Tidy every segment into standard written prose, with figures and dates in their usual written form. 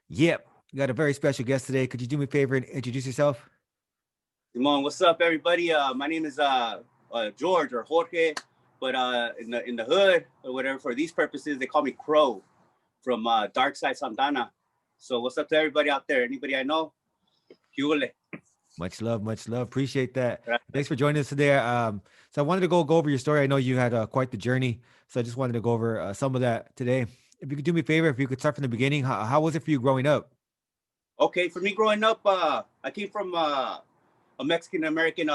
Yep. We got a very special guest today. Could you do me a favor and introduce yourself? Simon, what's up, everybody? My name is George or Jorge, but in the hood or whatever, for these purposes, they call me Crow from DarkSide Santana. So what's up to everybody out there? Anybody I know? Hule. Much love, much love. Appreciate that. Thanks for joining us today. So I wanted to go over your story. I know you had quite the journey, so I just wanted to go over some of that today. If you could do me a favor, if you could start from the beginning, how was it for you growing up? Okay, for me growing up, I came from a Mexican American,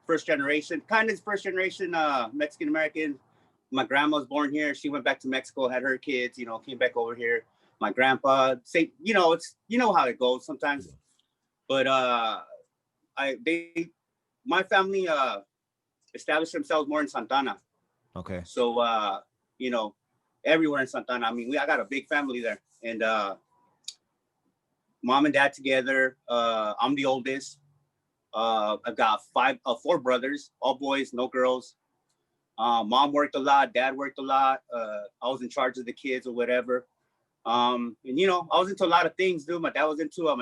first generation, kind of first generation Mexican American. My grandma was born here. She went back to Mexico, had her kids, came back over here. My grandpa, say, it's how it goes sometimes. But my family established themselves more in Santana. Okay. So everywhere in Santana. I mean, I got a big family there, and mom and dad together. I'm the oldest. I've got four brothers, all boys, no girls. Mom worked a lot, dad worked a lot. I was in charge of the kids or whatever. And I was into a lot of things, dude. My dad was into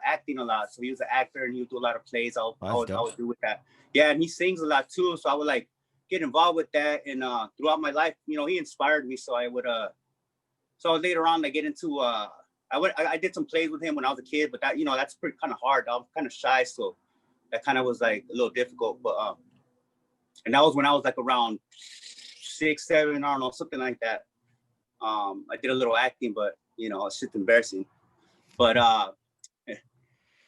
acting a lot, so he was an actor and he would do a lot of plays. I would do with that. Yeah, and he sings a lot too, so I would like get involved with that. And throughout my life, he inspired me. So I would so later on I get into I did some plays with him when I was a kid, but that that's pretty kind of hard. I was kind of shy, so that kind of was like a little difficult. But and that was when I was like around 6, 7, I don't know, something like that. I did a little acting, but it's just embarrassing. But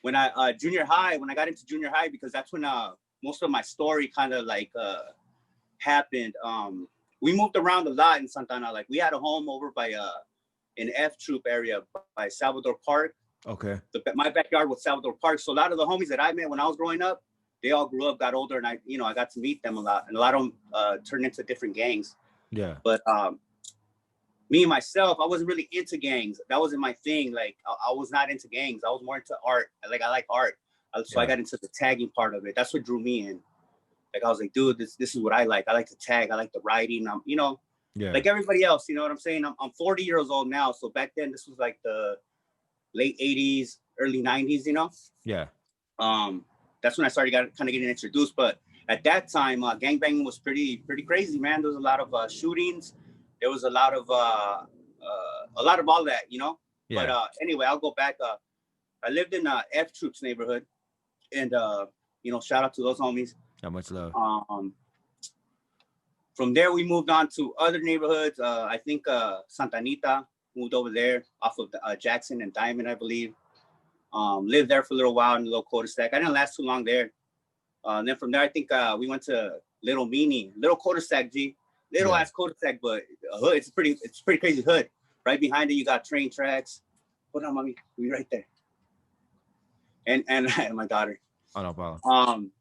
when I junior high, when I got into junior high, because that's when most of my story kind of like happened. We moved around a lot in Santana. Like we had a home over by an F Troop area by Salvador Park. Okay. My backyard was Salvador Park. So a lot of the homies that I met when I was growing up, they all grew up, got older, and I got to meet them a lot. And a lot of them turned into different gangs. Yeah. But me and myself, I wasn't really into gangs. That wasn't my thing. Like I was not into gangs. I was more into art. Like I like art. So I got into the tagging part of it. That's what drew me in. Like I was like, dude, this is what I like. I like to tag. I like the writing. Like everybody else, you know what I'm saying? I'm 40 years old now. So back then, this was like the late 80s, early 90s, Yeah. That's when I started kind of getting introduced. But at that time, gangbanging was pretty crazy, man. There was a lot of shootings. There was a lot of all that, Yeah. But anyway, I'll go back. I lived in F Troops neighborhood, and shout out to those homies. How much love? From there, we moved on to other neighborhoods. I think Santa Anita, moved over there off of Jackson and Diamond, I believe. Lived there for a little while in a little cul-de-sac. I didn't last too long there. And then from there, I think we went to Little cul-de-sac, little ass cul-de-sac, but a hood. It's pretty crazy hood. Right behind it, you got train tracks. Hold on, mommy, we right there. And my daughter. Oh, no problem.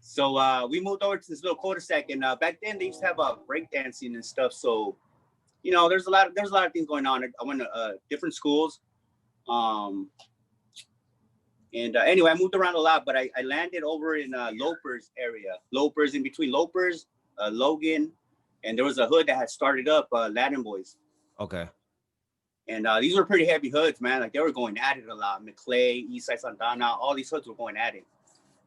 So we moved over to this little cul-de-sac, and back then they used to have breakdancing and stuff. So, there's a lot of things going on. I went to different schools. And anyway, I moved around a lot, but I landed over in Lopers area. Lopers, in between Lopers, Logan, and there was a hood that had started up, Latin Boys. Okay. And these were pretty heavy hoods, man. Like they were going at it a lot. McClay, Eastside Santana, all these hoods were going at it.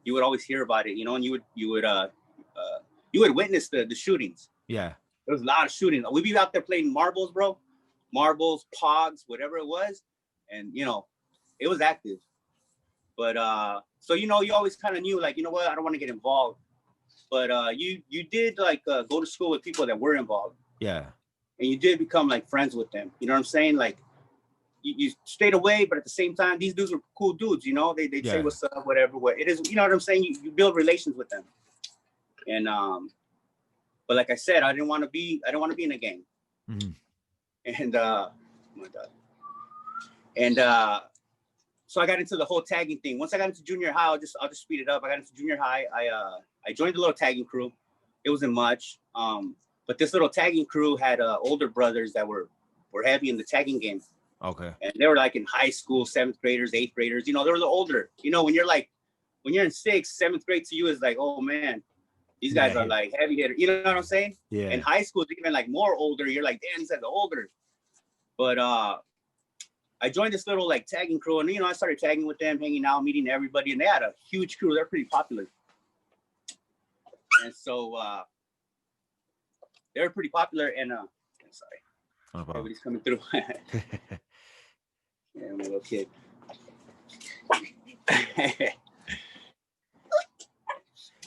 You would always hear about it, and you would witness the shootings. Yeah. There was a lot of shooting. We'd be out there playing marbles, bro. Marbles, pogs, whatever it was. And, it was active. But, so, you always kind of knew, like, you know what, I don't want to get involved. But you did, like, go to school with people that were involved. Yeah. And you did become, like, friends with them. You know what I'm saying? Like, you stayed away, but at the same time, these dudes were cool dudes, They'd say what's up, whatever. What it is, you know what I'm saying? You build relations with them. And, but like I said, I didn't want to be in a gang. Mm-hmm. And, oh my God. And, so I got into the whole tagging thing. Once I got into junior high, I'll just speed it up. I got into junior high. I joined a little tagging crew. It wasn't much. But this little tagging crew had older brothers that were heavy in the tagging game. Okay. And they were like in high school, 7th graders, 8th graders. They were the older. When you're in 6th, 7th grade to you is like, oh man, these guys are like heavy hitters. You know what I'm saying? Yeah. In high school, even like more older. You're like, damn, these guys are older. But I joined this little like tagging crew, and I started tagging with them, hanging out, meeting everybody, and they had a huge crew. They're pretty popular, and so they were pretty popular. And sorry, everybody's coming through. Yeah, my little kid.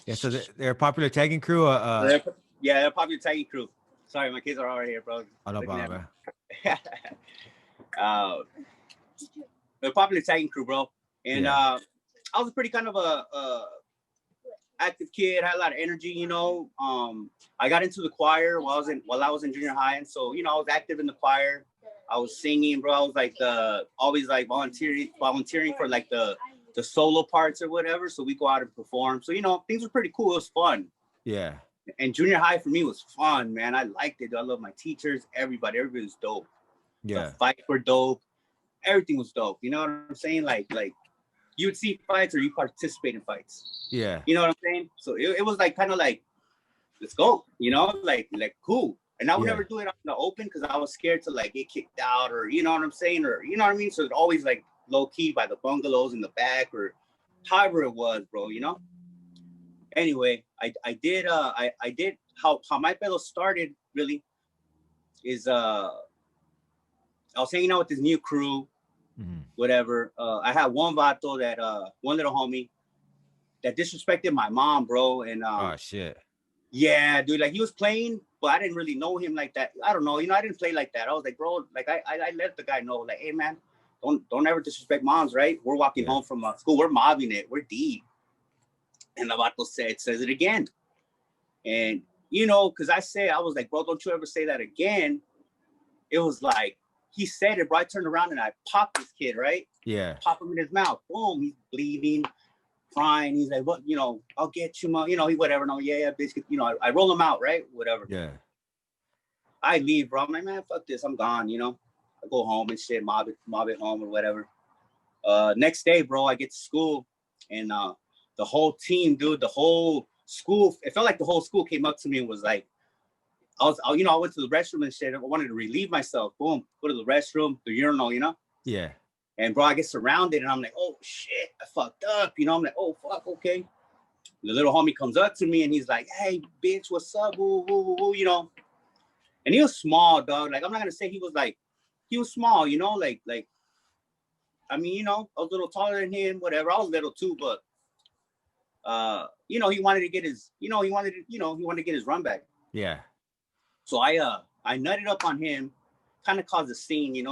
Yeah, so they're a popular tagging crew. They're a popular tagging crew. Sorry, my kids are already here, bro. Oh, no problem, They're a popular tagging crew, bro. And I was a pretty kind of a active kid, had a lot of energy, I got into the choir while I was in junior high, and so I was active in the choir. I was singing, bro. I was like always like volunteering for like the solo parts or whatever. So we go out and perform. So things were pretty cool. It was fun. Yeah. And junior high for me was fun, man. I liked it. I love my teachers. Everybody was dope. Yeah. The fights were dope. Everything was dope. You know what I'm saying? Like you would see fights or you participate in fights. Yeah. You know what I'm saying? So it was like kind of like, let's go. Like cool. And I would never do it out in the open because I was scared to like get kicked out or you know what I'm saying, or you know what I mean. So it always like low key by the bungalows in the back or however it was, bro. Anyway, I did how my fellow started really is I was hanging out with this new crew, whatever. I had one vato that one little homie that disrespected my mom, bro, and oh shit. Yeah, dude, like he was playing, but I didn't really know him like that. I don't know, I didn't play like that. I was like, bro, like I let the guy know, like, hey man, don't ever disrespect moms, right? We're walking home from school, we're mobbing it, we're deep. And the vato says it again. And because I was like, bro, don't you ever say that again. It was like he said it, bro. I turned around and I popped this kid, right? Yeah. Pop him in his mouth. Boom, he's bleeding, crying. He's like, what, I'll get you, mom. He whatever. No, yeah, basically, I roll him out, right? Whatever. Yeah. I leave, bro. I'm like, man, fuck this. I'm gone, I go home and shit, mob it home or whatever. Next day, bro, I get to school and the whole team, dude, the whole school, it felt like the whole school came up to me and was like, I went to the restroom and shit. I wanted to relieve myself. Boom, go to the restroom, the urinal, Yeah. And bro, I get surrounded and I'm like, oh shit, I fucked up. I'm like, oh fuck, okay. The little homie comes up to me and he's like, hey, bitch, what's up? Woo, woo, woo, And he was small, dog. Like, I'm not gonna say he was small, like, I mean, I was a little taller than him, whatever. I was little too, but he wanted to get his, he wanted to get his run back. Yeah. So I nutted up on him, kind of caused a scene,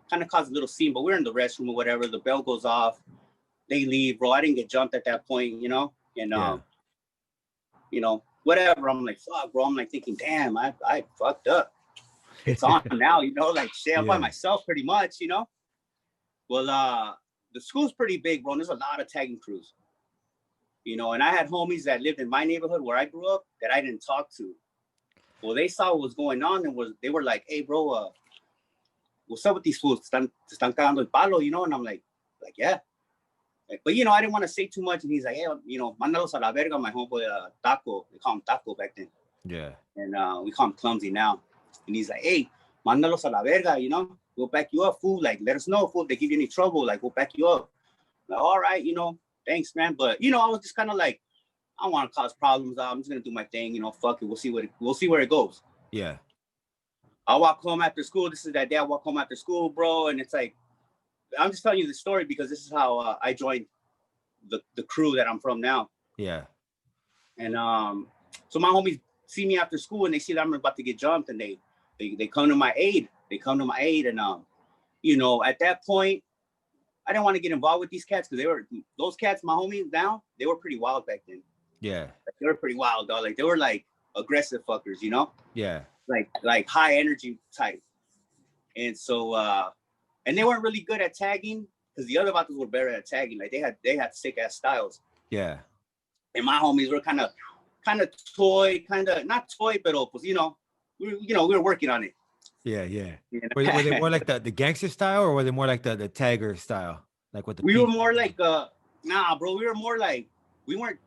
kind of caused a little scene, but we're in the restroom or whatever. The bell goes off, they leave, bro. I didn't get jumped at that point, and whatever. I'm like, fuck, bro. I'm like thinking, damn, I fucked up. It's on now, like shit. I'm by myself pretty much, Well, the school's pretty big, bro. And there's a lot of tagging crews, and I had homies that lived in my neighborhood where I grew up that I didn't talk to. Well, they saw what was going on and they were like, hey, bro, what's up with these fools? Te están cagando el palo, And I'm like, yeah. But, I didn't want to say too much. And he's like, hey, mandalos a la verga, my homeboy, Taco. They call him Taco back then. Yeah. And we call him Clumsy now. And he's like, hey, mandalos a la verga, we'll back you up, fool. Like, let us know, fool, if they give you any trouble. Like, we'll back you up. Like, all right, thanks, man. But, I was just kind of like, I don't want to cause problems. I'm just gonna do my thing, fuck it. We'll see where it goes. Yeah. I walk home after school. This is that day I walk home after school, bro. And it's like, I'm just telling you the story because this is how I joined the crew that I'm from now. Yeah. And so my homies see me after school and they see that I'm about to get jumped and they come to my aid. And at that point, I didn't want to get involved with these cats because those cats, my homies now, they were pretty wild back then. Yeah. Like, they were pretty wild, dog. Like they were like aggressive fuckers, Yeah. Like high energy type. And so and they weren't really good at tagging because the other vatos were better at tagging. Like they had sick ass styles. Yeah. And my homies were kind of toy, not toy, but we were working on it. Yeah, yeah. Were they more like the gangster style or were they more like the tagger style? Like with the we were more like nah, bro, we were more like we weren't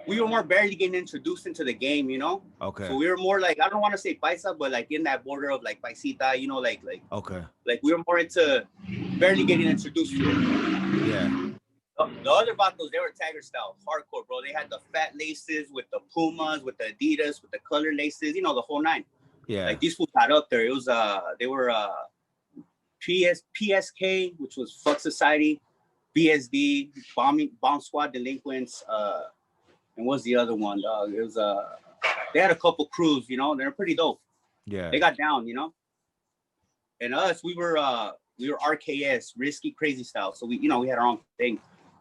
we were more barely getting introduced into the game, you know. Okay. So we were more like, I don't want to say paisa, but like in that border of like paisita, you know, Okay. like we were more into barely getting introduced to it. Yeah. The other vatos, they were tagger style, hardcore, bro. They had the fat laces with the Pumas, with the Adidas, with the color laces, you know, the whole nine. Yeah. Like these fools got up there. It was they were PSK, which was Fuck Society, BSD, Bomb Squad Delinquents, and what's the other one, dog? It was they had a couple crews, you know, they're pretty dope. Yeah. They got down, you know. And us, we were RKS, risky crazy style. So we, you know, we had our own thing.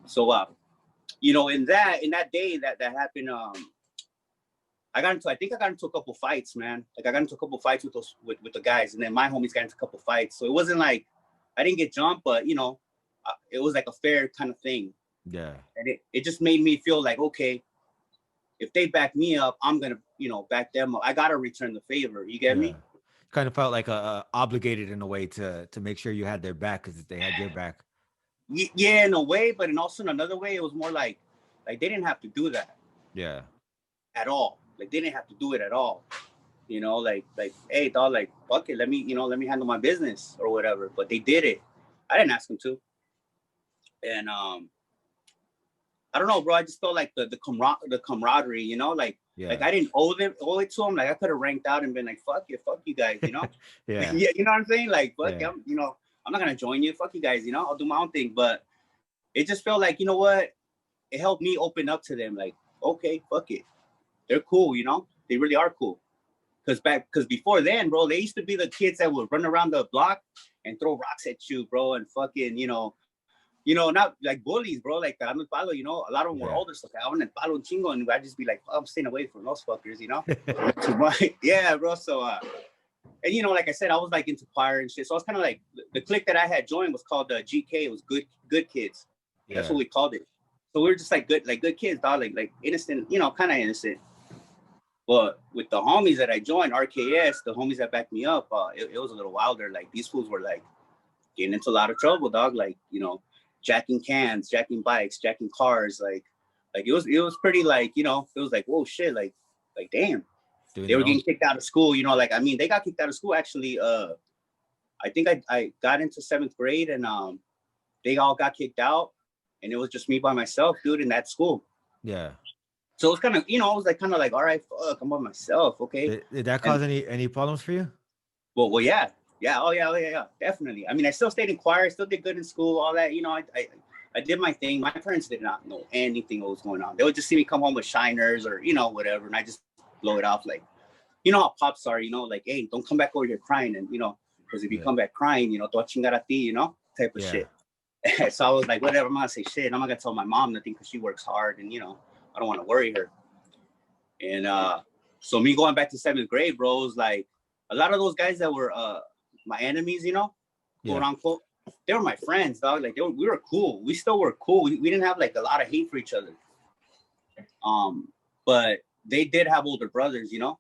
So you know, in that day that happened, I think I got into a couple fights, man. Like I got into a couple fights with those with the guys, and then my homies got into a couple fights. So it wasn't like I didn't get jumped, but you know, it was like a fair kind of thing. Yeah. And it just made me feel like, okay, if they back me up, I'm gonna, you know, back them up. I gotta return the favor. You get me? Kind of felt like obligated in a way to make sure you had their back because they had your back. Yeah, in a way, but also in another way, it was more like they didn't have to do that. Yeah. At all. Like they didn't have to do it at all. You know, like, hey, dog, like, fuck it, let me handle my business or whatever. But they did it. I didn't ask them to. And I don't know, bro. I just felt like the camaraderie, you know, like I didn't owe it to them. Like I could have ranked out and been like, fuck you guys, you know? Yeah. Yeah, you know what I'm saying? Like, fuck, you know, I'm not gonna join you. Fuck you guys, you know, I'll do my own thing. But it just felt like, you know what? It helped me open up to them. Like, okay, fuck it. They're cool, you know? They really are cool. Because before then, bro, they used to be the kids that would run around the block and throw rocks at you, bro, and fucking, you know, not like bullies, bro, like palo, you know, a lot of them were older, so I wouldn't palo chingo, and I'd just be like, oh, I'm staying away from those fuckers, you know? Yeah, bro, so, and you know, like I said, I was like into choir and shit, so I was kind of like, the clique that I had joined was called GK, it was good kids. That's what we called it. So we were just like good kids, dog, like innocent, you know, kind of innocent. But with the homies that I joined, RKS, the homies that backed me up, it was a little wilder. Like these fools were like getting into a lot of trouble, dog. Like, you know, jacking cans, jacking bikes, jacking cars. Like it was pretty like, you know, it was like, whoa, shit, like damn. They were getting kicked out of school, you know, like, I mean, they got kicked out of school actually. I think I got into 7th grade and they all got kicked out and it was just me by myself, dude, in that school. Yeah. So it was kind of, you know, I was like, kind of like, all right, fuck, I'm by myself, okay. Did that cause any problems for you? Well, yeah. Oh yeah, definitely. I mean, I still stayed in choir, I still did good in school, all that. You know, I did my thing. My parents did not know anything what was going on. They would just see me come home with shiners or, you know, whatever, and I just blow it off like, you know how pops are, you know, like, hey, don't come back over here crying, and you know, because if you come back crying, you know, to chingar a ti, you know, type of shit. So I was like, whatever, I'm not gonna say shit. I'm not gonna tell my mom nothing because she works hard, and you know, I don't want to worry her. And so me going back to 7th grade, bro, was like a lot of those guys that were my enemies, you know, quote unquote, they were my friends, dog. Like we were cool. We still were cool. We didn't have like a lot of hate for each other. But they did have older brothers, you know.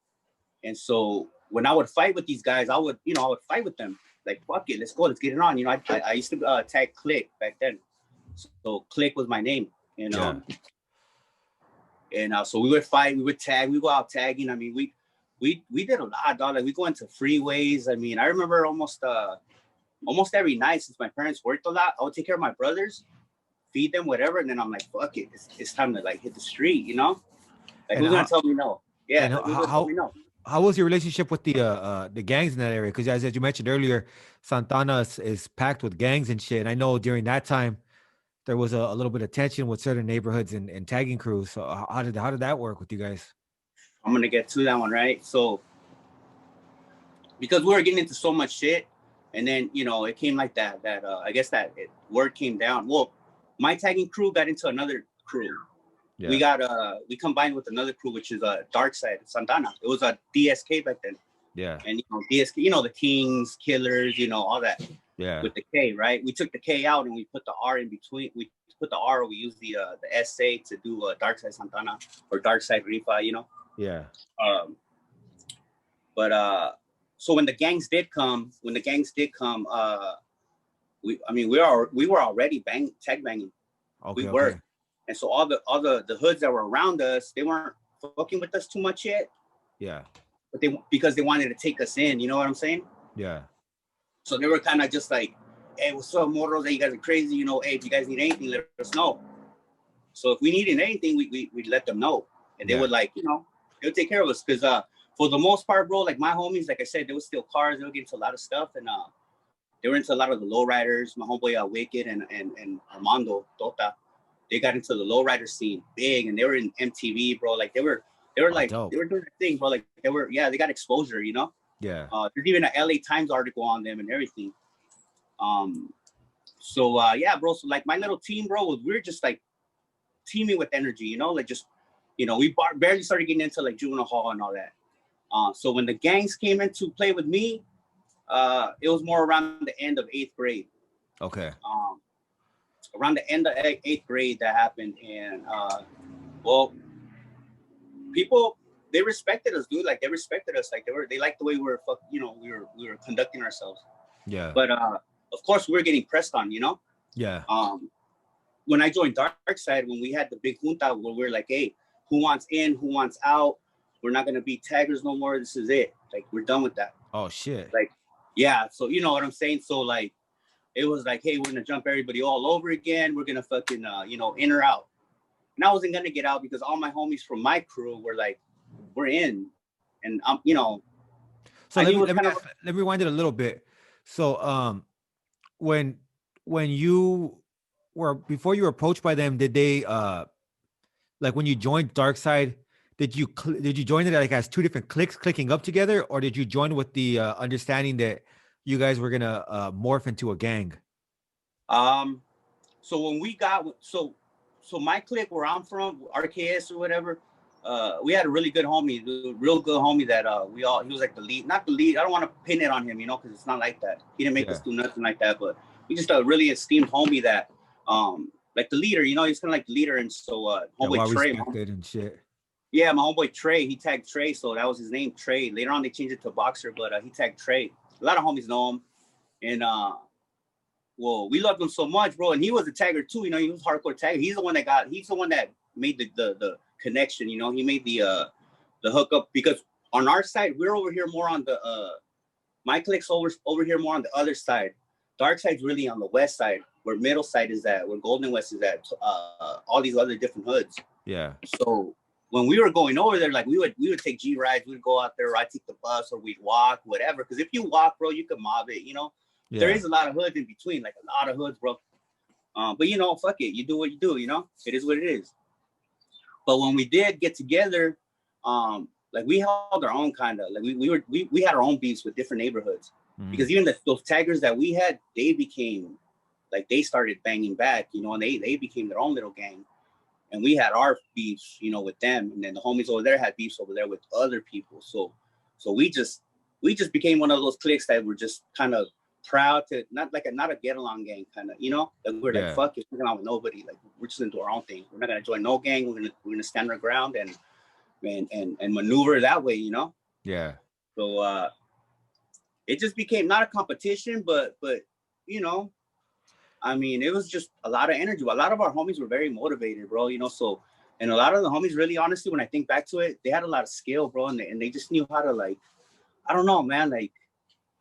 And so when I would fight with these guys, I would fight with them. Like, fuck it, let's go, let's get it on. You know, I used to tag Click back then. So Click was my name. And so we would fight, we would tag, we go out tagging. I mean, we did a lot, dog. Like we go into freeways. I mean, I remember almost every night since my parents worked a lot, I would take care of my brothers, feed them, whatever, and then I'm like, fuck it, it's time to like hit the street, you know? Like who's gonna tell me no? Yeah, like, who's gonna tell me no? How was your relationship with the gangs in that area? Because as you mentioned earlier, Santana is packed with gangs and shit. And I know during that time there was a little bit of tension with certain neighborhoods and tagging crews. So how did that work with you guys? I'm gonna get to that one, right? So because we were getting into so much shit, and then you know it came like that. I guess word came down. Well, my tagging crew got into another crew. Yeah. We combined with another crew, which is DarkSide Santana. It was a DSK back then. Yeah. And you know DSK, you know the Kings, Killers, you know all that. Yeah. With the K, right? We took the K out and we put the R in between. We put the R. We used the SA to do DarkSide Santana or DarkSide Rifa, you know. Yeah. But so when the gangs did come, we were already tag banging. Okay, we were. And so all the hoods that were around us, they weren't fucking with us too much yet. Yeah. But because they wanted to take us in, you know what I'm saying? Yeah. So they were kind of just like, hey, what's up, mortals? Hey, you guys are crazy. You know, hey, if you guys need anything, let us know. So if we needed anything, we'd let them know. And they would like, you know, they would take care of us. Because for the most part, bro, like my homies, like I said, they would steal cars. They would get into a lot of stuff. And they were into a lot of the lowriders. My homeboy Wicked and Armando Tota, they got into the lowrider scene big. And they were in MTV, bro. Like they were like, dope. they were doing their thing, bro. Like they got exposure, you know? Yeah. There's even an LA Times article on them and everything. So yeah, bro. So like my little team, bro, we were just like teaming with energy, you know, like just, you know, we barely started getting into like juvenile hall and all that. So when the gangs came into play with me, it was more around the end of 8th grade. Okay. Around the end of 8th grade that happened, and well, people, they respected us, dude. Like they respected us, like they liked the way we were, you know, we were conducting ourselves. Yeah. But of course, we were getting pressed on, you know. Yeah. When I joined DarkSide, when we had the big junta where we're like, hey, who wants in, who wants out? We're not gonna be taggers no more. This is it. Like we're done with that. Oh shit. Like, yeah. So you know what I'm saying. So like, it was like, hey, we're gonna jump everybody all over again. We're gonna fucking, you know, in or out. And I wasn't gonna get out because all my homies from my crew were like, we're in, and I'm, you know. So let me rewind it a little bit. So when you were, before you were approached by them, did they like when you joined DarkSide, did you join it like as two different cliques clicking up together, or did you join with the understanding that you guys were gonna morph into a gang? So when we got so my clique where I'm from, RKS or whatever, we had a really good homie, real good homie that he was like the lead, not the lead. I don't want to pin it on him, you know, because it's not like that. He didn't make us do nothing like that, but we just a really esteemed homie that like the leader, you know, he's kind of like the leader. And so homeboy Trey, and shit. Yeah, my homeboy Trey, he tagged Trey, so that was his name, Trey. Later on they changed it to Boxer, but he tagged Trey. A lot of homies know him. And well, we loved him so much, bro. And he was a tagger too, you know, he was hardcore tagger. He's the one that made the connection, you know. He made the hookup, because on our side, we're over here more on the my clique's over here more on the other side. DarkSide's really on the west side, where Middle Side is at, where Golden West is at, all these other different hoods. Yeah. So when we were going over there, like we would take G rides, we'd go out there, or I'd take the bus, or we'd walk, whatever. Because if you walk, bro, you can mob it, you know. Yeah. There is a lot of hoods in between, like a lot of hoods, bro. But you know, fuck it, you do what you do, you know. It is what it is. But when we did get together, like we held our own kind of, like we had our own beefs with different neighborhoods, because even those taggers that we had, they became like, they started banging back, you know, and they became their own little gang. And we had our beefs, you know, with them, and then the homies over there had beefs over there with other people. So we just became one of those cliques that were just kind of proud to not a get along gang kind of, you know, like we're like, fuck it, we're not with nobody, like we're just gonna do our own thing. We're not gonna join no gang. We're gonna stand our ground and maneuver that way, you know. Yeah. So it just became not a competition, but you know, I mean, it was just a lot of energy. A lot of our homies were very motivated, bro, you know. So, and a lot of the homies, really, honestly, when I think back to it, they had a lot of skill, bro, and they just knew how to, like, I don't know, man, like,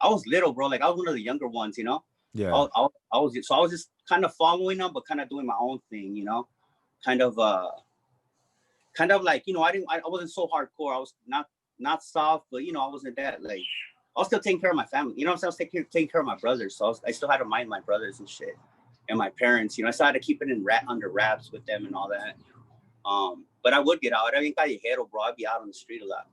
I was little, bro, like I was one of the younger ones, you know. Yeah. I was just kind of following them, but kind of doing my own thing, you know. Kind of like, you know, I wasn't so hardcore. I was not soft, but you know, I wasn't that, like, I was still taking care of my family, you know what I'm saying? I was taking care of my brothers, so I still had to mind my brothers and shit, and my parents, you know. I still had to keep it under wraps with them and all that. But I would get out. I mean, callejero, bro. I'd be out on the street a lot.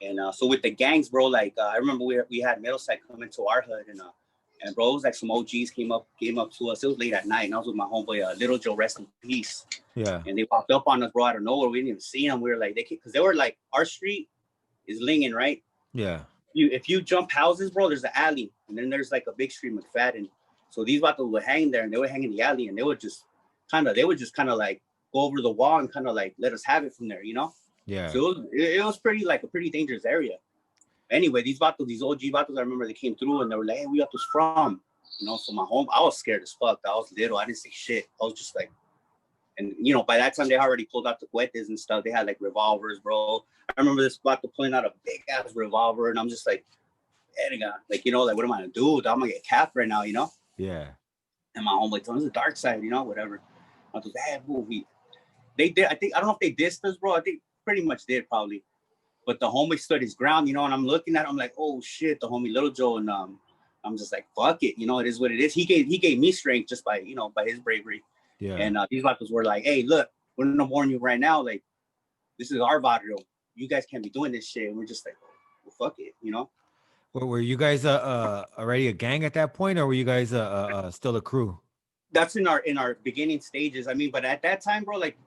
And so with the gangs, bro, like I remember we had Middleside come into our hood, and bro, it was like some OGs came up to us. It was late at night, and I was with my homeboy, Little Joe, rest in peace. Yeah. And they popped up on us, bro, out of nowhere. We didn't even see them. We were like, because they were like, our street is Lingen, right? Yeah. If you jump houses, bro, there's an alley, and then there's like a big street, McFadden. So these vatos would hang there, and they would hang in the alley, and they would just kind of like go over the wall and kind of like let us have it from there, you know? Yeah. So it was pretty, like, a pretty dangerous area. Anyway, these OG vatos, I remember they came through and they were like, hey, where you got this from? You know, so I was scared as fuck. I was little. I didn't say shit. I was just like, And, you know, by that time they already pulled out the cuetes and stuff. They had like revolvers, bro. I remember this spot pulling out a big ass revolver, and I'm just like, like, you know, like, what am I gonna do? I'm gonna get capped right now, you know? Yeah. And my homeboy told me, it's the dark side, you know, whatever. I was like, hey, they did, I don't know if they dissed us, bro. I think pretty much did, probably. But the homie stood his ground, you know, and I'm looking at him like, oh shit, the homie Little Joe. And I'm just like, fuck it, you know, it is what it is. He gave me strength just by, you know, by his bravery. Yeah. And these vatos were like, hey, look, we're gonna warn you right now, like, this is our barrio. You guys can't be doing this shit. And we're just like, well, fuck it, you know. Were you guys already a gang at that point, or were you guys still a crew? That's in our beginning stages. I mean, but at that time, bro, like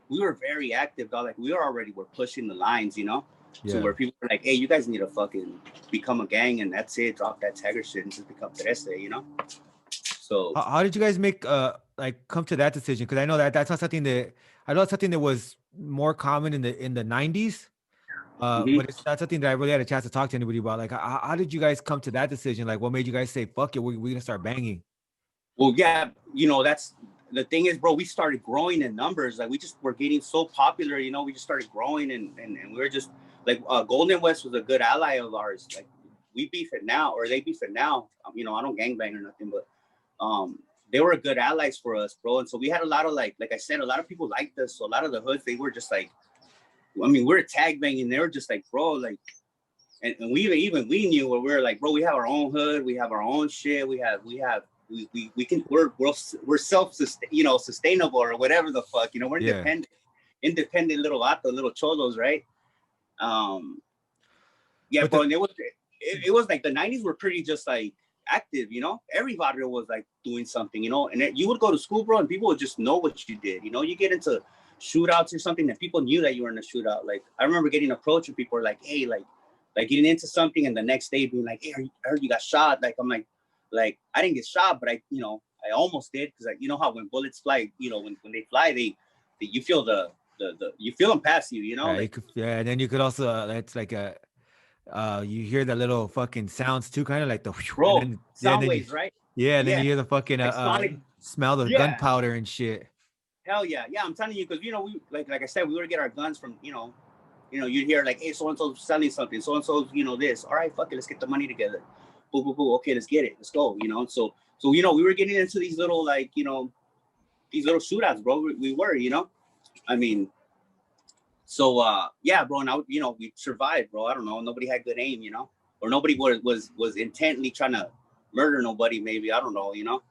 we were very active, dog. Like we were pushing the lines, you know. Yeah. So where people were like, hey, you guys need to fucking become a gang, and that's it. Drop that tagger shit and just become Trece, you know. So how did you guys make like come to that decision? Because I know that's not something that I know it's something that was more common in the 90s. But it's not something that I really had a chance to talk to anybody about. Like, how did you guys come to that decision? Like, what made you guys say, fuck it, we're gonna start banging? Well, yeah, you know, that's the thing is, bro, we started growing in numbers. Like we just were getting so popular, you know, we just started growing and we were just like Golden West was a good ally of ours. Like we beef it now, or they beef it now. You know, I don't gangbang or nothing, but they were good allies for us, bro. And so we had a lot of like I said, a lot of people liked us. So a lot of the hoods, they were just like, I mean, we're tag banging. They were just like, bro, like, and we even we knew where we were like, bro, we have our own hood, we have our own shit, we can we're self sustainable or whatever the fuck, you know, we're independent little cholos, right? Yeah, but bro, and it was like the 90s were pretty just like active, you know. Every barrio was like doing something, you know, and you would go to school, bro, and people would just know what you did, you know. You get into shootouts or something that people knew that you were in a shootout. Like I remember getting approached and people were like, hey, like getting into something, and the next day being like, hey, I heard you got shot. Like I'm like I didn't get shot, but I almost did, because like, you know how when bullets fly, you know, when they fly, they you feel the you feel them pass you, you know. Yeah, like, and then you could also that's like a you hear the little fucking sounds too, kind of like the bro, and then, sound waves, right? Yeah, and then you hear the fucking like sonic, smell the gunpowder and shit. Hell yeah, I'm telling you, because you know, we like I said, we would get our guns from, you know, you'd hear like, hey, so and so's selling something, so and so's, you know, this. All right, fuck it, let's get the money together. Boo, boo, boo. Okay, let's get it. Let's go. You know, so you know, we were getting into these little, like, you know, these little shootouts, bro. We were, you know, I mean, so yeah, bro. Now, you know, we survived, bro. I don't know, nobody had good aim, you know, or nobody was intently trying to murder nobody. Maybe, I don't know, you know.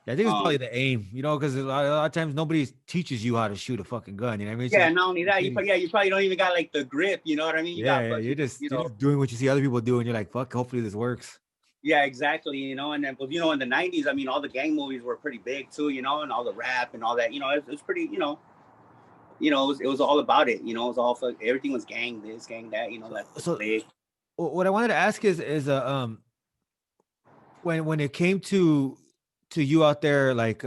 Yeah, I think it's probably the aim, you know, because a lot of times nobody teaches you how to shoot a fucking gun. You know what I mean? Yeah, not only that, you probably don't even got like the grip. You know what I mean? You're just doing what you see other people do, and you're like, fuck, hopefully this works. Yeah, exactly. You know, and then, you know, in the 90s, I mean, all the gang movies were pretty big too, you know, and all the rap and all that, you know, it was pretty, you know, it was all about it, you know, it was all, everything was gang this, gang that, you know, like. So what I wanted to ask is when it came to you out there, like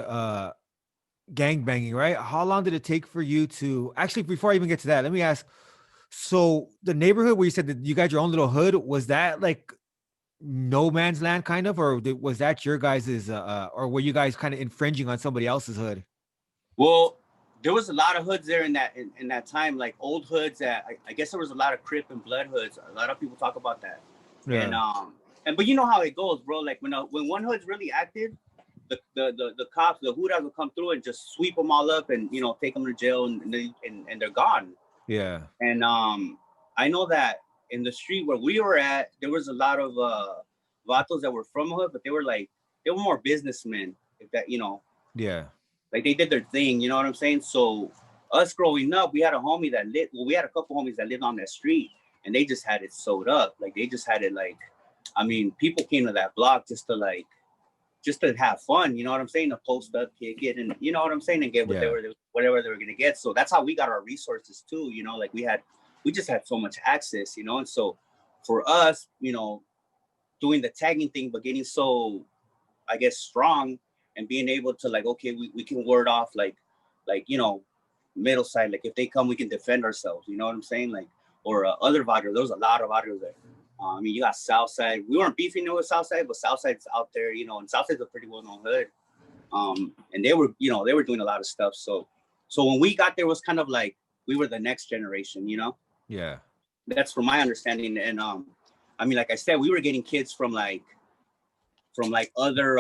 gang banging, right? How long did it take for you to actually, before I even get to that, let me ask, so the neighborhood where you said that you got your own little hood, was that like no man's land kind of, or was that your guys's or were you guys kind of infringing on somebody else's hood? Well, there was a lot of hoods there in that time, like old hoods that I guess there was a lot of Crip and Blood hoods. A lot of people talk about that. Yeah. And but you know how it goes, bro. Like when one hood's really active, the cops, the hoodas will come through and just sweep them all up and, you know, take them to jail and they're gone. Yeah. And I know that in the street where we were at, there was a lot of vatos that were from hood, but they were more businessmen, if that, you know. Yeah. Like they did their thing, you know what I'm saying? So us growing up, we had a homie that we had a couple homies that lived on that street, and they just had it sewed up. Like they just had it I mean, people came to that block just to have fun, you know what I'm saying? To post up, kick it, and you know what I'm saying, and get whatever they were gonna get. So that's how we got our resources too, you know. Like we just had so much access, you know. And so for us, you know, doing the tagging thing, but getting so, I guess, strong and being able to okay, we can ward off like, you know, middle side. Like if they come, we can defend ourselves, you know what I'm saying? Like, or other barrios. There was a lot of barrios there. I mean, you got Southside. We weren't beefing with Southside, but Southside's out there, you know, and Southside's a pretty well-known hood. And they were doing a lot of stuff. So So when we got there, it was kind of like we were the next generation, you know? Yeah. That's from my understanding. And I mean, like I said, we were getting kids from other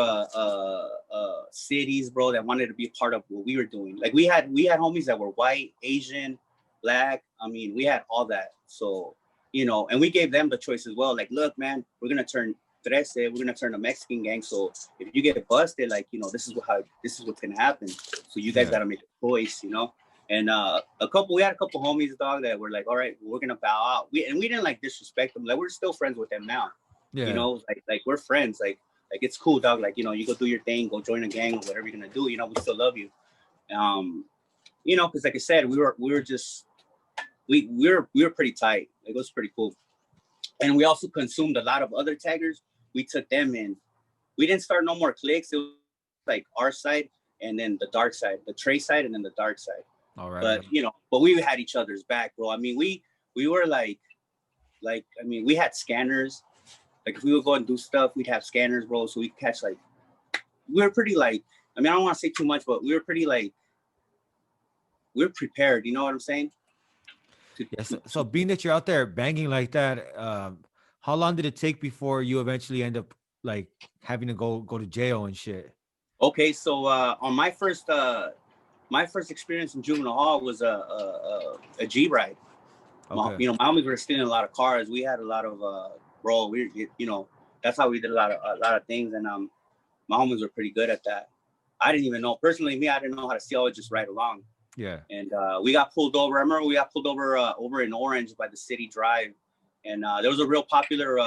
cities, bro, that wanted to be a part of what we were doing. Like we had homies that were white, Asian, black. I mean, we had all that. So, you know, and we gave them the choice as well. Like, look, man, we're gonna turn 13, we're gonna turn a Mexican gang. So if you get busted, like, you know, this is what's gonna happen. So you guys gotta make a choice, you know. And we had a couple homies, dog, that were like, all right, we're gonna bow out. We didn't like disrespect them. Like, we're still friends with them now. Yeah. You know, like we're friends. Like it's cool, dog. Like, you know, you go do your thing, go join a gang or whatever you're gonna do. You know, we still love you. You know, because like I said, we were pretty tight. Like, it was pretty cool. And we also consumed a lot of other taggers. We took them in. We didn't start no more cliques. It was like our side and then the dark side, the Trey side and then the dark side. All right. But you know, we had each other's back, bro. I mean, we were like I mean, we had scanners. Like if we would go and do stuff, we'd have scanners, bro. So we catch like, we were pretty like, I mean, I don't want to say too much, but we were pretty like, we were prepared. You know what I'm saying? Yes. So being that you're out there banging like that, how long did it take before you eventually end up like having to go to jail and shit? Okay, so on my first experience in juvenile hall was a Jeep ride. Okay. You know, my homies were stealing a lot of cars. We had a lot of bro. You know, that's how we did a lot of things, and my homies were pretty good at that. I didn't even know personally. I didn't know how to steal. I would just ride along. Yeah. And we got pulled over. I remember we got pulled over over in Orange by the City Drive, and there was a real popular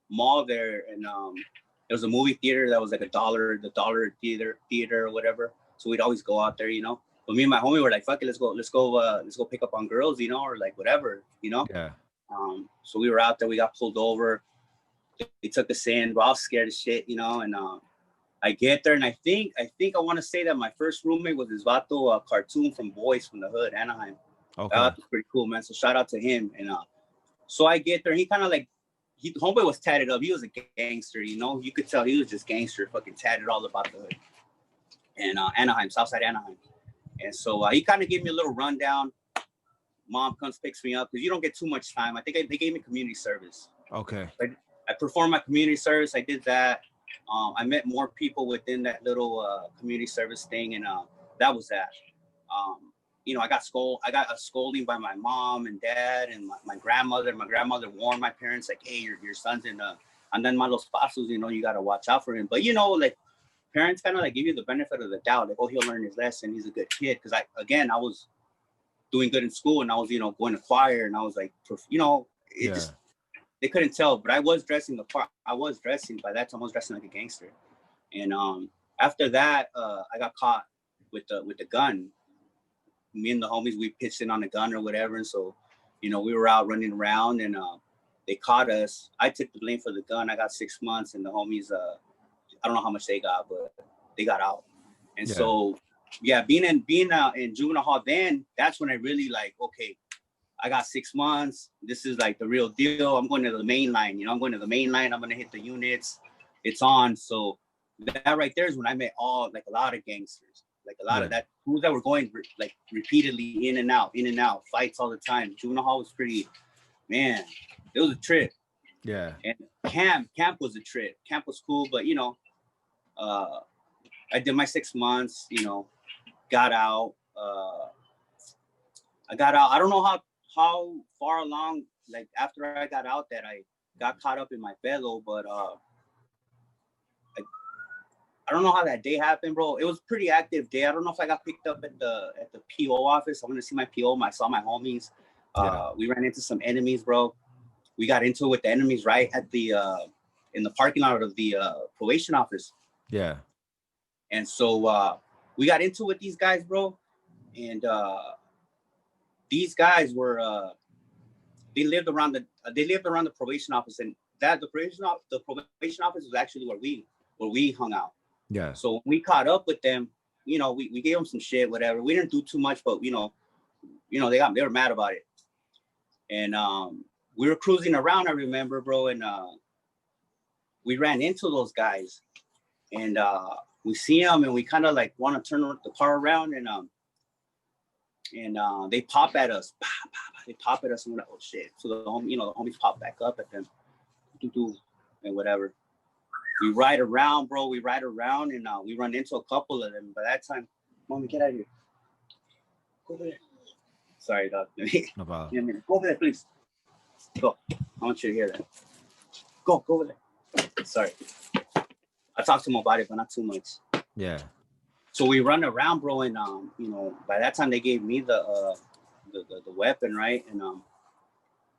mall there, and there was a movie theater that was like the dollar theater or whatever. So we'd always go out there, you know. But me and my homie were like, "Fuck it, let's go pick up on girls, you know, or like whatever, you know." Yeah. So we were out there. We got pulled over. They took us in. We're all scared as shit, you know. And I get there, and I think I want to say that my first roommate was this vato cartoon from Boys from the Hood, Anaheim. Okay. That was pretty cool, man. So shout out to him. And so I get there. He kind of like, homeboy was tatted up. He was a gangster, you know. You could tell he was just gangster, fucking tatted all about the hood. And Anaheim, Southside Anaheim. And so he kind of gave me a little rundown. Mom comes, picks me up because you don't get too much time. I think they gave me community service. Okay. I performed my community service. I did that. I met more people within that little community service thing, and that was that. You know, I got a scolding by my mom and dad and my grandmother. My grandmother warned my parents, like, "Hey, your son's in andan malos pasos. You know, you gotta watch out for him." But you know, like, parents kind of like give you the benefit of the doubt, like, "Oh, he'll learn his lesson. He's a good kid." Because I was doing good in school, and I was, you know, going to choir, and I was like, you know, just, they couldn't tell, but I was dressing the part. By that time I was dressing like a gangster. And after that, I got caught with the gun. Me and the homies, we pitched in on the gun or whatever. And so, you know, we were out running around, and they caught us. I took the blame for the gun. I got 6 months, and the homies, I don't know how much they got, but they got out. And so, yeah, being in juvenile hall, then that's when I really like, okay, I got 6 months. This is like the real deal. I'm going to the main line. You know, I'm going to the main line. I'm going to hit the units. It's on. So that right there is when I met a lot of gangsters, like a lot of that who that were going like repeatedly in and out, fights all the time. Juvenile hall was pretty, man, it was a trip. Yeah. And camp was a trip. Camp was cool, but you know, I did my 6 months, you know, got out. I got out. I don't know how far along, like after I got out, that I got caught up in my fellow, but I don't know how that day happened, bro. It was a pretty active day. I don't know if I got picked up at the PO office. I went to see my PO. I saw my homies. We ran into some enemies, bro. We got into it with the enemies right at the in the parking lot of the probation office. Yeah. And so we got into it with these guys, bro. And these guys were they lived around the probation office, and the probation office was actually where we hung out. Yeah. So when we caught up with them, you know, we gave them some shit, whatever. We didn't do too much, but you know, they were mad about it. And we were cruising around, I remember, bro, and we ran into those guys, and we see them, and we kind of like want to turn the car around, and and they pop at us. They pop at us, and we're like, oh shit. So the the homies pop back up at them, and whatever. We ride around, bro. We ride around, and we run into a couple of them. By that time, mommy, get out of here. Go over there. Sorry, dog. No problem. Go over there, please. Go. I want you to hear that. Go over there. Sorry. I talked to him about it, but not too much. Yeah. So we run around, bro, and by that time they gave me the weapon, right? And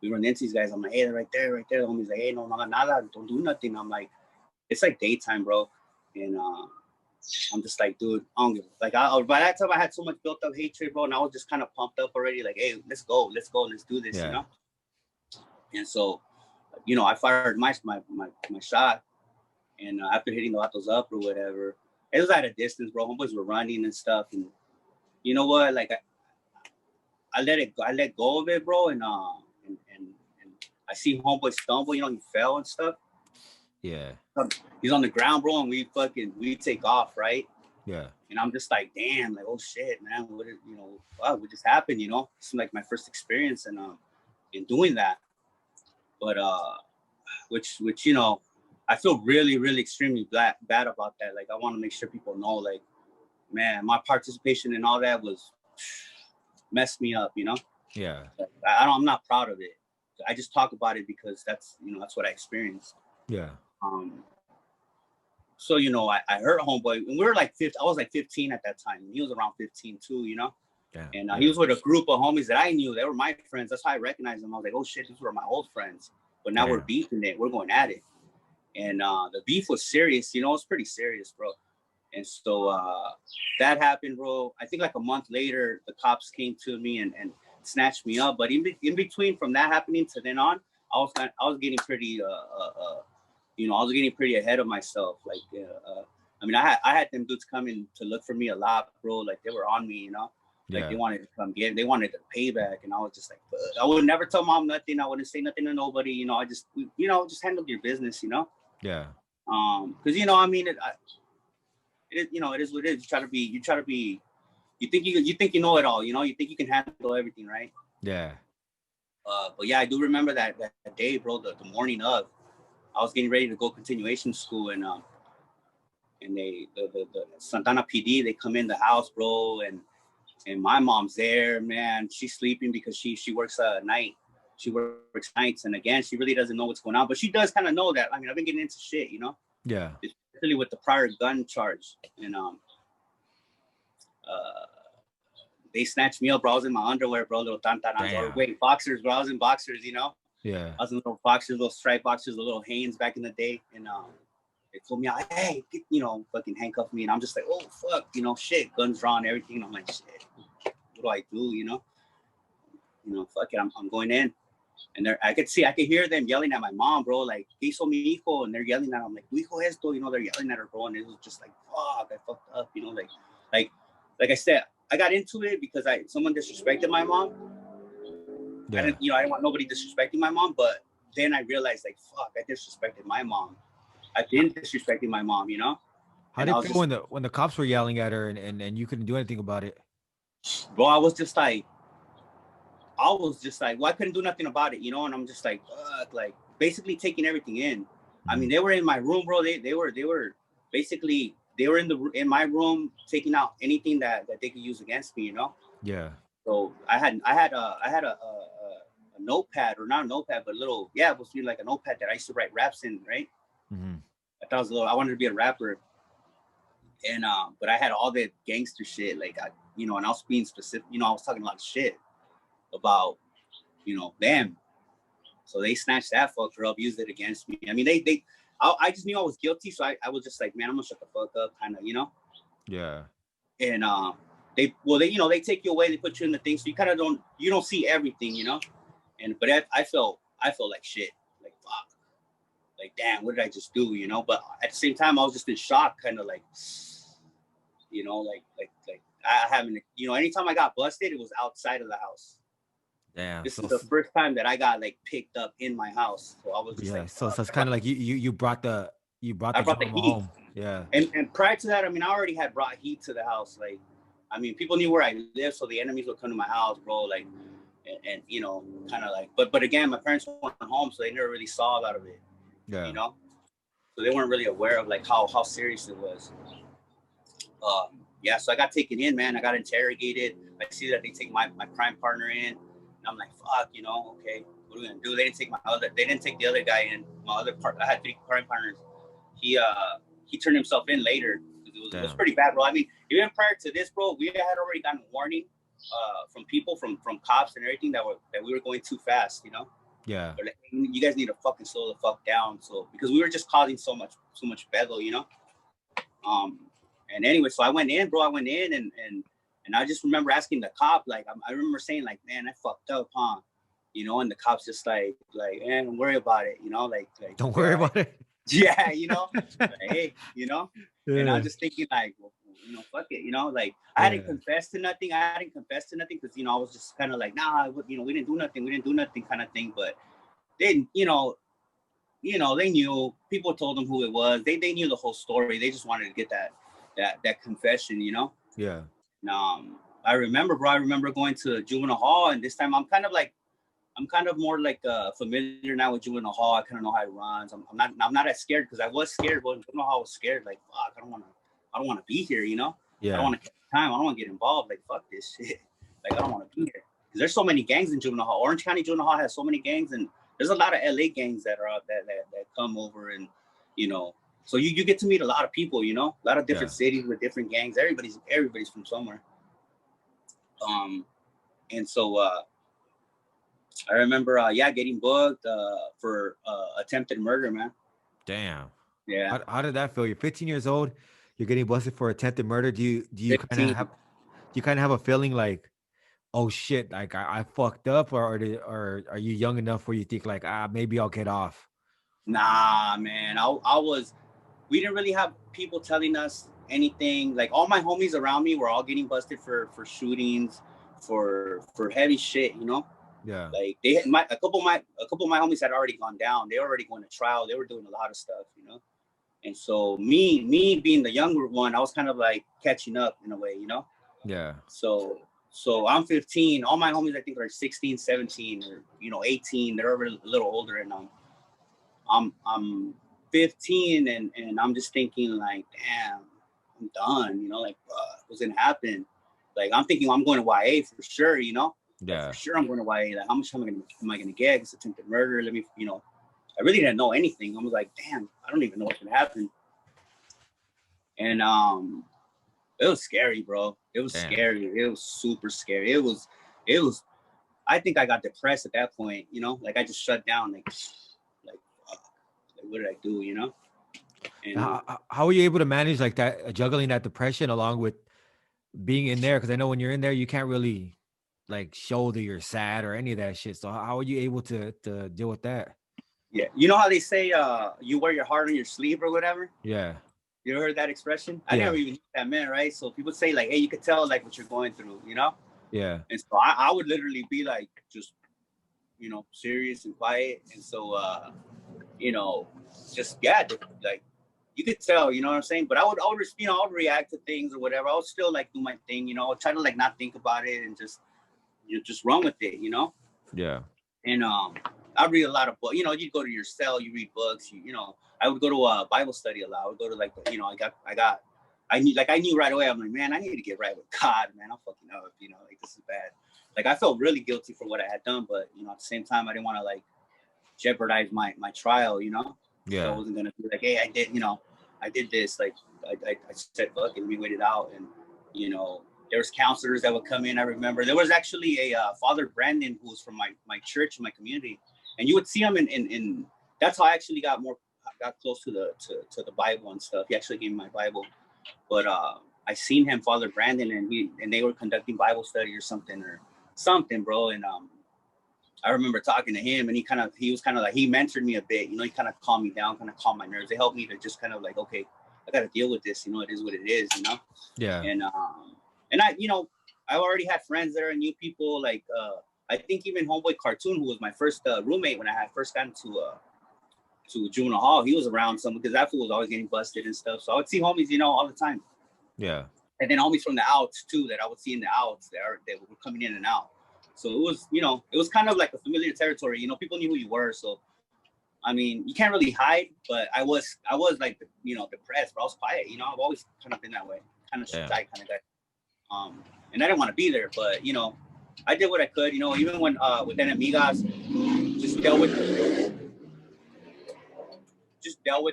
we run into these guys. I'm like, hey, they're right there. The homie's like, hey, no, nada, don't do nothing. I'm like, it's like daytime, bro, and I'm just like, dude, I don't give like. By that time, I had so much built up hatred, bro, and I was just kind of pumped up already. Like, hey, let's go, let's do this, you know. And so, I fired my shot, and after hitting the vatos up or whatever, it was at a distance, bro. Homeboys were running and stuff, and you know what? Like, I let go of it, bro, and I see homeboy stumble. He fell and stuff. Yeah. He's on the ground, bro, and we take off, right? Yeah. And I'm just like, damn, like, oh shit, man, what just happened, It's like my first experience in doing that. But which I feel really, really extremely bad about that. Like, I want to make sure people know, like, man, my participation in all that was messed me up, Yeah. Like, I'm not proud of it. I just talk about it because that's what I experienced. Yeah. So, I heard homeboy, and we were like 15. I was like 15 at that time. He was around 15 too, Yeah. And he was with a group of homies that I knew. They were my friends. That's how I recognized them. I was like, oh shit, these were my old friends. But now we're beefing it. We're going at it. And the beef was serious, it's pretty serious, bro. And so that happened, bro. I think like a month later, the cops came to me and snatched me up. But in between from that happening to then on, I was getting pretty I was getting pretty ahead of myself. Like, I mean, I had them dudes coming to look for me a lot, bro. Like, they were on me, Like, they wanted to come they wanted the payback, and I was just like, I would never tell mom nothing. I wouldn't say nothing to nobody. I just, just handle your business, Yeah. Because I mean, it is what it is. You try to be. You think you know it all. You think you can handle everything, right? Yeah. But yeah, I do remember that day, bro. The morning of, I was getting ready to go continuation school, and the Santana PD, they come in the house, bro, and my mom's there, man. She's sleeping because she works night. She works nights, and again, she really doesn't know what's going on, but she does kind of know that. I mean, I've been getting into shit, Yeah. Especially with the prior gun charge, and they snatched me up, bro. I was in my underwear, bro, little tantanas, or wait, boxers, bro. I was in boxers, Yeah. I was in little boxers, little striped boxers, the little Hanes back in the day, and they told me, hey, fucking handcuff me, and I'm just like, oh fuck, shit, guns drawn, everything. And I'm like, shit, what do I do, fuck it, I'm going in. And I could hear them yelling at my mom, bro, like, ¿qué hizo mi hijo? And they're yelling at him, like, ¿tu hijo esto? They're yelling at her, bro, and it was just like, fuck, I fucked up, like I said, I got into it because someone disrespected my mom. Yeah. I didn't want nobody disrespecting my mom, but then I realized, like, fuck, I disrespected my mom. I've been disrespecting my mom, How did it feel when the cops were yelling at her and you couldn't do anything about it? Bro, I was just like, well, I couldn't do nothing about it, and I'm just like, fuck, like, basically taking everything in. I mean, they were in my room, bro. They were basically, they were in my room taking out anything that they could use against me, Yeah. So I had a notepad, or not a notepad, but it was really like a notepad that I used to write raps in, right? Mm-hmm. I thought I wanted to be a rapper, and but I had all that gangster shit, like, and I was being specific, I was talking a lot of shit about, them. So they snatched that fucker up, used it against me. I mean, I just knew I was guilty, so I was just like, man, I'm gonna shut the fuck up, kind of, Yeah. And they take you away, they put you in the thing, so you kind of don't see everything, but I felt like shit, like, fuck, like, damn, what did I just do, But at the same time, I was just in shock, kind of like, like I haven't, anytime I got busted, it was outside of the house. Damn. This is the first time that I got, like, picked up in my house, so I was just like, so it's kind of like you brought the I brought the heat home. Yeah. And prior to that, I mean, I already had brought heat to the house, like, I mean, people knew where I lived, so the enemies would come to my house, bro. Like, and you know, kind of like, but again, my parents weren't home, so they never really saw a lot of it, Yeah. you know. So they weren't really aware of like how serious it was. Yeah, so I got taken in, man. I got interrogated. I see that they take my crime partner in, and I'm like, fuck, you know, okay, what are we gonna do? They didn't take the other guy in. My other part, I had 3 crime partners. He turned himself in later. It was pretty bad, bro. I mean, even prior to this, bro, we had already gotten warning from people, from cops and everything that we were going too fast, you know. Yeah. They're like, you guys need to fucking slow the fuck down. So because we were just causing so much bezel, you know. And anyway, so I went in, bro. I went in and I just remember asking the cop, like, I remember saying, like, man, I fucked up, huh? You know, and the cop's just like, man, don't worry about it, you know, like Don't worry about it. Yeah, you know, like, hey, you know, and Yeah. I'm just thinking, like, well, you know, fuck it, you know, like, Yeah. I didn't confess to nothing because, you know, I was just kind of like, nah, you know, we didn't do nothing kind of thing. But they, you know, they knew, people told them who it was. They knew the whole story. They just wanted to get that confession, you know. Yeah. I remember, bro. I remember going to juvenile hall, and this time I'm kind of more like familiar now with juvenile hall. I kind of know how it runs. I'm not as scared, because I was scared, but juvenile hall was scared. Like, fuck, I don't want to be here, you know. Yeah. I don't want to time. I don't want to get involved. Like, fuck this shit. Like, I don't want to be here, because there's so many gangs in juvenile hall. Orange County juvenile hall has so many gangs, and there's a lot of LA gangs that are out that come over, and you know, so you get to meet a lot of people, you know, a lot of different cities with different gangs. Everybody's from somewhere. And so I remember getting booked for attempted murder, man. Damn. Yeah. How did that feel? You're 15 years old. You're getting busted for attempted murder. Do you kind of 15. have a feeling like, oh shit, like I fucked up, or are you young enough where you think like, maybe I'll get off? Nah, man. We didn't really have people telling us anything. Like, all my homies around me were all getting busted for shootings, for heavy shit, you know. Yeah. Like, a couple of my homies had already gone down. They were already going to trial. They were doing a lot of stuff, you know. And so me being the younger one, I was kind of like catching up in a way, you know. Yeah. So I'm 15. All my homies, I think, are 16, 17, or, you know, 18. They're a little older, and I'm 15, and I'm just thinking, like, damn, I'm done, you know, like, what's gonna happen? Like, I'm thinking I'm going to YA for sure, you know. Like, for sure I'm going to YA. Like, how much am I gonna get? It's attempted murder. Let me, you know, I really didn't know anything. I was like, damn, I don't even know what's gonna happen. And it was scary, bro. It was scary. It was super scary. It was I think I got depressed at that point, you know, like, I just shut down, like what did I do, you know? And how were you able to manage like that, juggling that depression along with being in there? Because I know when you're in there, you can't really like show that you're sad or any of that shit. So how are you able to deal with that? yeah, you know how they say you wear your heart on your sleeve or whatever? Yeah. You ever heard that expression? I never even knew what that meant, right? So people say, like, hey, you could tell, like, what you're going through, you know? Yeah. And so I would literally be like, just, you know, serious and quiet. And so you know, just, like, you could tell, you know what I'm saying? But I would, you know, I would react to things or whatever. I would still, like, do my thing, you know. I would try to, like, not think about it and just, you know, just run with it, you know. Yeah. And I read a lot of books. You know, you go to your cell, you read books. You know, I would go to a Bible study a lot. I would go to, like, you know, I knew right away. I'm like, man, I need to get right with God, man. I'm fucking up, you know, like, this is bad. Like, I felt really guilty for what I had done, but, you know, at the same time, I didn't want to, like, jeopardize my trial, you know. Yeah. So I wasn't gonna be like, hey, I did this. Like, I said, fuck it, let me wait it out. And, you know, there was counselors that would come in. I remember there was actually a Father Brandon who was from my church, my community, and you would see him in that's how I actually got close to the Bible and stuff. He actually gave me my Bible, but I seen him, Father Brandon, and they were conducting Bible study or something, bro. And I remember talking to him, and he was kind of like, he mentored me a bit, you know. He kind of calmed me down, kind of calmed my nerves. They helped me to just kind of like, okay, I got to deal with this, you know. It is what it is, you know. Yeah. And I, you know, I already had friends there and new people. Like, I think even Homeboy Cartoon, who was my first roommate when I had first gotten to juvenile hall, he was around some, because that fool was always getting busted and stuff. So I would see homies, you know, all the time. Yeah. and then homies from the outs too that I would see in the outs that were coming in and out. So it was, it was kind of like a familiar territory. People knew who you were. So I mean, you can't really hide, but I was like, depressed, but I was quiet. I've always kind of been that way, kind of shy kind of guy. And I didn't want to be there, but I did what I could. Even when with Enemigas, just dealt with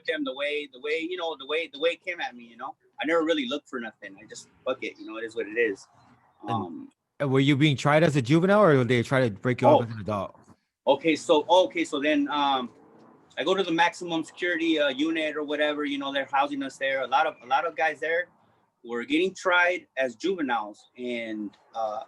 them the way it came at me. I never really looked for nothing. I just fuck it. It is what it is. And were you being tried as a juvenile, or did they try to break you up as an adult? Okay, so then I go to the maximum security unit or whatever. They're housing us there. A lot of guys there were getting tried as juveniles, and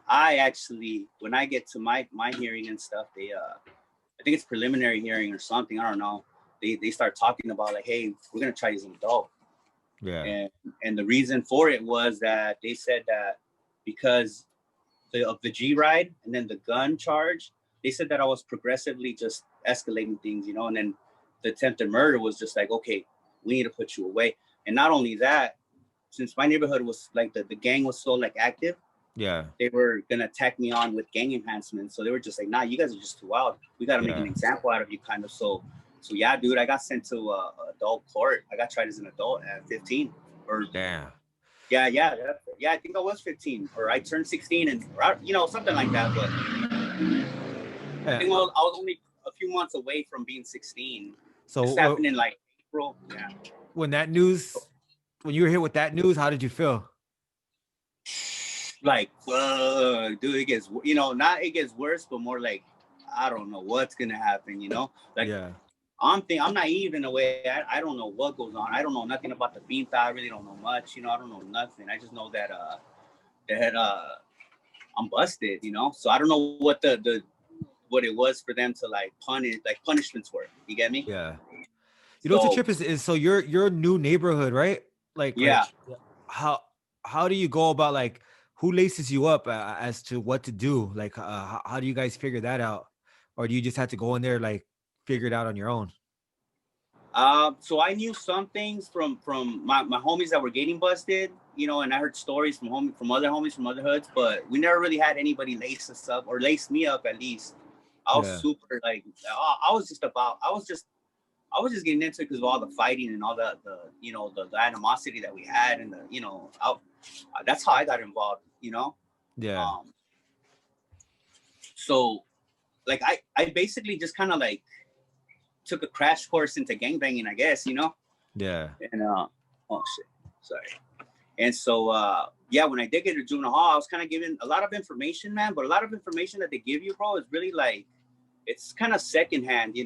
I actually, when I get to my hearing and stuff, they I think it's preliminary hearing or something. I don't know. They start talking about like, hey, we're gonna try you as an adult. Yeah. And the reason for it was that they said that because of the G ride and then the gun charge, they said that I was progressively just escalating things, and then the attempted murder was just like, okay, we need to put you away. And not only that, since my neighborhood was like the gang was so like active, they were gonna attack me on with gang enhancements. So they were just like, nah, you guys are just too wild. We gotta make an example out of you, kind of. So yeah, dude, I got sent to adult court. I got tried as an adult at 15. Or damn. Yeah, I think I was 15, or I turned 16, and something like that. But I think I was only a few months away from being 16. So this happened in like April. Yeah. When you were hit with that news, how did you feel? Like, dude, it gets, not it gets worse, but more like, I don't know what's gonna happen. Like, I'm naive in a way. I don't know what goes on. I don't know nothing about the bean. I really don't know much. I don't know nothing. I just know that I'm busted. So I don't know what what it was for them to like punishments were. You get me? Yeah. What's the trip is so your new neighborhood, right? Like how do you go about, like, who laces you up as to what to do? Like how do you guys figure that out, or do you just have to go in there like figure it out on your own? So I knew some things from my homies that were getting busted, and I heard stories from other homies from other hoods, but we never really had anybody lace us up or lace me up. At least I was super like, I was just getting into it because of all the fighting and all the animosity that we had, and that's how I got involved. So like I basically just kind of like took a crash course into gangbanging, I guess, And oh shit, sorry. And so when I did get to juvenile hall, I was kind of given a lot of information, man. But a lot of information that they give you, bro, is really like, it's kind of secondhand,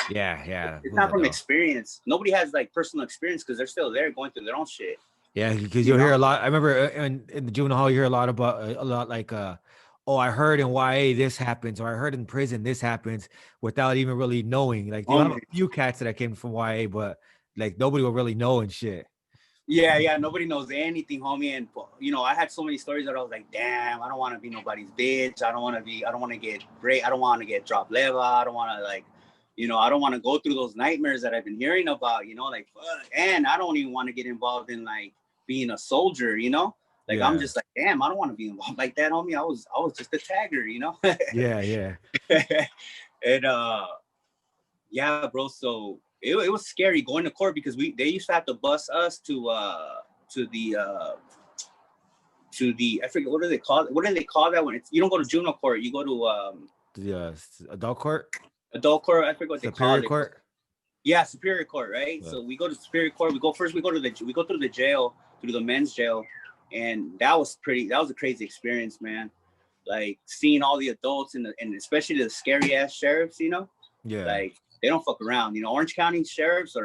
Yeah. It's not from experience. Nobody has like personal experience because they're still there going through their own shit. Yeah, because you'll hear a lot. I remember in the juvenile hall, you hear a lot about like oh, I heard in YA this happens, or I heard in prison this happens, without even really knowing. Like, you have a few cats that came from YA, but like nobody will really know and shit. Yeah, nobody knows anything, homie. And I had so many stories that I was like, damn, I don't want to be nobody's bitch. I don't want to get great. I don't want to get dropped leva. I don't want to like, I don't want to go through those nightmares that I've been hearing about, like, and I don't even want to get involved in like being a soldier, like, I'm just like, damn, I don't want to be involved like that, homie. I was just a tagger, Yeah. And yeah, bro. So it was scary going to court because they used to have to bus us to the I forget, what do they call it? What do they call that when you don't go to juvenile court, you go to the adult court? Adult court, I forget what they call it. Superior court? Yeah, superior court, right? Yeah. So we go to superior court. We go through the jail, through the men's jail, and that was a crazy experience, man. Like seeing all the adults and especially the scary ass sheriffs, like they don't fuck around. Orange County sheriffs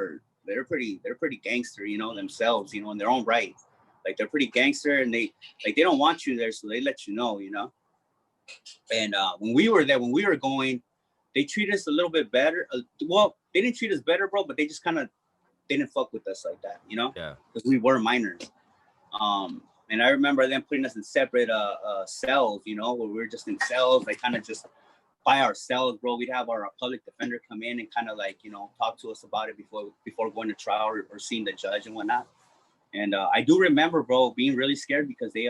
they're pretty gangster, themselves, in their own right. Like they're pretty gangster, and they don't want you there, so they let you know, And when we were there, when we were going, they treated us a little bit better. Well, they didn't treat us better, bro, but they just kind of didn't fuck with us like that, Yeah. Because we were minors. And I remember them putting us in separate cells, where we were just in cells, like kind of just by ourselves, bro. We'd have our public defender come in and kind of like, talk to us about it before going to trial or seeing the judge and whatnot. And I do remember, bro, being really scared because they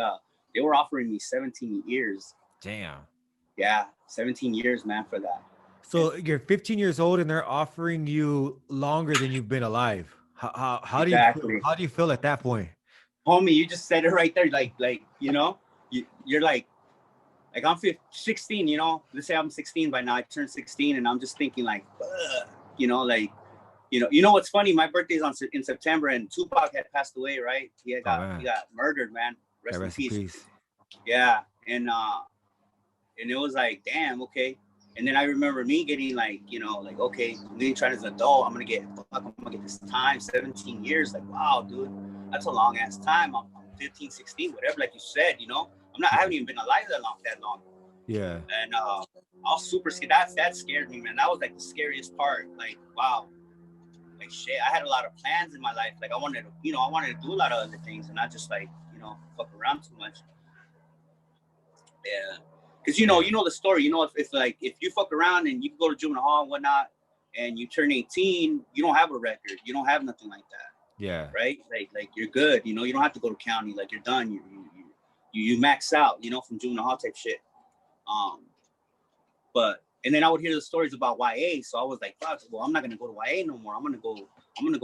were offering me 17 years. Damn. Yeah, 17 years, man, for that. So you're 15 years old and they're offering you longer than you've been alive. How do you feel? Exactly. How do you feel at that point? Homie, you just said it right there. Like you know, you're like I'm 16, you know. Let's say I'm 16 by now. I turned 16, and I'm just thinking like, you know, like, you know what's funny? My birthday's in September, and Tupac had passed away, right? Oh He man. got murdered, man. Yeah, Rest in rest in peace. peace. Yeah, and it was like, damn, okay. And then I remember me getting like, you know, like, okay, I'm getting tried as an adult. I'm gonna get this time, 17 years. Like, wow, dude, that's a long ass time. I'm 15, 16, whatever. Like you said, you know, I haven't even been alive that long. Yeah. And I was super scared. That scared me, man. That was like the scariest part. Like, wow, like shit. I had a lot of plans in my life. Like I wanted to do a lot of other things and not just like, you know, fuck around too much. Yeah. Because you know the story. You know, if you fuck around and you go to juvenile hall and whatnot, and you turn 18, you don't have a record. You don't have nothing like that. Yeah. Right? Like you're good. You know, you don't have to go to county. Like you're done. You max out. You know, from juvenile hall type shit. But and then I would hear the stories about YA, so I was like, fuck, well, I'm not gonna go to YA no more. I'm gonna go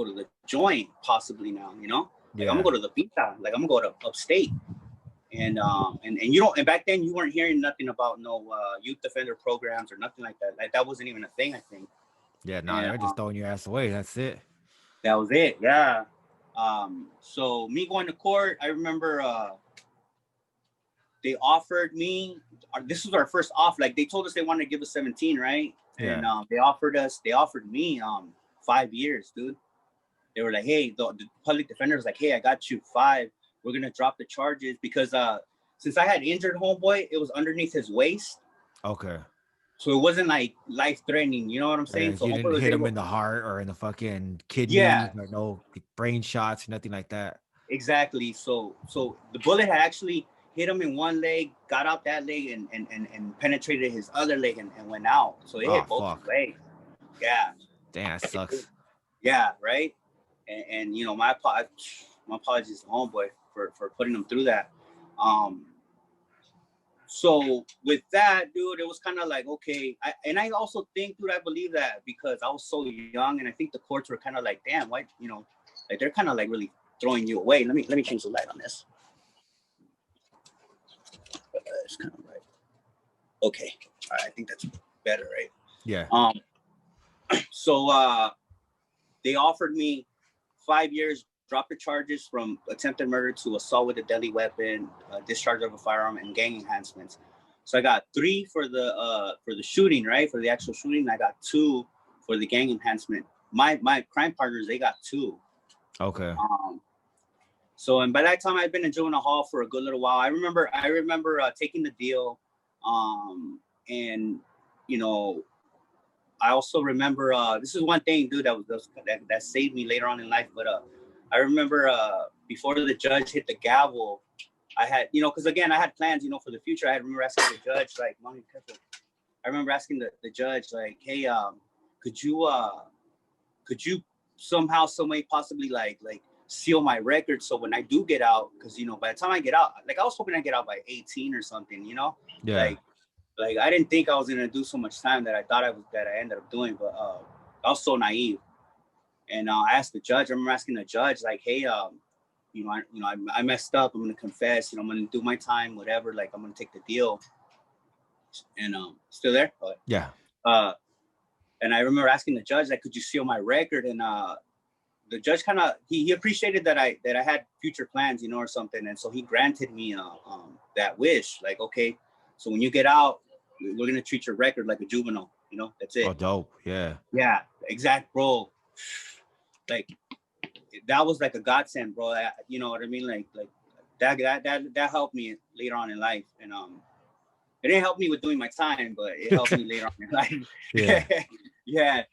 to the joint possibly now. You know, like I'm gonna go to the pita. Like I'm gonna go to upstate. And you don't, and back then you weren't hearing nothing about no youth offender programs or nothing like that. Like that wasn't even a thing, I think. Yeah, nah, they're just throwing your ass away. That's it. That was it, yeah. So me going to court, I remember they offered me, this was our first offer. Like they told us they wanted to give us 17, right? Yeah. And they offered me 5 years, dude. They were like, hey, the public defender was like, hey, I got you 5. We're gonna drop the charges because since I had injured homeboy, it was underneath his waist. Okay. So it wasn't like life threatening, you know what I'm saying? Yeah, So you homeboy didn't was hit him able, in the heart or in the fucking kidneys yeah, or no brain shots, nothing like that. exactly. So the bullet had actually hit him in one leg, got out that leg, and penetrated his other leg and went out. So it Oh hit both his fuck. legs. Yeah. Damn, that sucks. Yeah, right. And you know, my apologies to homeboy for putting him through that. So with that, dude, it was kind of like, okay. I also think, dude, I believe that because I was so young, and I think the courts were kind of like, damn, why, you know, like they're kind of like really throwing you away. Let me change the light on this. It's kind of right. Okay, all right, I think that's better, right? Yeah. So they offered me 5 years, drop the charges from attempted murder to assault with a deadly weapon, discharge of a firearm, and gang enhancements. So I got 3 for the shooting, right? For the actual shooting, I got 2 for the gang enhancement. My crime partners, they got 2. Okay. So and by that time I'd been in juvenile hall for a good little while. I remember taking the deal, and you know, I also remember this is one thing, dude, that saved me later on in life. But I remember before the judge hit the gavel, I had, you know, because again I had plans, you know, for the future. I remember asking the judge, like, I remember asking the judge, like, hey, could you somehow, some way, possibly like seal my record so when I do get out, because you know, by the time I get out, like I was hoping I get out by 18 or something, you know, Yeah. like I didn't think I was gonna do so much time that I ended up doing, but I was so naive. And I asked the judge. I remember asking the judge, like, "Hey, I messed up. I'm gonna confess. You know, I'm gonna do my time, whatever. Like, I'm gonna take the deal." And still there? Yeah. And I remember asking the judge, like, "Could you seal my record?" And the judge kind of he appreciated that I had future plans, you know, or something. And so he granted me that wish. Like, okay, so when you get out, we're gonna treat your record like a juvenile. You know, that's it. Oh, dope. Yeah. Yeah, exact, bro. Like that was like a godsend, bro. You know what I mean? Like that helped me later on in life. And it didn't help me with doing my time, but it helped me later on in life. Yeah. Yeah.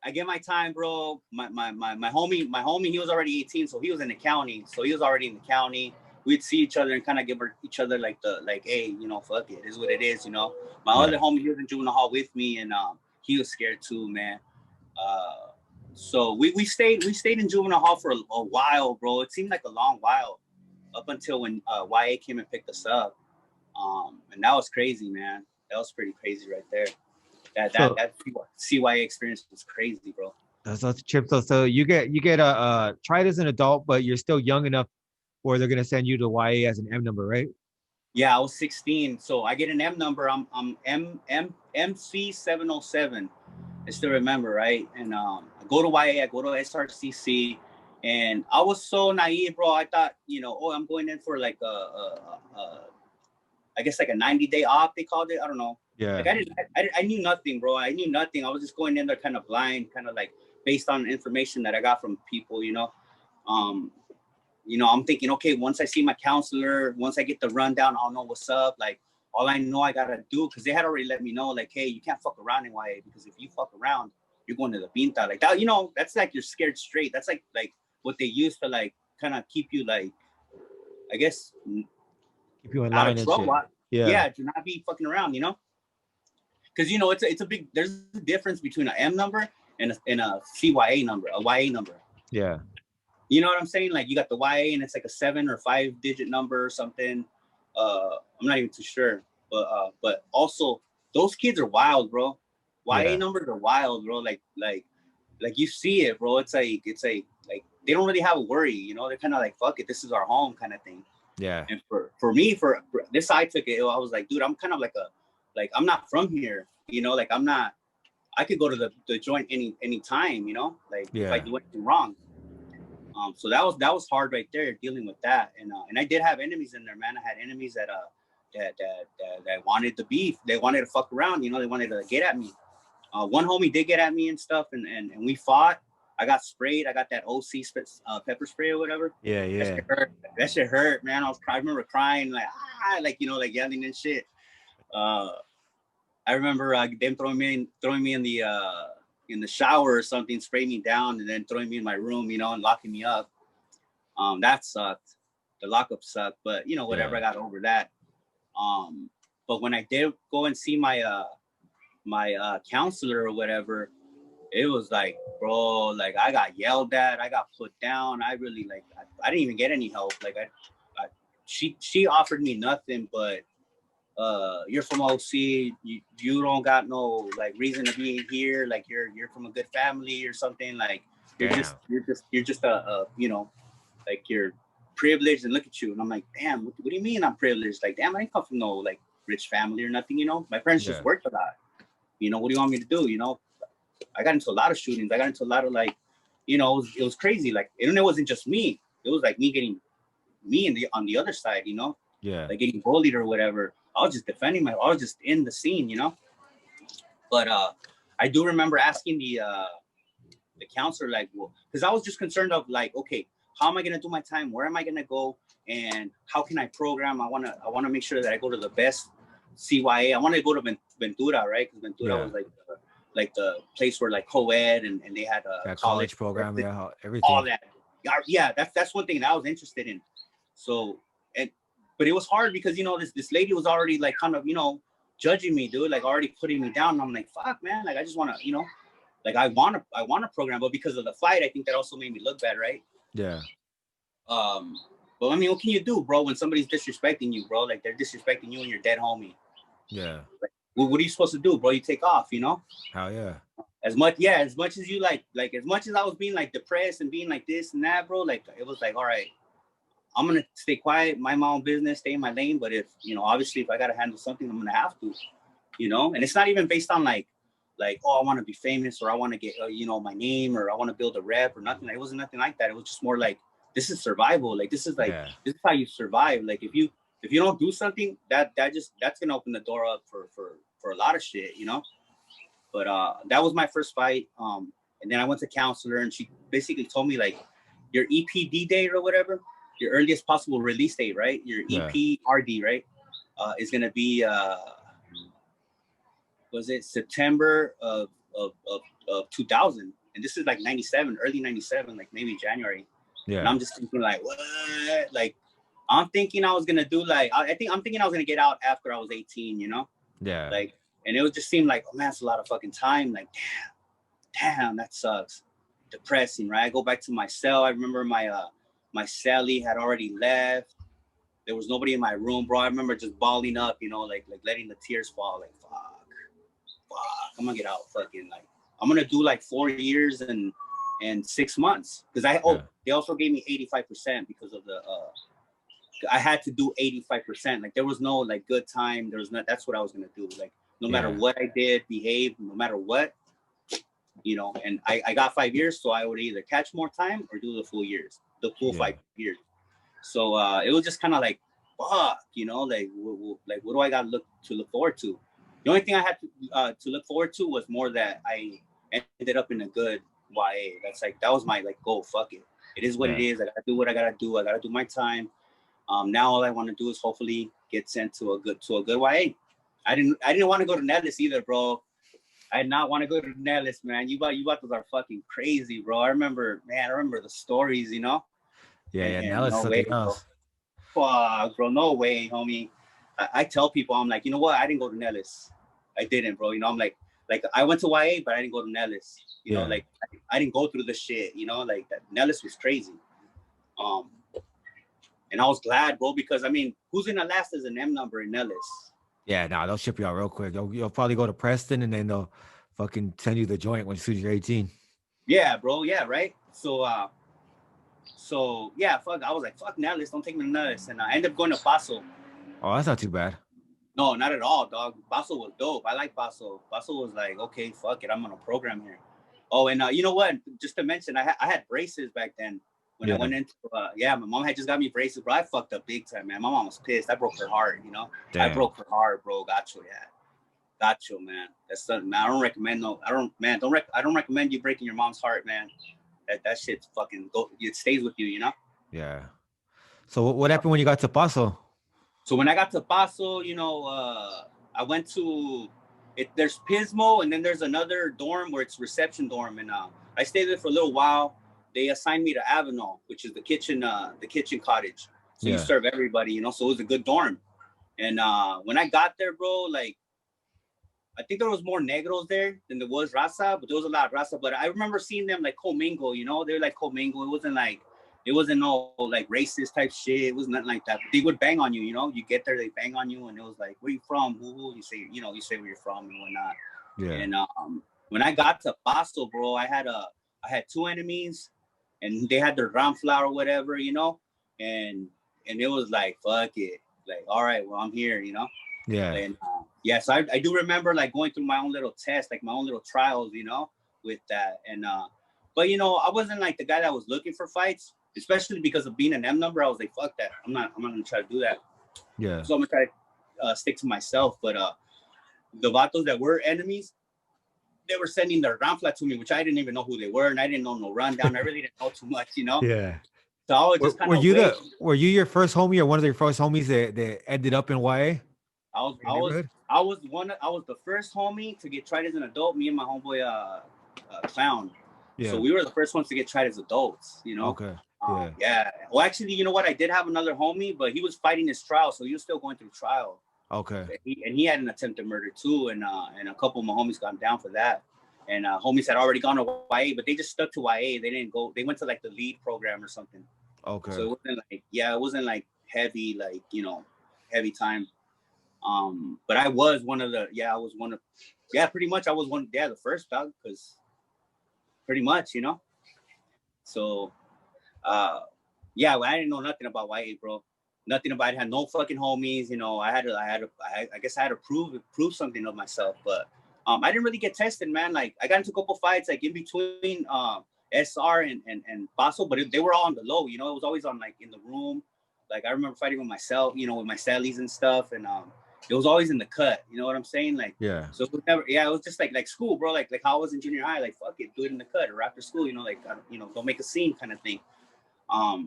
I get my time, bro. My homie, he was already 18, so he was in the county. So he was already in the county. We'd see each other and kind of give each other like hey, you know, fuck it, is what it is, you know. My other homie, he was in juvenile hall with me, and he was scared too, man. So we stayed in juvenile hall for a while, bro. It seemed like a long while, up until when YA came and picked us up. And that was crazy, man. That was pretty crazy right there. So That CYA experience was crazy, bro. that's a trip. So you get tried as an adult, but you're still young enough where they're gonna send you to YA as an M number, right? Yeah, I was 16, so I get an M number. I'm MC 707. I still remember, right? And I go to YA, I go to SRCC, and I was so naive, bro. I thought, oh, I'm going in for like I guess like a 90-day off, they called it. I don't know. Yeah. Like I knew nothing, bro. I knew nothing. I was just going in there kind of blind, kind of like based on information that I got from people, Um, I'm thinking, okay, once I see my counselor, once I get the rundown, I'll know what's up. Like, all I know I gotta do, because they had already let me know, like, hey, you can't fuck around in YA, because if you fuck around, you're going to the pinta. Like that, that's like you're scared straight. That's like what they use to like kind of keep you like, I guess, Keep you in out line of and trouble. shit. Yeah. Yeah, to not be fucking around, because it's a big, there's a difference between an M number and a CYA number, a YA number. Yeah. You know what I'm saying? Like you got the YA and it's like a 7 or 5 digit number or something. I'm not even too sure, but also those kids are wild, bro. YA numbers are wild, bro. Like you see it, bro. It's like they don't really have a worry, They're kind of like, fuck it, this is our home kind of thing. Yeah. And for me, for this, I took it. I was like, dude, I'm kind of like I'm not from here, like I'm not. I could go to the joint any time, like if I do anything wrong. So that was hard right there, dealing with that. And I did have enemies in there, man. I had enemies that wanted the beef. They wanted to fuck around, they wanted to get at me. One homie did get at me and stuff, and we fought. I got sprayed. I got that OC pepper spray or whatever. Yeah. That shit hurt, man. I remember crying, like like yelling and shit. I remember them throwing me in the shower or something, spraying me down, and then throwing me in my room, and locking me up. That sucked. The lockup sucked, but whatever. Yeah. I got over that. But when I did go and see my counselor or whatever, it was like, bro, like I got yelled at, I got put down. I really I didn't even get any help. Like she offered me nothing, but you're from OC, you don't got no like reason to be here, like you're from a good family or something, like you're just a like you're privileged, and look at you. And I'm like, damn, what do you mean I'm privileged? Like, damn, I didn't come from no like rich family or nothing, my parents just worked a lot. What do you want me to do? I got into a lot of shootings, I got into a lot of like, it was crazy. Like, and it wasn't just me, it was like me getting on the other side, like getting bullied or whatever. I was just defending I was just in the scene, But I do remember asking the counselor, like, well, because I was just concerned of like, okay, how am I gonna do my time? Where am I gonna go? And how can I program? I wanna make sure that I go to the best CYA. I want to go to Ventura, right? Because Ventura was like the place where like co-ed and they had a college program, everything. All that. Yeah, that's one thing that I was interested in. So, but it was hard because this lady was already like kind of judging me, dude, like already putting me down. And I'm like, fuck, man, like I just want to like I want to program, but because of the fight, I think that also made me look bad, right? Yeah. But I mean, what can you do, bro, when somebody's disrespecting you, bro? Like they're disrespecting you and your dead homie. Yeah. Like, what are you supposed to do, bro? You take off, Hell yeah. As much as you like as much as I was being like depressed and being like this and that, bro, like it was like, all right, I'm gonna stay quiet, mind my own business, stay in my lane. But if obviously if I gotta handle something, I'm gonna have to, And it's not even based on like, oh, I want to be famous or I want to get my name or I want to build a rep or nothing. It wasn't nothing like that. It was just more like, this is survival. Like this is this is how you survive. Like if you don't do something, that's gonna open the door up for a lot of shit, But that was my first fight. And then I went to counselor and she basically told me like, your EPD date or whatever, your earliest possible release date, right? Your EPRD, right? Is gonna be was it September of 2000? And this is like 97, early 97, like maybe January. Yeah. And I'm just thinking like, what? Like, I'm thinking I was gonna do like, I'm thinking I was gonna get out after I was 18, Yeah. Like, and it would just seem like, oh man, it's a lot of fucking time. Like, damn, that sucks. depressing, right? I go back to my cell. I remember my my cellie had already left. There was nobody in my room, bro. I remember just balling up, you know, like letting the tears fall. Like, fuck, I'm gonna get out. Fucking like, I'm gonna do like 4 years and 6 months because they also gave me 85% because of the I had to do 85%. Like there was no like good time. There was not. That's what I was gonna do. Like no matter what I did, behave, no matter what, you know. And I got 5 years, so I would either catch more time or do the full years, the full 5 years. So it was just kind of like, fuck, you know, like what do I got to look forward to? The only thing I had to look forward to was more that I ended up in a good YA. That's like that was my like goal. Fuck it. It is what it is. I gotta do what I gotta do. I gotta do my time. Now all I want to do is hopefully get sent to a good YA. I didn't want to go to Nellis either, bro. I did not want to go to Nellis, man. You those are fucking crazy, bro. I remember the stories, you know. And Nellis no something way, else. bro. Fuck, bro, no way, homie. I tell people, I'm like, you know what? I didn't go to Nellis. I didn't, bro. You know, I'm like I went to YA, but I didn't go to Nellis. You know, like I didn't go through the shit. You know, like that Nellis was crazy. And I was glad, bro, because I mean, who's gonna last as an M number in Nellis? Yeah, nah, they'll ship you out real quick. You'll probably go to Preston and then they'll fucking send you the joint when soon as you're 18. Yeah, bro. Yeah, right. So yeah, fuck. I was like, fuck Nellis, don't take me to Nellis, and I ended up going to Paso. Oh, that's not too bad. No, not at all, dog. Paso was dope. I like Paso. Paso was like, okay, fuck it, I'm on a program here. Oh, and you know what? Just to mention, I had braces back then. When I went into, my mom had just got me braces, bro. I fucked up big time, man. My mom was pissed. I broke her heart, you know. Damn. I broke her heart, bro. Gotcha, man. That's something, man. I don't recommend you breaking your mom's heart, man. That shit's fucking it stays with you, you know. Yeah. So what happened when you got to Paso? So when I got to Paso, you know, I went to it. There's Pismo, and then there's another dorm where it's reception dorm, and I stayed there for a little while. They assigned me to Avenal, which is the kitchen cottage. So you serve everybody, you know. So it was a good dorm. And when I got there, bro, like I think there was more negros there than there was raza, but there was a lot of raza. But I remember seeing them like commingle, you know. They were like commingle. It wasn't no like racist type shit. It was nothing like that. But they would bang on you, you know. You get there, they bang on you, and it was like, where you from? Who? You say where you're from and whatnot. Yeah. And when I got to Paso, bro, I had 2 enemies. And they had their ram flour or whatever, you know, and it was like, fuck it, like, all right, well, I'm here, you know. Yeah. And so I do remember like going through my own little test, like my own little trials, you know, with that. And but you know, I wasn't like the guy that was looking for fights, especially because of being an M number. I was like, fuck that, I'm not gonna try to do that. Yeah. So I'm gonna try to stick to myself. But the vatos that were enemies, they were sending their ramfla to me, which I didn't even know who they were, and I didn't know no rundown. I really didn't know too much, you know. Yeah. So I was just kind of. Were you your first homie or one of your first homies that ended up in YA? I was the first homie to get tried as an adult. Me and my homeboy Clown. Yeah. So we were the first ones to get tried as adults, you know. Okay. Yeah. Well, actually, you know what? I did have another homie, but he was fighting his trial, so he was still going through trial. Okay. He had an attempted murder too, and a couple of my homies got down for that, and homies had already gone to YA, but they just stuck to YA. They didn't go. They went to like the lead program or something. Okay. So it wasn't like heavy, like, you know, heavy time. But I was one of the pretty much I was the first dog, because pretty much, you know. So I didn't know nothing about YA, bro. Nothing about it. I had no fucking homies, you know. I guess I had to prove something of myself, but I didn't really get tested, man. Like I got into a couple fights like in between SR and Paso, but they were all on the low, you know. It was always on like in the room. Like I remember fighting with myself, you know, with my cellies and stuff, and it was always in the cut, you know what I'm saying? Like, yeah. So it was never, it was just like school, bro. Like how I was in junior high, like fuck it, do it in the cut or after school, you know, like don't make a scene kind of thing.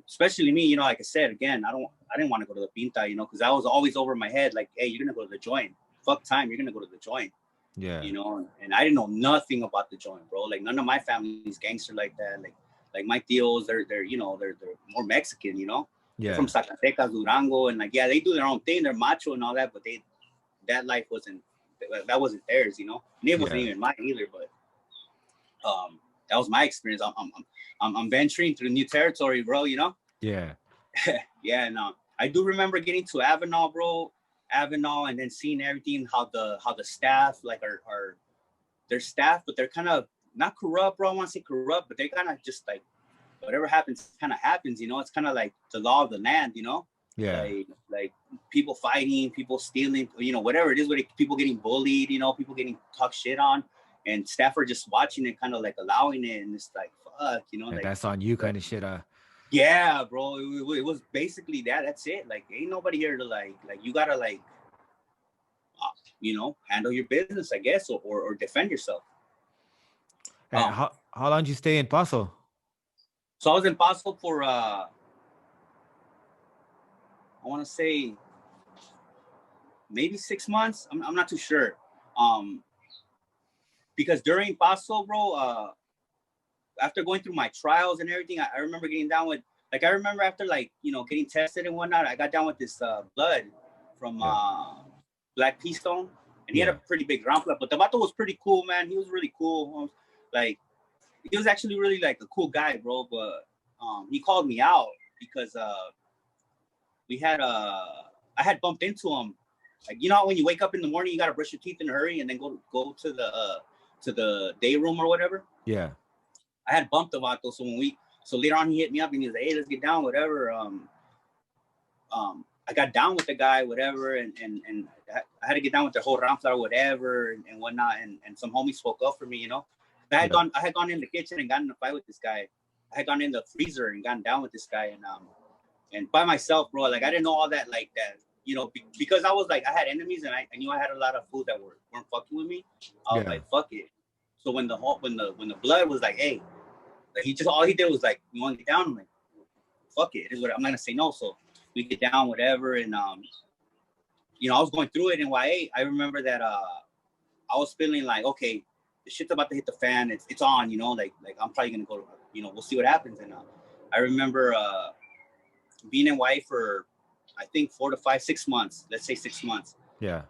Especially me, you know, like I said, again, I didn't want to go to the pinta, you know, because I was always over my head, like, hey, you're gonna go to the joint. Fuck time, you're gonna go to the joint. Yeah. You know, and I didn't know nothing about the joint, bro. Like none of my family's gangster like that. Like my tios, they're you know, they're more Mexican, you know. Yeah. They're from Zacatecas, Durango, and like they do their own thing, they're macho and all that, but that life wasn't theirs, you know. And it wasn't even mine either, but that was my experience. I'm venturing through new territory, bro. You know. Yeah. Yeah. No, I do remember getting to Avenal, bro. Avenal, and then seeing everything, how the staff like are their staff, but they're kind of not corrupt, bro. I want to say corrupt, but they kind of just like whatever happens, kind of happens. You know, it's kind of like the law of the land. You know. Yeah. Like people fighting, people stealing, you know, whatever it is, people getting bullied, you know, people getting talked shit on, and staff are just watching it, kind of like allowing it, and it's like, fuck, you know, Like, like that's on you kind of shit. Yeah, bro, it was basically that. That's it. Like, ain't nobody here to like you gotta like, you know, handle your business, I guess, or defend yourself. And how long did you stay in Paso? So I was in Paso for I want to say maybe 6 months. I'm not too sure. Because during Paso, bro, after going through my trials and everything, I remember getting down with, like, I remember after, like, you know, getting tested and whatnot, I got down with this blood from Black Pea Stone, and he had a pretty big ground flood, but the vato was pretty cool, man. He was really cool. Like, he was actually really, like, a cool guy, bro, but he called me out because we had, I had bumped into him. Like, you know, when you wake up in the morning, you got to brush your teeth in a hurry and then go to the day room or whatever. Yeah. I had bumped the vato, so later on he hit me up and he was like, hey, let's get down, whatever. I got down with the guy, whatever, and I had to get down with the whole Ramfla or whatever and whatnot, and some homies spoke up for me, you know. I had gone in the kitchen and gotten in a fight with this guy. I had gone in the freezer and gotten down with this guy, and by myself, bro. Like, I didn't know all that, like that, you know, because I was like, I had enemies and I knew I had a lot of food that weren't fucking with me. I was like, fuck it. So when the blood was like, hey, like, all he did was like, you want to get down? I'm like, fuck it. It is what I'm not gonna say no. So we get down, whatever, and you know, I was going through it in YA. I remember that I was feeling like, okay, the shit's about to hit the fan. It's on, you know, like I'm probably gonna go, you know, we'll see what happens. And I remember being in YA for, I think 4 to 5, 6 months. Let's say 6 months. Yeah.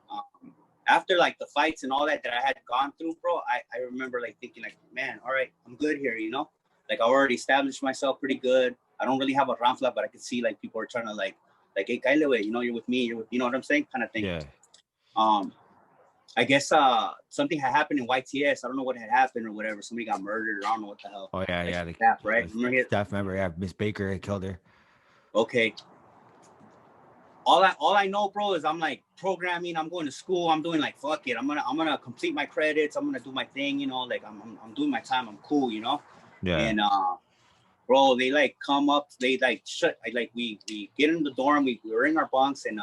After like the fights and all that I had gone through, bro, I remember like thinking like, man, all right, I'm good here, you know? Like, I already established myself pretty good. I don't really have a Ramfla, but I could see like people are trying to like, hey, Kyle, you know, you're with me, you know what I'm saying? Kind of thing. Yeah. I guess something had happened in YTS. I don't know what had happened or whatever. Somebody got murdered. I don't know what the hell. Oh yeah, like, yeah. The staff, right? Staff member, yeah. Miss Baker had killed her. Okay. All I know, bro, is I'm like programming. I'm going to school. I'm doing like, fuck it. I'm gonna complete my credits. I'm gonna do my thing. You know, like I'm doing my time. I'm cool. You know. Yeah. And bro, they like come up. They like shut. We get in the dorm. We're in our bunks, and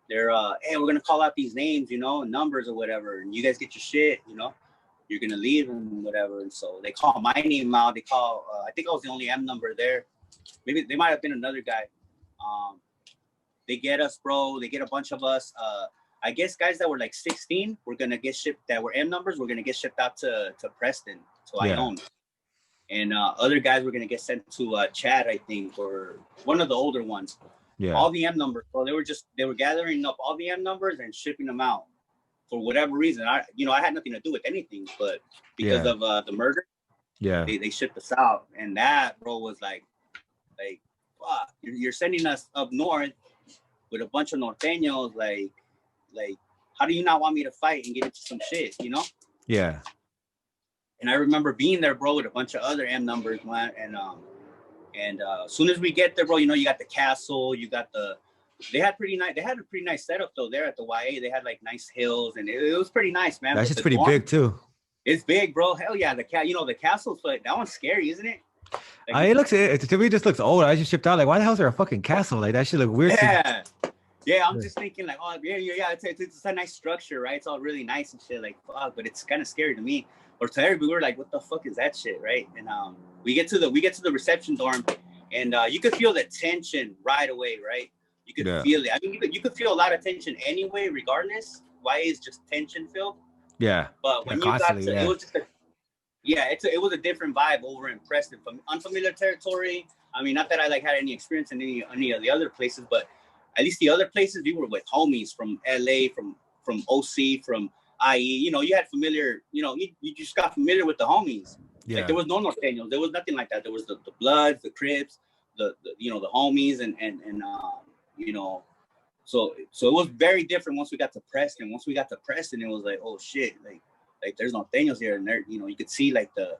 they're hey, we're gonna call out these names, you know, and numbers or whatever, and you guys get your shit. You know, you're gonna leave and whatever. And so they call my name out. They call. I think I was the only M number there. Maybe they might have been another guy. They get us, bro. They get a bunch of us. I guess guys that were like 16, we're gonna get shipped. That were M numbers, we're gonna get shipped out to Preston, to Ione. And other guys were gonna get sent to Chad, I think, or one of the older ones. Yeah. All the M numbers, bro. They were gathering up all the M numbers and shipping them out for whatever reason. I had nothing to do with anything, but because of the murder, they shipped us out. And that, bro, was like, fuck, you're sending us up north with a bunch of norteños, like, how do you not want me to fight and get into some shit, you know? Yeah. And I remember being there, bro, with a bunch of other M numbers, man. And as soon as we get there, bro, you know, you got the castle, you got they had a pretty nice setup though there at the YA. They had like nice hills, and it was pretty nice, man. That's just pretty big too. It's big, bro. Hell yeah, the castle's like, that one's scary, isn't it? Like, it to me just looks old. I just shipped out. Like, why the hell is there a fucking castle? Like, that shit look weird. Yeah. Yeah, I'm just thinking like, oh yeah, it's a nice structure, right? It's all really nice and shit, like, fuck, but it's kind of scary to me. Or to everybody, we were like, what the fuck is that shit, right? And we get to the reception dorm, and you could feel the tension right away, right? You could feel it. I mean, you could feel a lot of tension anyway, regardless. Why is just tension filled? Yeah. But when you got to, it was just it was a different vibe over in Preston, from unfamiliar territory. I mean, not that I like had any experience in any of the other places, but at least the other places we were with homies from LA, from OC, from IE. You know, you had familiar. You know, you just got familiar with the homies. Like there was no norteños. There was nothing like that. There was the Bloods, the Crips, the you know, the homies, and you know, so it was very different once we got to Preston. Once we got to Preston, it was like, oh shit, like there's norteños here, and there, you know, you could see like the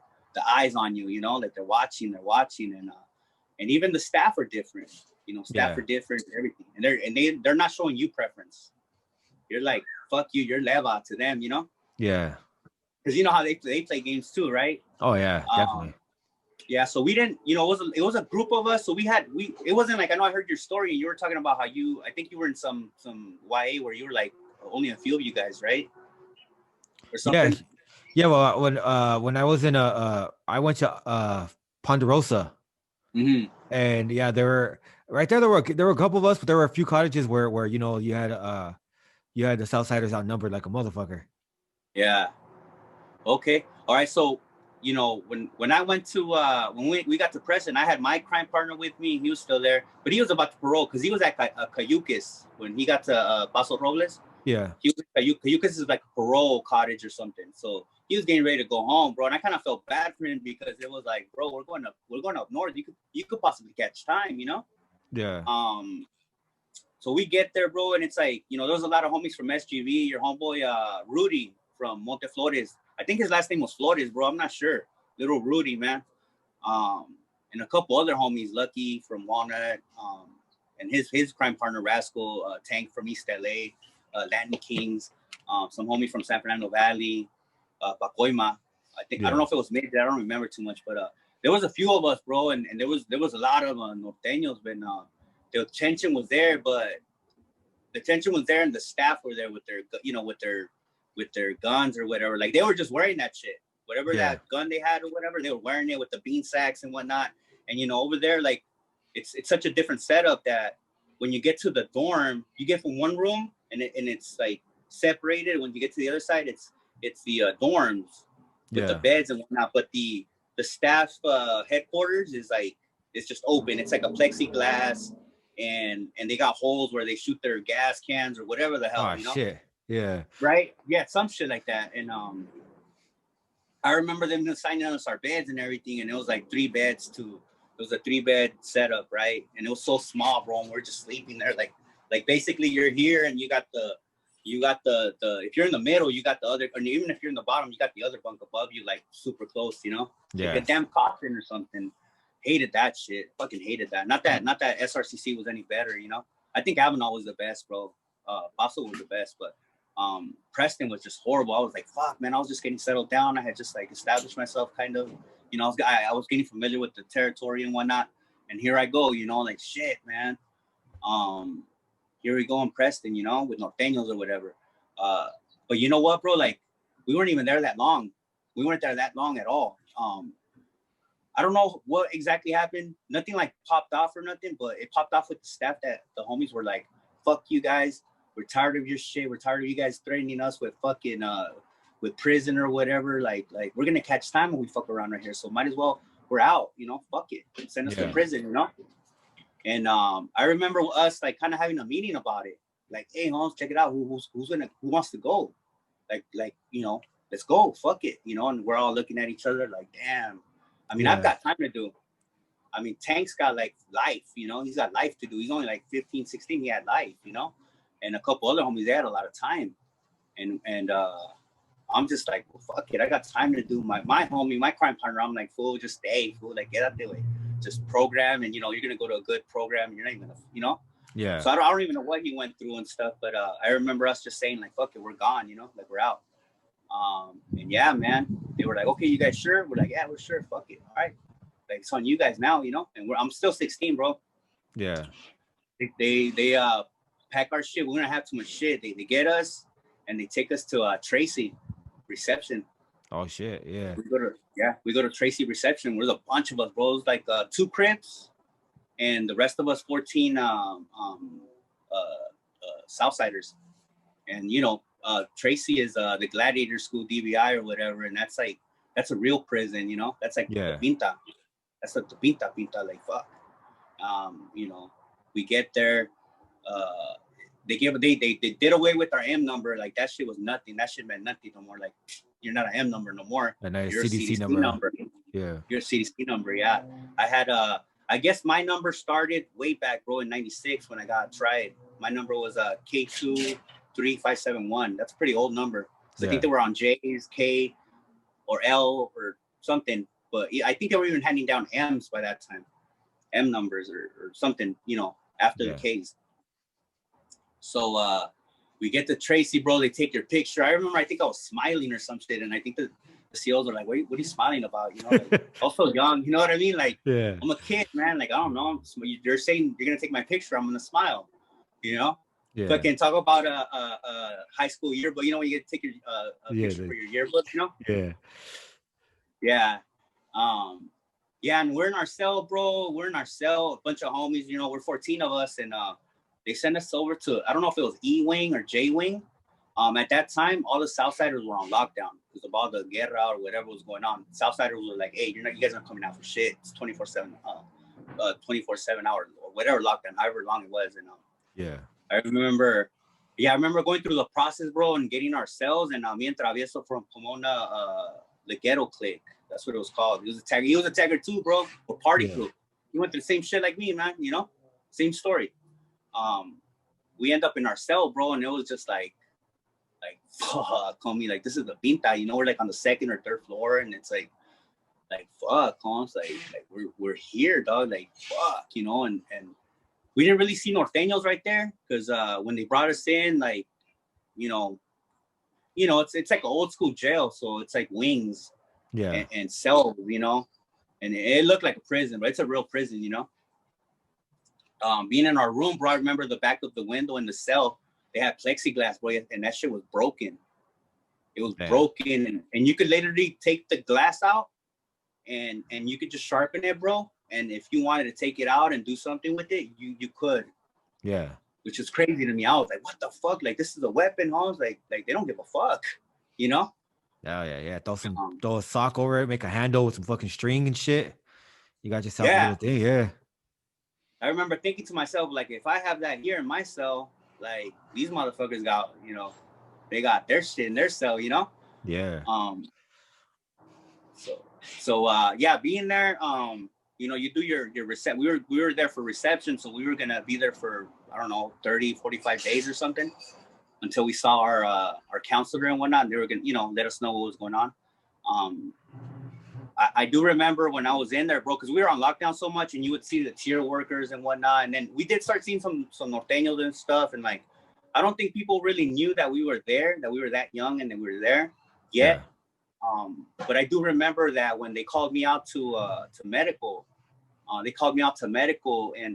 eyes on you, you know, like they're watching, and even the staff are different. You know, staff are different, everything, and they're not showing you preference. You're like, fuck you, you're leva to them, you know. Yeah. Because you know how they play games too, right? Oh yeah, definitely. Yeah, so we didn't, you know, it was a group of us. So it wasn't like, I know I heard your story and you were talking about how I think you were in some YA where you were like only a few of you guys, right? Or something. Yeah. Well, when I was in I went to Ponderosa, and yeah, there were a couple of us, but there were a few cottages where you know you had the Southsiders outnumbered like a motherfucker. Yeah. Okay. All right. So, you know, when I went to when we got to Preston, I had my crime partner with me. He was still there, but he was about to parole because he was at Cayucas when he got to Paso Robles. Yeah. He was at Cayucas is like a parole cottage or something. So he was getting ready to go home, bro. And I kind of felt bad for him because it was like, bro, we're going up north. You could possibly catch time, you know? Yeah. So we get there, bro, and it's like, you know, there was a lot of homies from SGV. Your homeboy Rudy from Monte Flores. I think his last name was Flores, bro. I'm not sure. Little Rudy, man. And a couple other homies, Lucky from Walnut, and his crime partner Rascal, Tank from East LA, Latin Kings, some homie from San Fernando Valley, Pacoima. I think I don't know if it was made. I don't remember too much, but there was a few of us, bro, and there was a lot of norteños, but the tension was there, but the tension was there, and the staff were there with their, you know, with their guns or whatever. Like they were just wearing that shit, whatever that gun they had or whatever. They were wearing it with the bean sacks and whatnot. And you know, over there, like it's such a different setup that when you get to the dorm, you get from one room and it's like separated. When you get to the other side, it's the dorms with the beds and whatnot. But the staff headquarters is like, it's just open. It's like a plexiglass, and they got holes where they shoot their gas cans or whatever the hell. You know? Shit. Yeah. Right. Yeah. Some shit like that. And I remember them assigning us our beds and everything, and it was like 3 beds to. It was a 3-bed setup, right? And it was so small, bro. And we're just sleeping there, like basically you're here, and you got the if you're in the middle, you got the other, and even if you're in the bottom, you got the other bunk above you, like super close, you know? Yeah. Like a damn coffin or something. Hated that shit. Fucking hated that. Not that SRCC was any better, you know? I think Avenal was the best, bro. Paso was the best, but Preston was just horrible. I was like, fuck, man. I was just getting settled down. I had just like established myself, kind of. You know, I was getting familiar with the territory and whatnot, and here I go. You know, like shit, man. Here we go in Preston. You know, with norteños or whatever. But you know what, bro? Like, we weren't even there that long. We weren't there that long at all. I don't know what exactly happened. Nothing like popped off or nothing, but it popped off with the staff that the homies were like, "Fuck you guys. We're tired of your shit. We're tired of you guys threatening us with fucking with prison or whatever. Like we're gonna catch time when we fuck around right here. So might as well, we're out. You know, fuck it. Send us to prison. You know." And I remember us like kind of having a meeting about it. Like, hey, Holmes, check it out. Who wants to go? Like you know, let's go. Fuck it. You know, and we're all looking at each other like, damn. I mean, I've got time to do. I mean, Tank's got like life, you know, he's got life to do. He's only like 15, 16. He had life, you know, and a couple other homies, they had a lot of time. And I'm just like, well, fuck it. I got time to do my homie, my crime partner. I'm like, fool, just stay, fool, like get out there, like just program. And, you know, you're going to go to a good program. You're not even gonna, you know? Yeah. So I don't even know what he went through and stuff, but I remember us just saying like, fuck it, we're gone, you know, like we're out. And yeah, man, they were like, okay, you guys sure? We're like, yeah, we're sure. Fuck it. All right. Like it's on you guys now, you know? And I'm still 16, bro. Yeah. They pack our shit. We're gonna have too much shit. They get us and they take us to Tracy reception. Oh shit, yeah. We go to Tracy reception. There's a bunch of us, bro. It's like 2 Crips and the rest of us 14 Southsiders. And you know, Tracy is the Gladiator School DBI or whatever, and that's a real prison, you know. That's like Pinta. That's like the Pinta, like fuck. You know, we get there. They did away with our M number. Like that shit was nothing. That shit meant nothing no more. Like you're not an M number no more. And a you're CDC a CDC number. Your CDC number, yeah. I had I guess my number started way back, bro, in '96 when I got tried. My number was K23571. That's a pretty old number. So I think they were on J's, K, or L or something. But yeah, I think they were even handing down M's by that time, M numbers or something, you know, after the K's. So we get to Tracy, bro. They take your picture. I remember, I think I was smiling or some shit, and I think the COs are like, what are you smiling about? You know, like, also young, you know what I mean? Like, I'm a kid, man. Like, I don't know. You're saying you're going to take my picture. I'm going to smile, you know? Fucking talk about a high school yearbook. You know, when you get to take your a picture for your yearbook, you know? Yeah. Yeah, and we're in our cell, bro. We're in our cell, a bunch of homies, you know, we're 14 of us, and they sent us over to, I don't know if it was E Wing or J Wing. At that time, all the Southsiders were on lockdown because of all the guerra or whatever was going on. Southsiders were like, hey, you guys aren't coming out for shit. It's 24/7 hours or whatever lockdown, however long it was. And I remember going through the process, bro, and getting our cells. And me and Travieso from Pomona, the ghetto clique. That's what it was called. He was a tagger too, bro. Or party crew. He went through the same shit like me, man. You know, same story. We end up in our cell, bro, and it was just like fuck, homie, like this is the pinta, you know, we're like on the second or third floor, and it's like fuck, homes, like we're here, dog, like fuck, you know, and we didn't really see norteños right there because when they brought us in, like, you know, it's like an old school jail, so it's like wings, and cells, you know, and it looked like a prison, but it's a real prison, you know. Being in our room, bro, I remember the back of the window in the cell, they had plexiglass, bro, and that shit was broken. It was broken, and you could literally take the glass out, and you could just sharpen it, bro. And if you wanted to take it out and do something with it, you could. Yeah. Which is crazy to me. I was like, what the fuck? Like, this is a weapon, huh? Like they don't give a fuck, you know? Oh, yeah. Throw a sock over it, make a handle with some fucking string and shit. You got yourself a little thing, I remember thinking to myself, like, if I have that here in my cell, like, these motherfuckers got, you know, they got their shit in their cell, you know? Yeah. So yeah, being there, you know, you do your reception. We were there for reception, so we were gonna be there for, I don't know, 30, 45 days or something until we saw our counselor and whatnot. And they were gonna, you know, let us know what was going on. I do remember when I was in there, bro, because we were on lockdown so much, and you would see the tier workers and whatnot. And then we did start seeing some norteños and stuff. And like, I don't think people really knew that we were there, that we were that young and that we were there yet. But I do remember that when they called me out to medical, and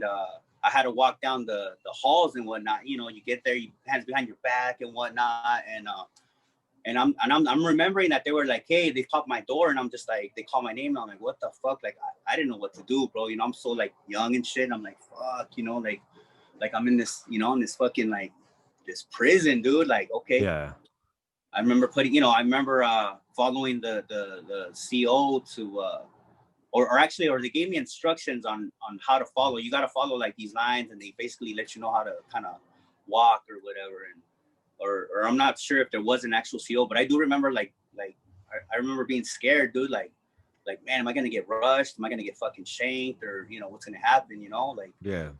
I had to walk down the halls and whatnot. You know, you get there, you hands behind your back and whatnot, and I'm remembering that they were like, hey, they popped my door, and I'm just like, they call my name, and I'm like, what the fuck? Like, I didn't know what to do, bro. You know, I'm so like young and shit. And I'm like, fuck, you know, like I'm in this, you know, in this fucking like this prison, dude. Like, okay. Yeah. I remember following the CO to or they gave me instructions on how to follow. You got to follow like these lines, and they basically let you know how to kind of walk or whatever. And or I'm not sure if there was an actual CO, but I do remember I remember being scared, dude. Like, man, am I gonna get rushed? Am I gonna get fucking shanked? Or, you know, what's gonna happen? You know, like, you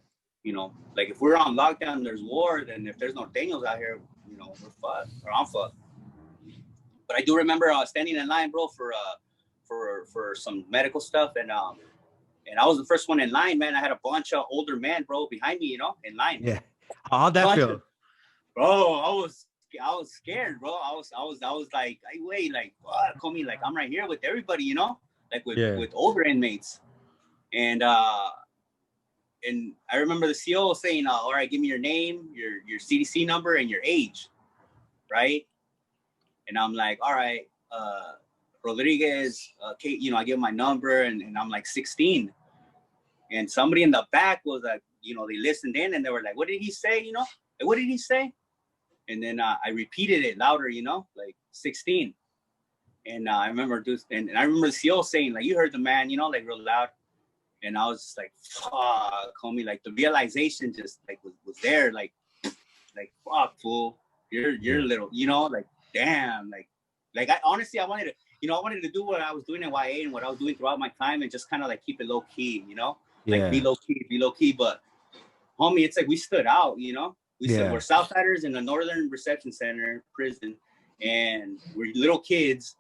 know, like if we're on lockdown, there's war. Then if there's no Daniels out here, you know, we're fucked, or I'm fucked. But I do remember standing in line, bro, for some medical stuff, and I was the first one in line, man. I had a bunch of older men, bro, behind me, you know, in line. Yeah. How'd that feel? Bro, I was scared, bro. I was like, hey, wait, like, fuck, call me, like, I'm right here with everybody, you know, like with older inmates. And I remember the CO saying, all right, give me your name, your CDC number, and your age, right? And I'm like, all right, Rodriguez, Kate, you know, I give him my number, and I'm like 16. And somebody in the back was like, you know, they listened in, and they were like, what did he say? You know, like, what did he say? And then I repeated it louder, you know, like 16. And I remember and I remember the CO saying, like, you heard the man, you know, like real loud. And I was just like, fuck, homie, like the realization just like was there, like fuck, fool, you're little, you know, like, damn, like I honestly, I wanted to, you know, I wanted to do what I was doing in YA and what I was doing throughout my time and just kind of like keep it low key, you know, like be low key. But homie, it's like we stood out, you know, we're Southsiders in the Northern Reception Center prison, and we're little kids.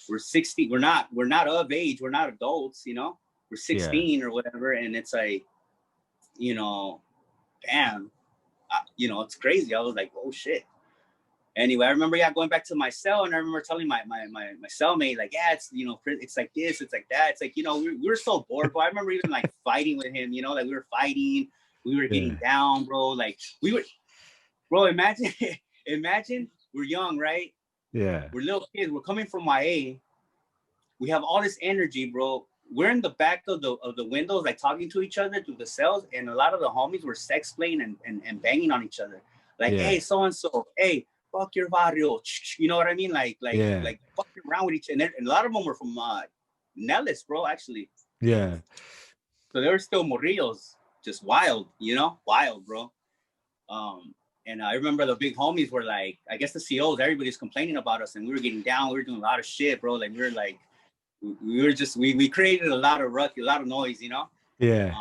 We're 16. We're not of age. We're not adults, you know, we're 16 or whatever. And it's like, you know, damn, you know, it's crazy. I was like, oh shit. Anyway, I remember, going back to my cell, and I remember telling my cellmate, like, yeah, it's, you know, it's like this, it's like that. It's like, you know, we were so bored, but I remember even like fighting with him, you know, like we were fighting, we were getting down, bro. Like we were, bro, imagine we're young, right? Yeah. We're little kids. We're coming from YA. We have all this energy, bro. We're in the back of the windows, like talking to each other through the cells, and a lot of the homies were sex playing and banging on each other. Like, hey, so-and-so, hey, fuck your barrio. You know what I mean? Like fucking around with each other. And a lot of them were from Nellis, bro, actually. Yeah. So they were still morrillos, just wild, you know? Wild, bro. And I remember the big homies were like, I guess the COs, everybody's complaining about us, and we were getting down. We were doing a lot of shit, bro. Like, we created a lot of ruckus, a lot of noise, you know? Yeah.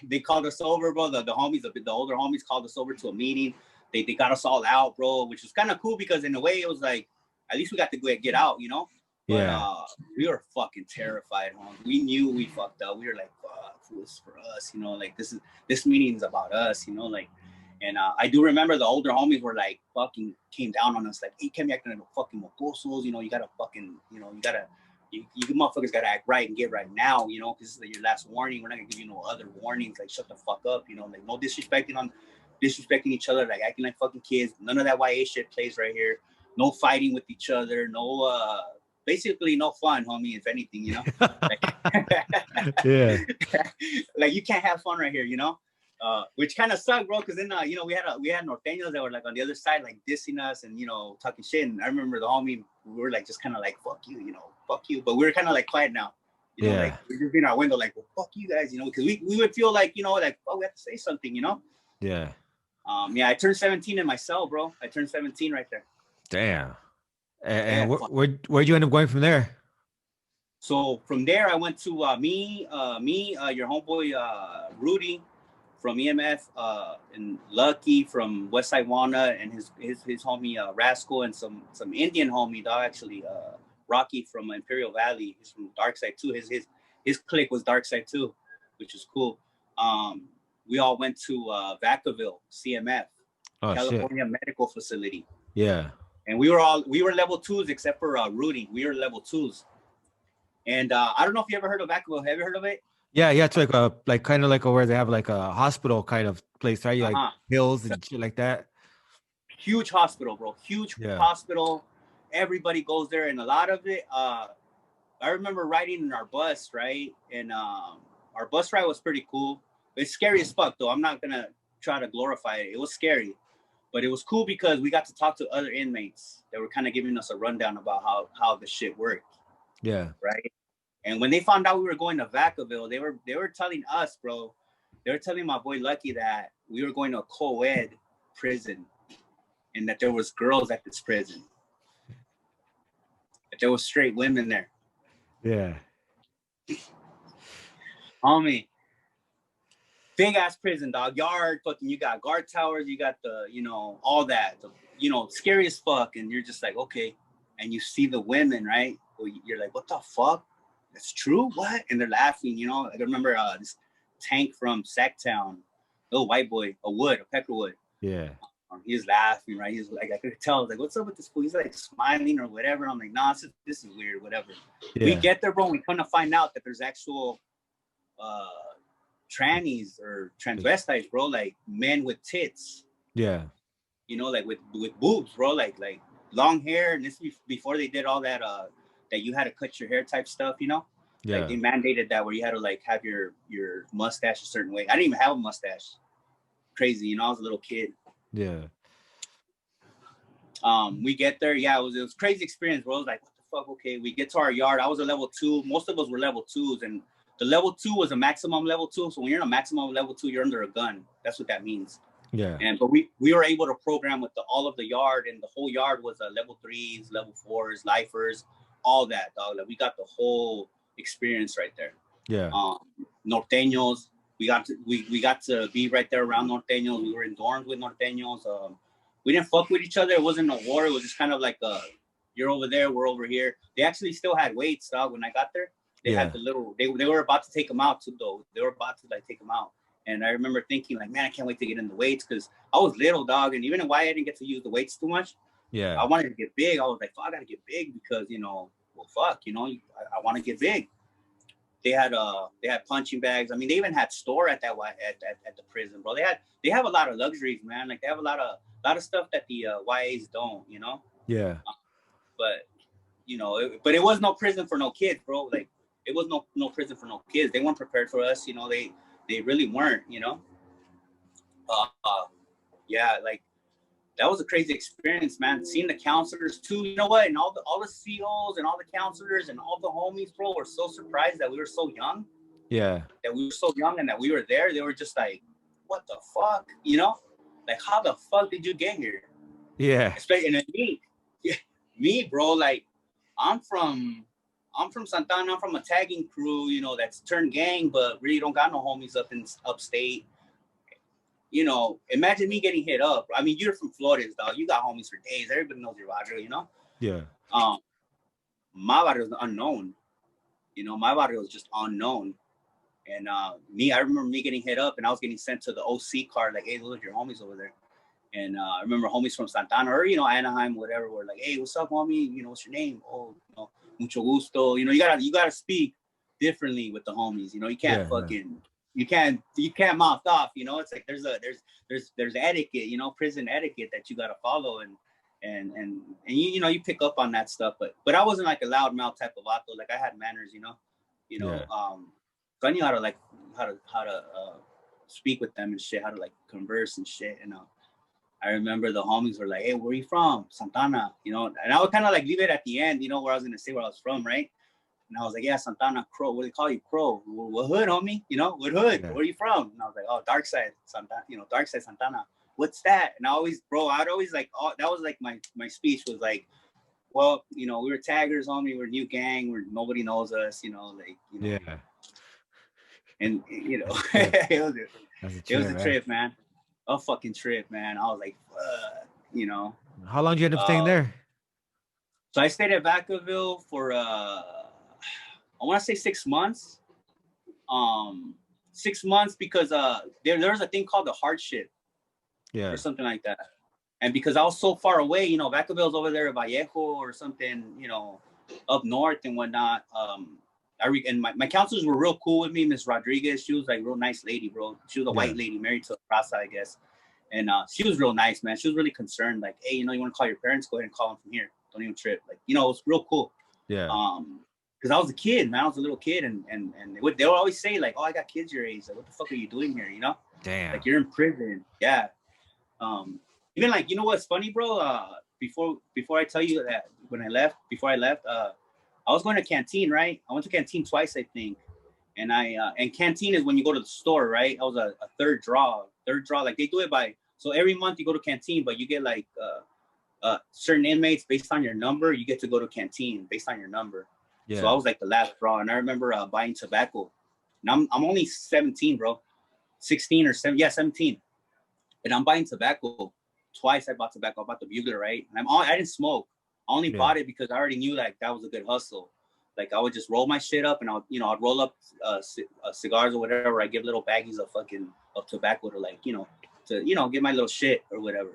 They called us over, bro. The homies, the older homies called us over to a meeting. They got us all out, bro, which was kind of cool because in a way it was like, at least we got to get out, you know? But we were fucking terrified, homie. We knew we fucked up. We were like, fuck, this is for us, you know? Like, this meeting's about us, you know? Like, and I do remember the older homies were like, fucking came down on us, like, hey, can't be acting like no fucking mocosos, you know? You gotta fucking, you know, you motherfuckers gotta act right and get right now, you know, because this is your last warning. We're not gonna give you no other warnings. Like, shut the fuck up, you know, like no disrespecting each other, like acting like fucking kids. None of that YA shit plays right here. No fighting with each other. No, basically no fun, homie. If anything, you know. Yeah. Like you can't have fun right here, you know. Which kind of sucked, bro, because then you know, we had norteños that were like on the other side, like dissing us and, you know, talking shit. And I remember the homie, we were like just kind of like, fuck you, you know, fuck you. But we were kind of like quiet now, you know, like we're just in our window, like, well, fuck you guys, you know, because we would feel like, you know, like, oh, we have to say something, you know. Yeah. I turned 17 in my cell, bro. I turned 17 right there. Damn. And where'd you end up going from there? So from there, I went to your homeboy Rudy from EMF, and Lucky from Westside Wana, and his homie Rascal, and some Indian homie, dog, actually, Rocky from Imperial Valley. He's from DarkSide too. His clique was DarkSide too, which is cool. We all went to Vacaville, CMF, California Medical Facility. Yeah. And we were level 2s except for Rudy. We were level 2s. And I don't know if you ever heard of Vacaville. Have you heard of it? Yeah. It's like kind of like where they have like a hospital kind of place, right? Like pills and shit like that. Huge hospital, bro. Huge hospital. Everybody goes there, and a lot of it. I remember riding in our bus, right? And our bus ride was pretty cool. It's scary as fuck, though. I'm not gonna try to glorify it. It was scary, but it was cool because we got to talk to other inmates that were kind of giving us a rundown about how the shit worked. Yeah. Right. And when they found out we were going to Vacaville, they were telling us, bro. They were telling my boy Lucky that we were going to a co-ed prison, and that there was girls at this prison. That there was straight women there. Yeah. Homie. Big ass prison, dog. Yard, fucking, you got guard towers, you got the, you know, all that, you know, scary as fuck. And you're just like, okay. And you see the women, right? Well, you're like, what the fuck? That's true? What? And they're laughing, you know. I remember this Tank from Sacktown, little white boy, a Peckerwood. Yeah. He's laughing, right? He's like, I could tell, like, what's up with this fool? He's like smiling or whatever. I'm like, nah, this is weird, whatever. Yeah. We get there, bro. We kind of find out that there's actual trannies or transvestites, bro, like men with tits. Yeah. You know, like with boobs, bro, like long hair. And this before they did all that that you had to cut your hair type stuff, you know. Yeah. Like they mandated that where you had to like have your mustache a certain way. I didn't even have a mustache. Crazy, you know, I was a little kid. Yeah. We get there, it was crazy experience, bro. I was like, what the fuck? Okay, we get to our yard. I was a level 2. Most of us were level 2s, and the level 2 was a maximum level 2. So when you're in a maximum level 2, you're under a gun. That's what that means. Yeah. But we were able to program with all of the yard, and the whole yard was level 3s, level 4s, lifers, all that, dog. Like we got the whole experience right there. Yeah. Norteños, we got to be right there around Norteños. We were in dorms with Norteños. We didn't fuck with each other. It wasn't a war. It was just kind of like you're over there, we're over here. They actually still had weights, dog. When I got there, they had the little. They were about to take them out too, though. They were about to like take them out. And I remember thinking, like, man, I can't wait to get in the weights because I was little, dog. And even why I didn't get to use the weights too much, I wanted to get big. I was like, fuck, I got to get big because, well, fuck, I want to get big. They had punching bags. I mean, they even had store at the prison, bro. They have a lot of luxuries, man. Like, they have a lot of stuff that the YAs don't, Yeah. But, but it was no prison for no kids, bro. Like, it was no prison for no kids. They weren't prepared for us, They really weren't, yeah, like that was a crazy experience, man. Seeing the counselors too, you know what? And all the COs and all the counselors and all the homies, bro, were so surprised that we were so young. Yeah. That we were so young and that we were there. They were just like, what the fuck? Like how the fuck did you get here? Yeah. Especially and me, bro, like I'm from Santana. I'm from a tagging crew, that's turned gang, but really don't got no homies up in upstate. Imagine me getting hit up. I mean, you're from Flores, dog. You got homies for days. Everybody knows your barrio, Yeah. My barrio is unknown. My barrio is just unknown. And I remember me getting hit up and I was getting sent to the OC card, like, hey, look, your homies over there. And I remember homies from Santana or, Anaheim, whatever, were like, hey, what's up, homie? What's your name? Oh, mucho gusto. You gotta speak differently with the homies. You can't you can't mouth off. It's like there's etiquette. Prison etiquette that you gotta follow, and you pick up on that stuff. But I wasn't like a loudmouth type of vato. Like I had manners. So I knew how to speak with them and shit. How to like converse and shit. And I remember the homies were like, hey, where are you from? Santana, and I would kind of like leave it at the end, where I was going to say where I was from, right? And I was like, yeah, Santana, Crow. What do they call you? Crow. What hood, homie? What hood? Yeah. Where are you from? And I was like, oh, DarkSide Santana, DarkSide Santana. What's that? And I'd always like, that was like my speech was like, well, we were taggers, homie. We're a new gang. Nobody knows us, Yeah. And, it was a trip, man. A fucking trip, man. I was like, How long did you end up staying there? So I stayed at Vacaville for I want to say 6 months. 6 months because there's a thing called the hardship. Yeah. Or something like that. And because I was so far away, Vacaville's over there at Vallejo or something, up north and whatnot. And my counselors were real cool with me. Miss Rodriguez, she was like a real nice lady, bro. She was a white lady married to a Raza, I guess. And she was real nice, man. She was really concerned, like, hey, you want to call your parents? Go ahead and call them from here. Don't even trip. Like, it was real cool. Yeah. Because I was a kid, man. I was a little kid, and they would always say, like, oh, I got kids your age. Like, what the fuck are you doing here? Damn. Like, you're in prison. Yeah. Even like, what's funny, bro? Before I tell you that before I left, I was going to canteen, right? I went to canteen twice, I think. And and canteen is when you go to the store, right? I was a third draw. Like they do it so every month you go to canteen, but you get like certain inmates based on your number, you get to go to canteen based on your number. Yeah. So I was like the last draw. And I remember buying tobacco. And I'm only 17, bro. 16 or 17. And I'm buying tobacco. Twice I bought tobacco. I bought the Bugler, right? And I didn't smoke. I only bought it because I already knew like that was a good hustle. Like I would just roll my shit up and I'd roll up cigars or whatever. I give little baggies of tobacco to like, to get my little shit or whatever.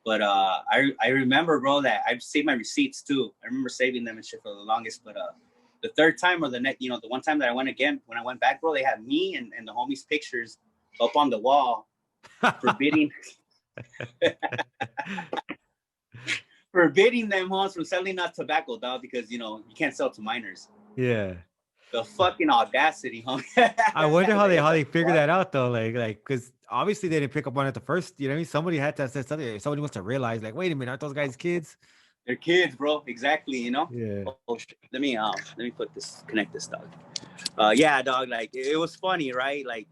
But I remember, bro, that I've saved my receipts too. I remember saving them and shit for the longest. But the third time or the next, the one time that I went again, when I went back, bro, they had me and the homies' pictures up on the wall forbidding forbidding them homes from selling us tobacco, dog, because you can't sell to minors. Yeah. The fucking audacity, homie. I wonder how they figured that out though, like because obviously they didn't pick up on it the first. You know what I mean? Somebody had to say something. Somebody must have realized, like, wait a minute, aren't those guys kids? They're kids, bro. Exactly. Yeah. Oh, let me connect this, dog. Yeah, dog. Like it was funny, right? Like.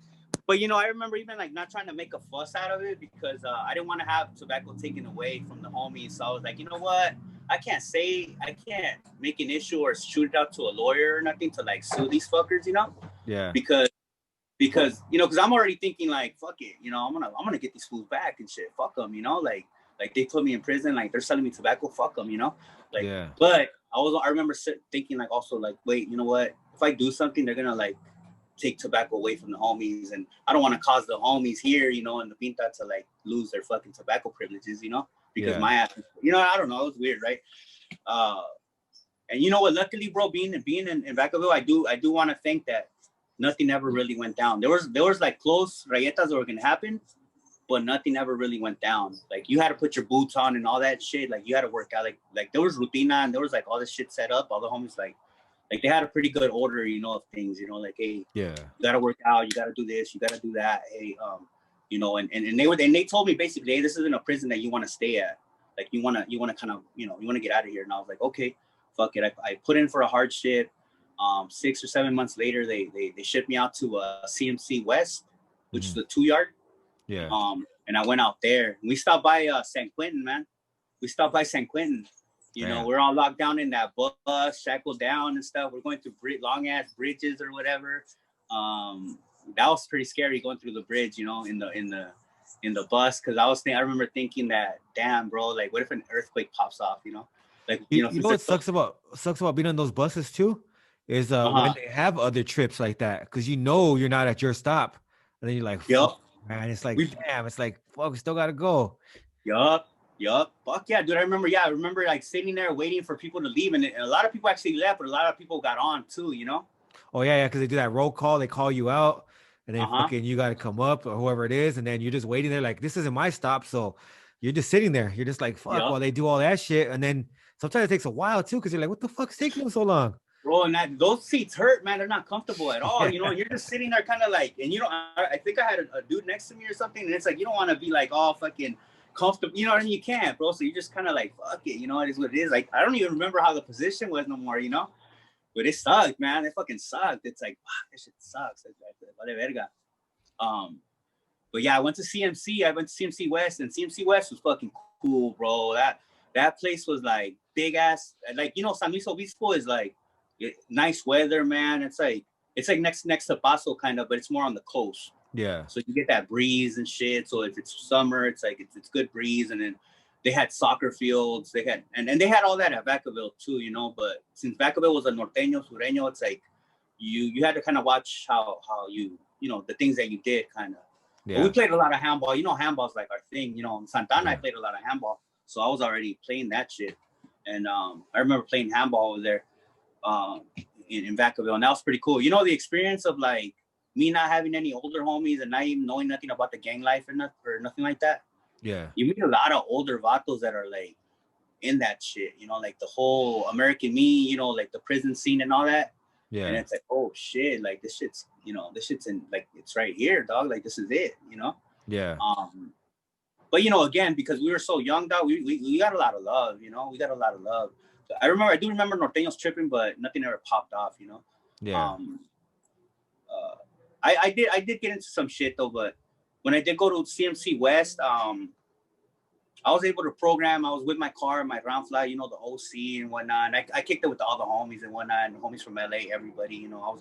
But, I remember even, like, not trying to make a fuss out of it because I didn't want to have tobacco taken away from the homies. So I was like, you know what? I can't make an issue or shoot it out to a lawyer or nothing to like sue these fuckers, you know? Yeah. Because because I'm already thinking like, fuck it, you know, I'm gonna get these fools back and shit. Fuck them, you know, like they put me in prison, like they're selling me tobacco. Fuck them, you know, like. Yeah. But I remember thinking like also like, wait, you know what? If I do something, they're gonna like take tobacco away from the homies, and I don't want to cause the homies here, you know, in the Pinta to like lose their fucking tobacco privileges, you know, because my ass, you know, I don't know, it was weird, right? And you know what? Luckily, bro, being in Vacaville, I do want to think that nothing ever really went down. There was like close rayetas that were gonna happen, but nothing ever really went down. Like you had to put your boots on and all that shit. Like you had to work out. Like there was rutina and there was like all this shit set up. All the homies like they had a pretty good order, you know, of things. You know, like hey, Yeah, you gotta work out. You gotta do this. You gotta do that. Hey, you know, and they told me basically, hey, this isn't a prison that you want to stay at. Like you wanna kind of, you know, you want to get out of here. And I was like, okay, fuck it. I put in for a hardship. 6 or 7 months later, they shipped me out to CMC West, which is the 2-yard. Yeah. And I went out there. And we stopped by San Quentin, man. We stopped by San Quentin. You know, we're all locked down in that bus, shackled down and stuff. We're going through long ass bridges or whatever. That was pretty scary going through the bridge, you know, in the bus, because I remember thinking that, damn, bro, like what if an earthquake pops off, you know? Like you know what sucks about being on those buses too is when they have other trips like that, because you know you're not at your stop, and then you're like, fuck, man, it's like damn, it's like fuck, we still gotta go. Yup. Fuck yeah, dude. I remember like sitting there waiting for people to leave, and a lot of people actually left, but a lot of people got on too, you know? Oh yeah, because they do that roll call, they call you out, and then fucking you gotta come up or whoever it is, and then you're just waiting there like this isn't my stop, so you're just sitting there. You're just like fuck while they do all that shit, and then sometimes it takes a while too, because you're like, what the fuck's taking them so long? Bro, and those seats hurt, man. They're not comfortable at all. You know, you're just sitting there kind of like, and you know, I think I had a dude next to me or something, and it's like you don't want to be like all fucking comfortable. You know what I mean? You can't, bro. So you just kind of like, fuck it. You know, it is what it is. Like, I don't even remember how the position was no more, you know? But it sucked, man. It fucking sucked. It's like, wow, that shit sucks. Vale verga. But yeah, I went to CMC. I went to CMC West, and CMC West was fucking cool, bro. That place was like big ass. Like, you know, San Luis Obispo is like nice weather, man. It's like next to Paso kind of, but it's more on the coast. Yeah. So you get that breeze and shit. So if it's summer, it's like it's good breeze. And then they had soccer fields. They had and they had all that at Vacaville too, you know. But since Vacaville was a norteño, sureño, it's like you had to kind of watch how you know the things that you did kind of. Yeah. But we played a lot of handball. You know, handball's like our thing. You know, in Santana, I played a lot of handball, so I was already playing that shit. And I remember playing handball over there in Vacaville, and that was pretty cool. You know, the experience of like me not having any older homies and not even knowing nothing about the gang life or nothing like that. Yeah. You meet a lot of older vatos that are like in that shit, you know, like the whole American Me, you know, like the prison scene and all that. Yeah. And it's like, oh shit, like this shit's in like it's right here, dog. Like this is it, you know? Yeah. But you know, again, because we were so young, dog, we got a lot of love, you know, we got a lot of love. I do remember Norteños tripping, but nothing ever popped off, you know? Yeah. I did get into some shit though, but when I did go to CMC West, I was able to program. I was with my car, my ground fly, you know, the OC and whatnot. And I kicked it with all the homies and whatnot, and the homies from LA, everybody, you know.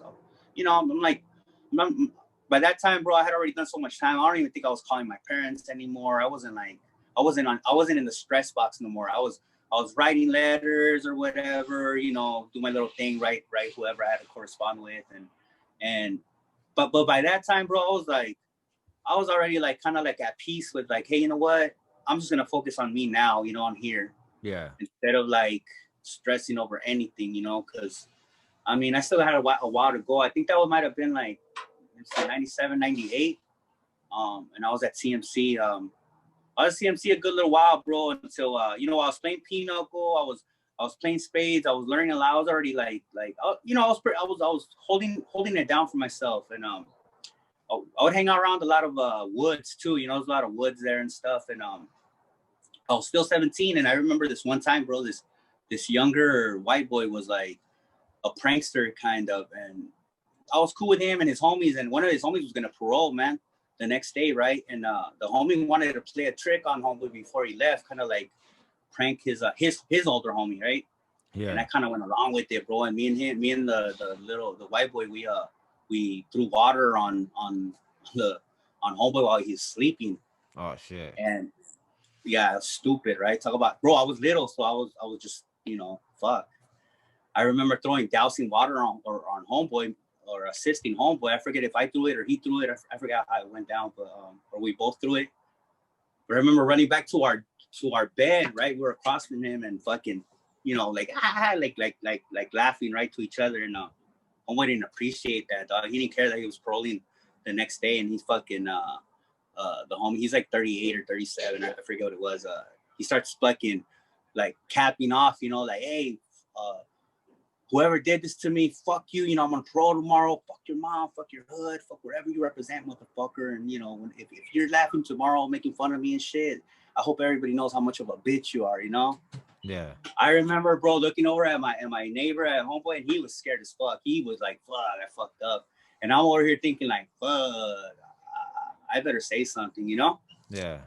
By that time, bro, I had already done so much time. I don't even think I was calling my parents anymore. I wasn't in the stress box no more. I was writing letters or whatever, you know, do my little thing, write whoever I had to correspond with, but by that time, bro, I was already like kind of like at peace with like, hey, you know what? I'm just gonna focus on me now, you know, I'm here. Yeah. Instead of like stressing over anything, you know, because I mean, I still had a while to go. I think that might have been like 97, 98. And I was at CMC. I was at CMC a good little while, bro, until you know, I was playing pinochle. I was playing spades. I was learning a lot. I was already like you know, I was holding it down for myself, and I would hang out around a lot of woods too. You know, there's a lot of woods there and stuff. And I was still 17, and I remember this one time, bro. This younger white boy was like a prankster kind of, and I was cool with him and his homies. And one of his homies was gonna parole, man, the next day, right? And the homie wanted to play a trick on homeboy before he left, kind of like prank his older homie, right? Yeah. And I kind of went along with it, bro. And me and the white boy, we threw water on homeboy while he's sleeping. Oh shit. And yeah, stupid, right? Talk about, bro. I was little, so I was just, fuck. I remember dousing water on homeboy or assisting homeboy. I forget if I threw it or he threw it. I forgot how it went down, but or we both threw it. But I remember running back to our bed, right? We were across from him and fucking, like laughing right to each other. And homeboy didn't appreciate that, dog. He didn't care that he was paroling the next day, and he's fucking the homie. He's like 38 or 37. I forget what it was. He starts fucking like capping off, like, hey, whoever did this to me, fuck you. I'm on parole tomorrow. Fuck your mom. Fuck your hood. Fuck whatever you represent, motherfucker. And if you're laughing tomorrow, making fun of me and shit, I hope everybody knows how much of a bitch you are. Yeah. I remember, bro, looking over at my neighbor at homeboy, and he was scared as fuck. He was like, fuck, I fucked up. And I'm over here thinking like, fuck, I better say something, Yeah.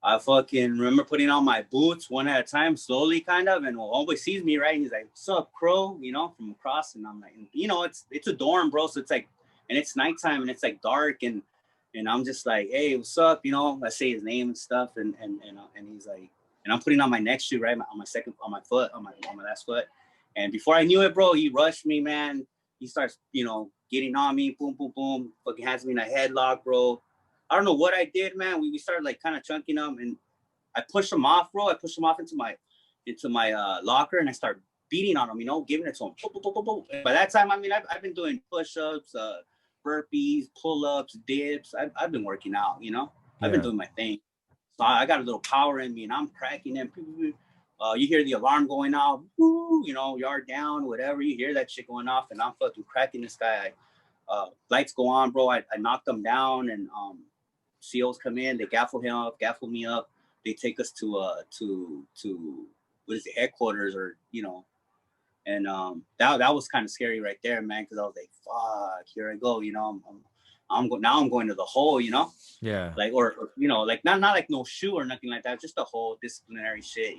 I fucking remember putting on my boots one at a time, slowly, kind of. And homeboy sees me, right? He's like, "What's up, Crow?" From across. And I'm like, it's a dorm, bro. So it's like, and it's nighttime, and it's like dark, and I'm just like, "Hey, what's up?" I say his name and stuff, and he's like, and I'm putting on my next shoe, right, on my foot, on my last foot. And before I knew it, bro, he rushed me, man. He starts, getting on me, boom, boom, boom, fucking has me in a headlock, bro. I don't know what I did, man. We started like kind of chunking them, and I pushed him off, bro. I pushed him off into my locker, and I start beating on him, giving it to him. Boom, boom, boom, boom. By that time, I mean, I've been doing push-ups, burpees, pull-ups, dips. I've been working out, I've been doing my thing. So I got a little power in me, and I'm cracking them. You hear the alarm going off, woo, yard down, whatever. You hear that shit going off, and I'm fucking cracking this guy. Lights go on, bro. I knocked him down, and COs come in, they gaffle me up. They take us to what is the headquarters, or and that was kind of scary right there, man, because I was like, fuck, here I go, I'm going to the hole, Yeah. like or like not like no shoe or nothing like that, just the whole disciplinary shit,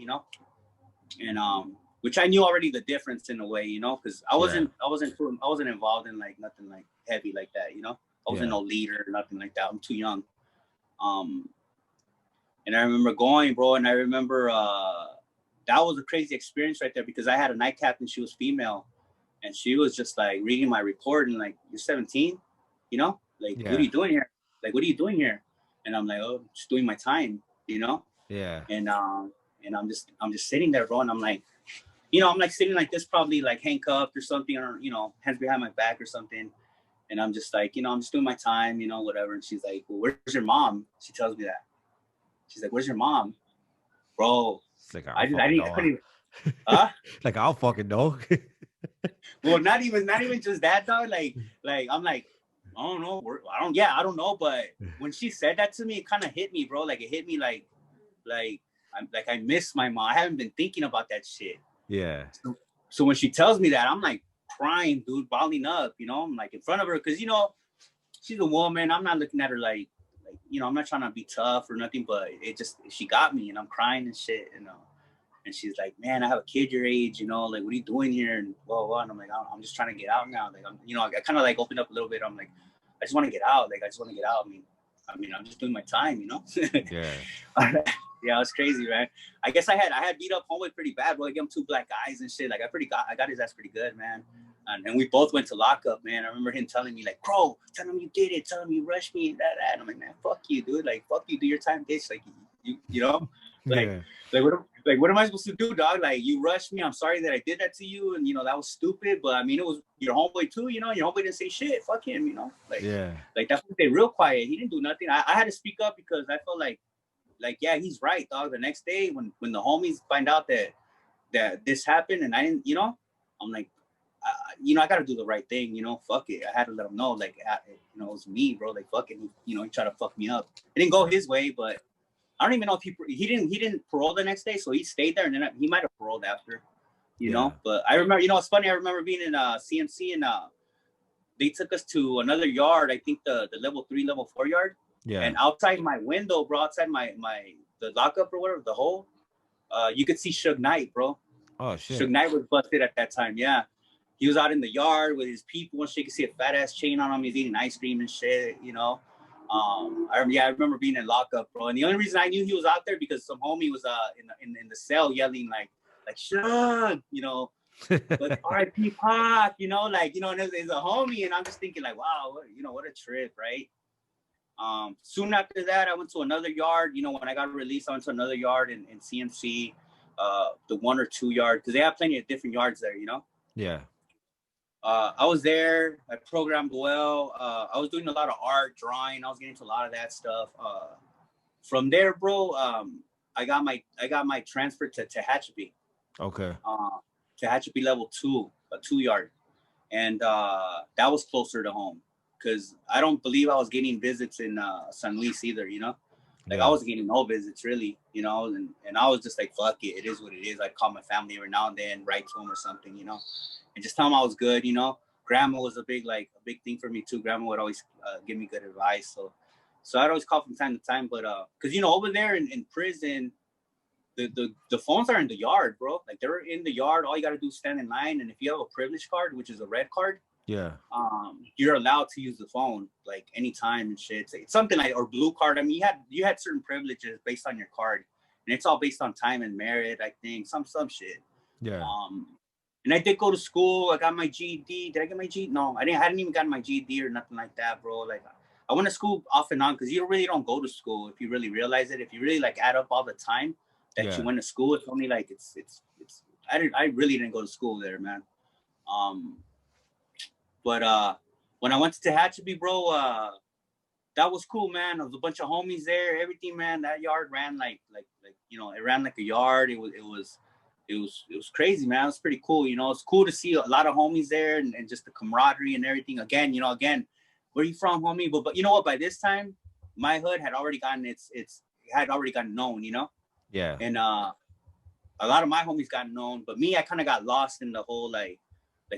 and which I knew already the difference in a way, because I wasn't involved in like nothing like heavy like that, I wasn't no leader or nothing like that. I'm too young. And I remember going, bro, and I remember that was a crazy experience right there, because I had a night captain. She was female, and she was just like reading my report and like, "You're 17, like what are you doing here? Like, what are you doing here?" And I'm like, "Oh, just doing my time, Yeah. And I'm just sitting there, bro, and I'm like, I'm like sitting like this, probably like handcuffed or something, or hands behind my back or something. And I'm just like, I'm just doing my time, whatever. And she's like, "Well, where's your mom?" She tells me that. She's like, "Where's your mom?" Bro, like, I couldn't even, like, I'll fucking know. Well, not even just that, dog. Like I'm like, I don't know. I don't know. But when she said that to me, it kind of hit me, bro. Like it hit me like I miss my mom. I haven't been thinking about that shit. Yeah. So when she tells me that, I'm like crying, dude, balling up, I'm like in front of her, because she's a woman. I'm not looking at her like I'm not trying to be tough or nothing, but she got me, and I'm crying and shit, and she's like, "Man, I have a kid your age, like, what are you doing here?" And blah, blah. And I'm like, "I'm just trying to get out now." Like, I kind of like opened up a little bit. I'm like, I just want to get out. Like, I just want to get out. I mean, I'm just doing my time, Yeah. Yeah, it was crazy, man. I guess I had beat up homeboy pretty bad, bro. I gave him 2 black eyes and shit. Like, I got his ass pretty good, man. And we both went to lockup, man. I remember him telling me, like, "Bro, tell him you did it. Tell him you rushed me and that." And I'm like, "Man, fuck you, dude. Like, fuck you. Do your time, bitch. Like, like, yeah. what am I supposed to do, dog? Like, you rushed me. I'm sorry that I did that to you, and that was stupid. But I mean, it was your homeboy too. Your homeboy didn't say shit. Fuck him. Like, Yeah. Like, that's what they real quiet. He didn't do nothing. I had to speak up, because I felt like, yeah, he's right, dog. The next day, when the homies find out that this happened, and I didn't, I'm like, I got to do the right thing, fuck it. I had to let him know, like, it was me, bro. Like, fuck it. He tried to fuck me up. It didn't go his way, but I don't even know if he didn't parole the next day, so he stayed there, and then he might have paroled after, But I remember, it's funny. I remember being in CMC, and they took us to another yard. I think the level 3, level 4 yard. Yeah. And outside my window, bro, outside the lockup or whatever, the hole, you could see Suge Knight, bro. Oh Suge shit. Knight was busted at that time. Yeah, he was out in the yard with his people and shit. You could see a fat ass chain on him. He's eating ice cream and shit. You know. I remember being in lockup, bro. And the only reason I knew he was out there because some homie was in the cell yelling like Suge, you know. But R.I.P. Pac, you know, like, you know, and it's a homie, and I'm just thinking like, wow, what a trip, right? Soon after that, I went to another yard. You know, when I got released, I went to another yard in CMC, the 1 or 2 yard, because they have plenty of different yards there, you know? Yeah. I was there. I programmed well. I was doing a lot of art, drawing. I was getting into a lot of that stuff. From there, bro, I got my transfer to Tehachapi. Okay. Tehachapi level 2, a 2 yard, and that was closer to home because I don't believe I was getting visits in San Luis either. You know, like I wasn't getting no visits really. You know, and I was just like, fuck it, it is what it is. I'd call my family every now and then, write to them or something. You know, and just tell them I was good. You know, grandma was a big thing for me too. Grandma would always give me good advice. So I'd always call from time to time, but because you know over there in prison. The phones are in the yard, bro. Like they're in the yard. All you gotta do is stand in line, and if you have a privilege card, which is a red card, you're allowed to use the phone like anytime and shit. It's something like or blue card. I mean, you had certain privileges based on your card, and it's all based on time and merit. I think some shit. Yeah. And I did go to school. I got my GED. Did I get my GED? No, I didn't. I hadn't even gotten my GED or nothing like that, bro. Like I went to school off and on because you really don't go to school if you really realize it. If you really like add up all the time that you went to school, it's only like it's I really didn't go to school there, man. But when I went to Tehachapi, bro, that was cool, man. There was a bunch of homies there, everything, man. That yard ran like you know, it ran like a yard. It was crazy, man. It was pretty cool, you know. It's cool to see a lot of homies there and just the camaraderie and everything. Again, where you from, homie? But you know what? By this time, my hood had already gotten had already gotten known, you know. Yeah. And a lot of my homies got known, but me, I kind of got lost in the whole like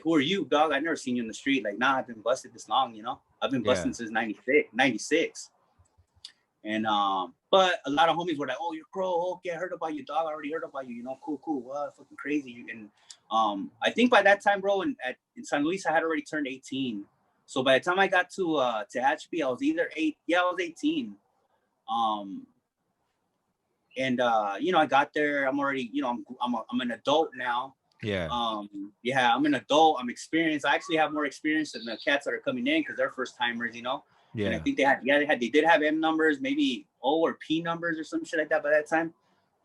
who are you, dog? I've never seen you in the street. Like, nah, I've been busted this long, you know. I've been busting since 96. And but a lot of homies were like, oh, you're Crow. Okay, I heard about you, dog. I already heard about you. You know, cool. What? Fucking crazy. And I think by that time, bro, in San Luis, I had already turned 18. So by the time I got to Tehachapi, I was either 8. Yeah, I was 18. And you know, I got there. I'm already, you know, I'm an adult now. Yeah. I'm an adult. I'm experienced. I actually have more experience than the cats that are coming in because they're first timers, you know. Yeah. And I think they did have M numbers, maybe O or P numbers or some shit like that by that time.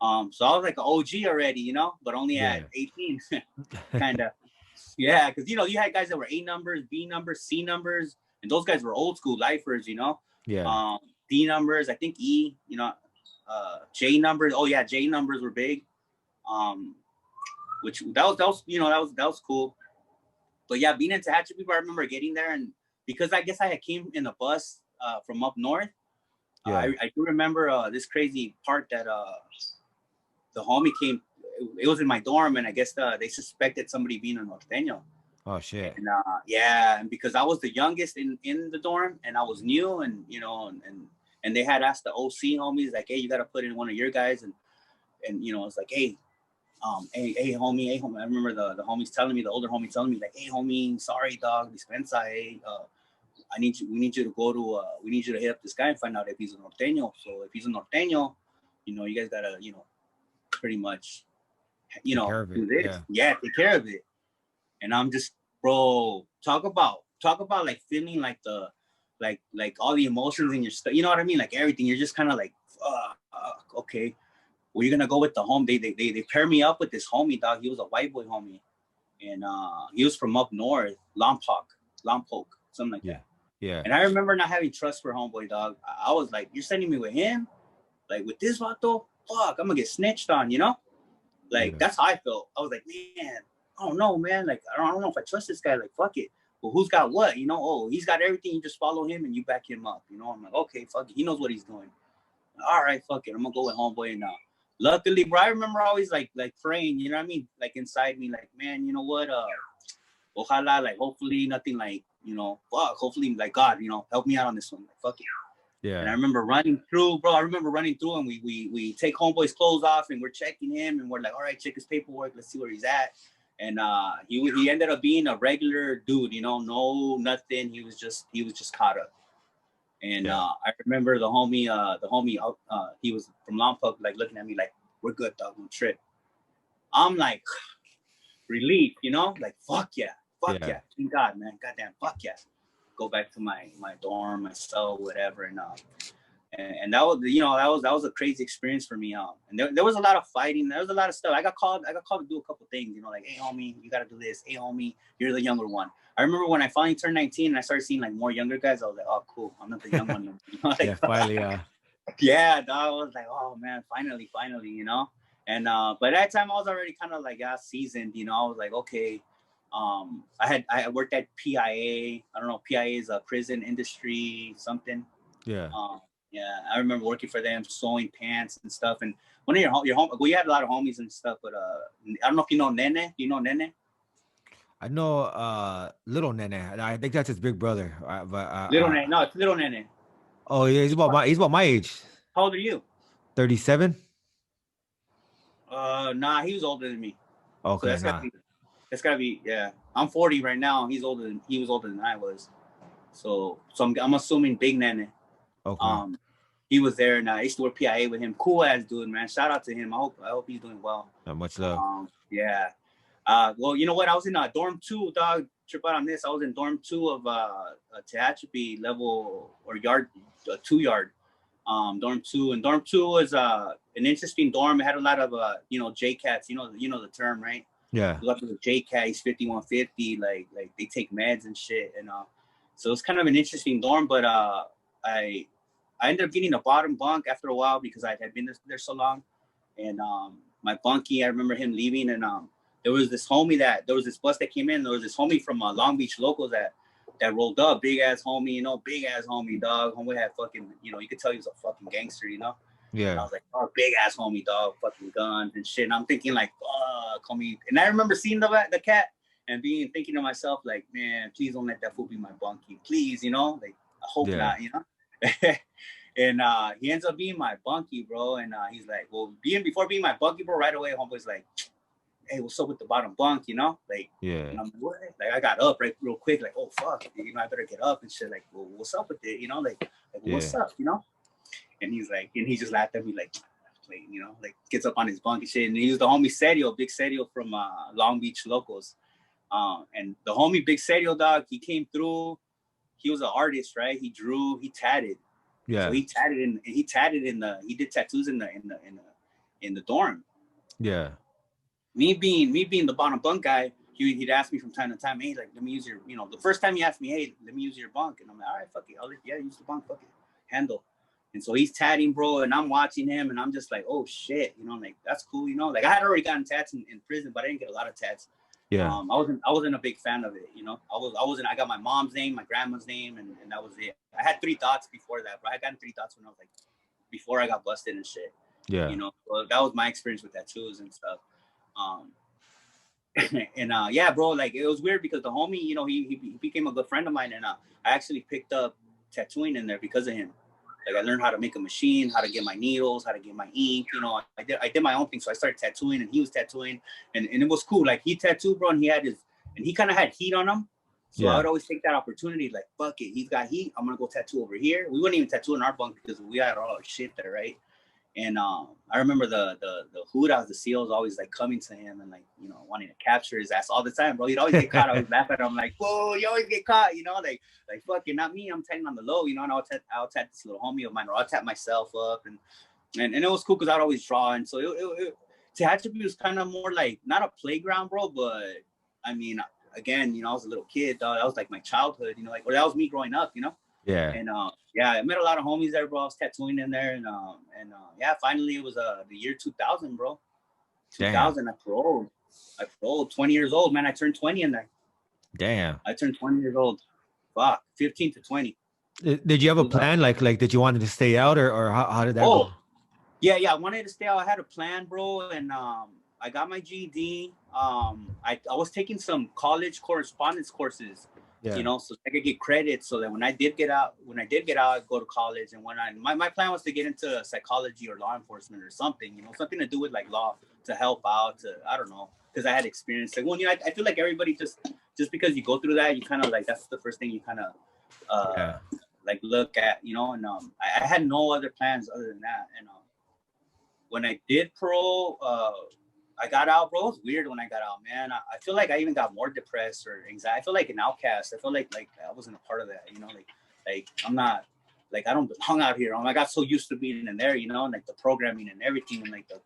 So I was like an OG already, you know, but only at 18, kind of. Yeah, because you know you had guys that were A numbers, B numbers, C numbers, and those guys were old school lifers, you know. Yeah. D numbers, I think E, you know. J numbers. Oh yeah, J numbers were big. Which that was you know that was cool. But yeah, being in Tehachapi, I remember getting there, and because I guess I had came in a bus from up north. I do remember this crazy part that the homie came. It was in my dorm, and I guess they suspected somebody being a norteño. Oh shit. And and because I was the youngest in the dorm, and I was new, and you know, and they had asked the OC homies like, hey, you got to put in one of your guys, and you know, it's like, hey, hey homie. I remember the homies telling me, the older homies telling me like, hey homie, sorry dog, dispensa, hey, we need you to hit up this guy and find out if he's a norteño. So if he's a norteño, you know, you guys gotta, you know, pretty much, you know, do this. Yeah, take care of it. And I'm just, bro, talk about like feeling like the like all the emotions in your stuff, you know what I mean? Like everything. You're just kind of like, okay. Well, you're gonna go with the home. They pair me up with this homie, dog. He was a white boy homie, and he was from up north, Lompoc, something like that. Yeah. And I remember not having trust for homeboy, dog. I was like, you're sending me with him, like with this vato? Fuck, I'm gonna get snitched on, you know? Like that's how I felt. I was like, man, I don't know, man. Like I don't know if I trust this guy. Like fuck it. Well, who's got what? You know? Oh, he's got everything. You just follow him and you back him up. You know? I'm like, okay, fuck it. He knows what he's doing. All right, fuck it. I'm gonna go with homeboy now. Luckily, bro, I remember always like praying, you know what I mean? Like inside me, like, man, you know what? Ojalá, like hopefully nothing like, you know, fuck, hopefully like God, you know, help me out on this one. Like, fuck it. And I Yeah. remember running through, bro. I remember running through, and we take homeboy's clothes off, and we're checking him, and we're like, all right, check his paperwork. Let's see where he's at. And he ended up being a regular dude, no nothing. He was just caught up. And Yeah. I remember the homie, he was from Lompoc, like looking at me like, we're good, dog, no trip. I'm like, relief, like fuck Yeah. yeah, thank God, man, goddamn, fuck yeah. Go back to my dorm, my cell, whatever, and that was a crazy experience for me. And there was a lot of fighting. There was a lot of stuff. I got called to do a couple things. Like, hey homie, you gotta do this. Hey homie, you're the younger one. I remember when I finally turned 19 and I started seeing like more younger guys. I was like, oh cool, I'm not the young one. Yeah. Like, Finally. yeah, dog. I was like, oh man, finally. And by that time I was already kind of like seasoned. I was like, okay. I worked at PIA. I don't know. PIA is a prison industry something. Yeah. Um, yeah, I remember working for them, sewing pants and stuff. And one of your home, we had a lot of homies and stuff. But I don't know if you know Nene. Do you know Nene? I know little Nene. I think that's his big brother. But Little Nene. No, it's little Nene. oh yeah, he's about my age. How old are you? 37. Nah, he was older than me. So Okay, that's gotta nah. be. That's gotta be. Yeah, I'm 40 right now. He was older than I was. So I'm assuming Big Nene. Okay. Um, he was there, and I used to work PIA with him. Cool ass dude, man. Shout out to him. I hope he's doing well. Not much love. Yeah. Well, you know what? I was in dorm 2, dog. Trip out on this. I was in dorm 2 of Tehachapi level or yard 2 yard. Dorm 2, and dorm 2 was an interesting dorm. It had a lot of JCats. The term, right? Yeah. A lot of the JCat. He's 5150. Like they take meds and shit, and so it's kind of an interesting dorm. But I ended up getting a bottom bunk after a while because I had been there so long. And my bunkie, I remember him leaving, and there was this bus that came in. There was this homie from Long Beach locals that rolled up, big ass homie, big ass homie, dog. Homie had fucking, you could tell he was a fucking gangster, And I Yeah. was like, oh, big ass homie, dog, fucking guns and shit. And I'm thinking like, fuck, homie. And I remember seeing the cat and thinking to myself like, man, please don't let that fool be my bunkie, please, like I hope Yeah. not, And he ends up being my bunkie, bro. And he's like, well, before being my bunkie, bro, right away, homeboy's like, hey, what's up with the bottom bunk, Like, Yeah. and I'm like, what? Like, I got up real quick, like, oh, fuck, I better get up and shit. Like, well, what's up with it, Like what's up, And he's like, and he just laughed at me, like, like gets up on his bunk and shit. And he was the homie Serio, Big Serio from Long Beach locals. And the homie Big Serio, dog, he came through. He was an artist, right? He drew, he tatted. Yeah. So he did tattoos in the dorm. Yeah. Me being the bottom bunk guy, he'd ask me from time to time, hey, like, let me use your, the first time he asked me, hey, let me use your bunk. And I'm like, all right, fuck it. Use the bunk, fuck it. Handle. And so he's tatting, bro, and I'm watching him, and I'm just like, oh shit, like that's cool, Like I had already gotten tats in prison, but I didn't get a lot of tats. Yeah. I wasn't a big fan of it, I got my mom's name, my grandma's name, and that was it. I had 3 thoughts before that, bro. I got 3 thoughts when I was like, before I got busted and shit. Yeah. So that was my experience with tattoos and stuff. And yeah, bro, like it was weird because the homie, he became a good friend of mine, and I actually picked up tattooing in there because of him. Like I learned how to make a machine, how to get my needles, how to get my ink. I did my own thing. So I started tattooing, and he was tattooing, and it was cool. Like he tattooed, bro, and he kind of had heat on him. So I would always take that opportunity. Like fuck it, he's got heat. I'm gonna go tattoo over here. We wouldn't even tattoo in our bunk because we had all our shit there, right? And I remember the Hudas, the SEALs, always like coming to him and like wanting to capture his ass all the time, bro. He'd always get caught. I would laugh at him like, whoa, you always get caught, like fucking not me. I'm tatting on the low, and I'll tat this little homie of mine, or I'll tat myself up, and it was cool because I'd always draw, and so Tehachapi was kind of more like not a playground, bro, but I mean, again, I was a little kid, dog. That was like my childhood, like, or that was me growing up, Yeah. And yeah, I met a lot of homies there, bro. I was tattooing in there, and yeah, finally it was the year 2000, bro. 2000. Damn. I paroled 20 years old, man. I turned 20 in there. Damn. I turned 20 years old. Fuck, 15 to 20. Did you have a plan? Like did you want to stay out, or how did that go? Yeah, I wanted to stay out. I had a plan, bro, and I got my GED. I was taking some college correspondence courses you Yeah. know, so I could get credit so that when I did get out, I'd go to college. And when my plan was to get into psychology or law enforcement or something, you know, something to do with like law, to help out, to, I don't know, because I had experience. Like, well, you know, I feel like everybody just because you go through that, you kind of like, that's the first thing you kind of Yeah. like look at, you know. And I had no other plans other than that. And when I did parole, I got out, bro. It was weird when I got out, man. I feel like I even got more depressed or anxiety. I feel like an outcast. I feel like I wasn't a part of that, you know. Like I'm not, like I don't belong out here. I got so used to being in there, you know, and like the programming and everything, and like the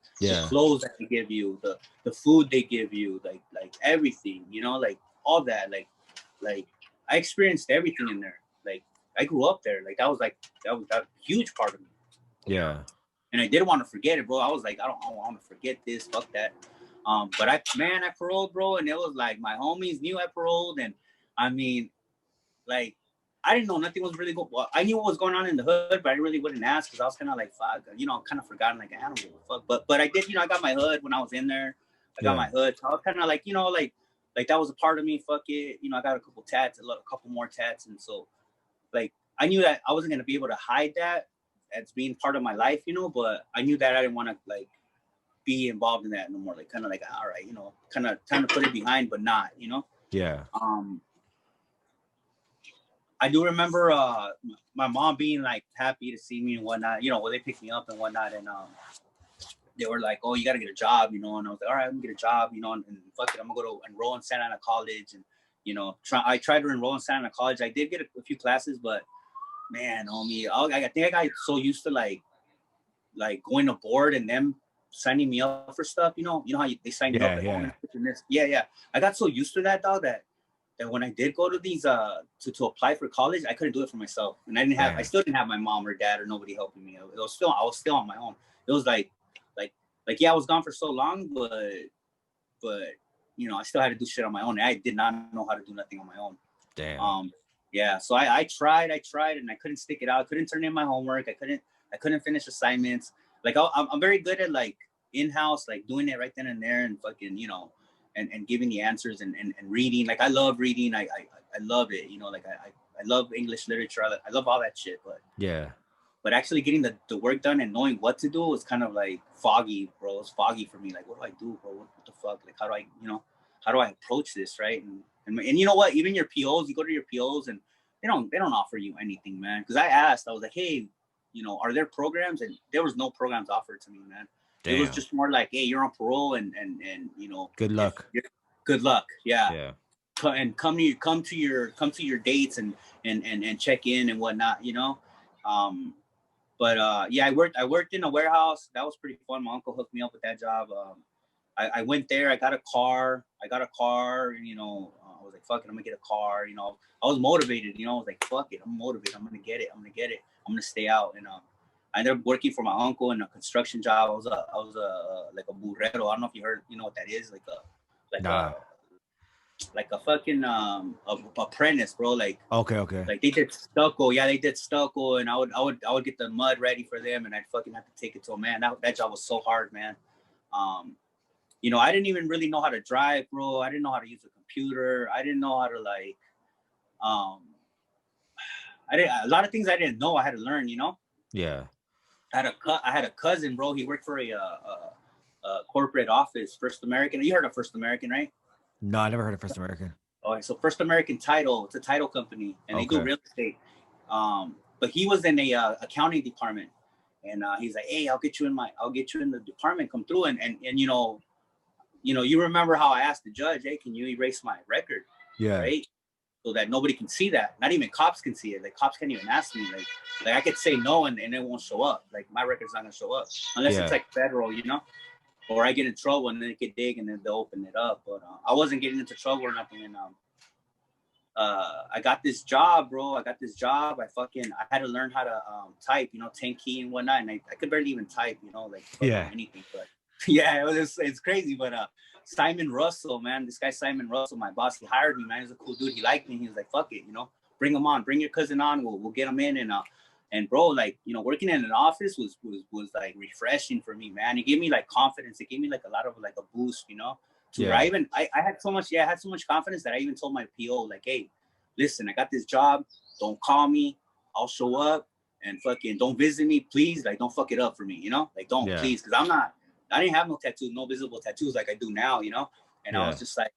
clothes that they give you, the food they give you, like everything, you know, like all that, like I experienced everything in there. Like I grew up there. Like that was a huge part of me. Yeah. And I didn't want to forget it, bro. I was like, I don't want to forget this. Fuck that. But I paroled, bro, and it was like my homies knew I paroled, and I mean, like, I didn't know nothing was really going. Well, I knew what was going on in the hood, but I really wouldn't ask because I was kind of like, fuck, you know, kind of forgotten. Like, I don't give a fuck. But I did, you know, I got my hood when I was in there. I got my hood. So I was kind of like, you know, like that was a part of me. Fuck it, you know. I got a couple tats, a couple more tats, and so like I knew that I wasn't gonna be able to hide that as being part of my life, you know. But I knew that I didn't want to like be involved in that no more. Like kind of like, all right, you know, kind of time to put it behind, but not, you know. Yeah. I do remember my mom being like happy to see me and whatnot, you know, when they picked me up and whatnot, and they were like, "Oh, you gotta get a job," you know, and I was like, "All right, I'm gonna get a job," you know, and fuck it, I'm gonna go to enroll in Santa Ana College, and you know, I tried to enroll in Santa Ana College. I did get a few classes, but man, homie, I think I got so used to like going to board and them signing me up for stuff, you know how they sign you up, like, yeah. I got so used to that, dog, that when I did go to these to apply for college, I couldn't do it for myself, and I still didn't have my mom or dad or nobody helping me. I was still on my own. It was like yeah, I was gone for so long, but you know, I still had to do shit on my own. I did not know how to do nothing on my own. Damn. Yeah, so I tried, and I couldn't stick it out. I couldn't turn in my homework. I couldn't finish assignments. Like I'm very good at like in-house, like doing it right then and there, and fucking, you know, and giving the answers and reading. Like I love reading. I love it. You know, like I love English literature. I love all that shit. But actually getting the work done and knowing what to do was kind of like foggy, bro. It's foggy for me. Like, what do I do, bro? What the fuck? Like, how do I approach this, right? And you know what? Even your POs, you go to your POs and they don't offer you anything, man. Because I asked, I was like, hey, you know, are there programs? And there was no programs offered to me, man. Damn. It was just more like, hey, you're on parole, and you know, good luck. Good luck, yeah. And come to your dates and check in and whatnot, you know. But yeah, I worked in a warehouse. That was pretty fun. My uncle hooked me up with that job. I went there. I got a car. And, you know, I was like, fuck it, I'm gonna get a car. You know, I was motivated. You know, I was like, fuck it, I'm motivated. I'm gonna get it. I'm gonna stay out. And I ended up working for my uncle in a construction job. I was like a burrero. I don't know if you heard. You know what that is? Like a fucking apprentice, bro. Like okay. Like they did stucco. Yeah, they did stucco, and I would get the mud ready for them, and I'd fucking have to take it to them. Man, that job was so hard, man. You know, I didn't even really know how to drive, bro. I didn't know how to use a computer. I didn't know how to like, a lot of things I didn't know. I had to learn, you know. Yeah. I had a cousin, bro. He worked for a corporate office, First American. You heard of First American, right? No, I never heard of First American. Okay, so First American Title, it's a title company, and they do real estate. But he was in a accounting department, and he's like, "Hey, I'll get you in the department. Come through." And you remember how I asked the judge, "Hey, can you erase my record?" Yeah. Right. So that nobody can see that. Not even cops can see it. Like cops can't even ask me. Like I could say no, and it won't show up. Like my record's not gonna show up unless it's like federal, you know. Or I get in trouble and then they could dig and then they'll open it up. But I wasn't getting into trouble or nothing. And I got this job, bro. I had to learn how to type, you know, 10 key and whatnot. And I could barely even type, you know, like anything. But yeah, it's crazy. But Simon Russell, man, this guy Simon Russell, my boss, he hired me, man. He's a cool dude. He liked me. He was like, fuck it, you know, bring him on, bring your cousin on. We'll get him in. And bro, like, you know, working in an office was like refreshing for me, man. It gave me like confidence. It gave me like a lot of like a boost, you know. I had so much confidence that I even told my PO, like, hey, listen, I got this job. Don't call me. I'll show up and fucking don't visit me, please. Like, don't fuck it up for me, you know? Like, don't, please. Cause I didn't have no tattoos, no visible tattoos like I do now, you know? And I was just like,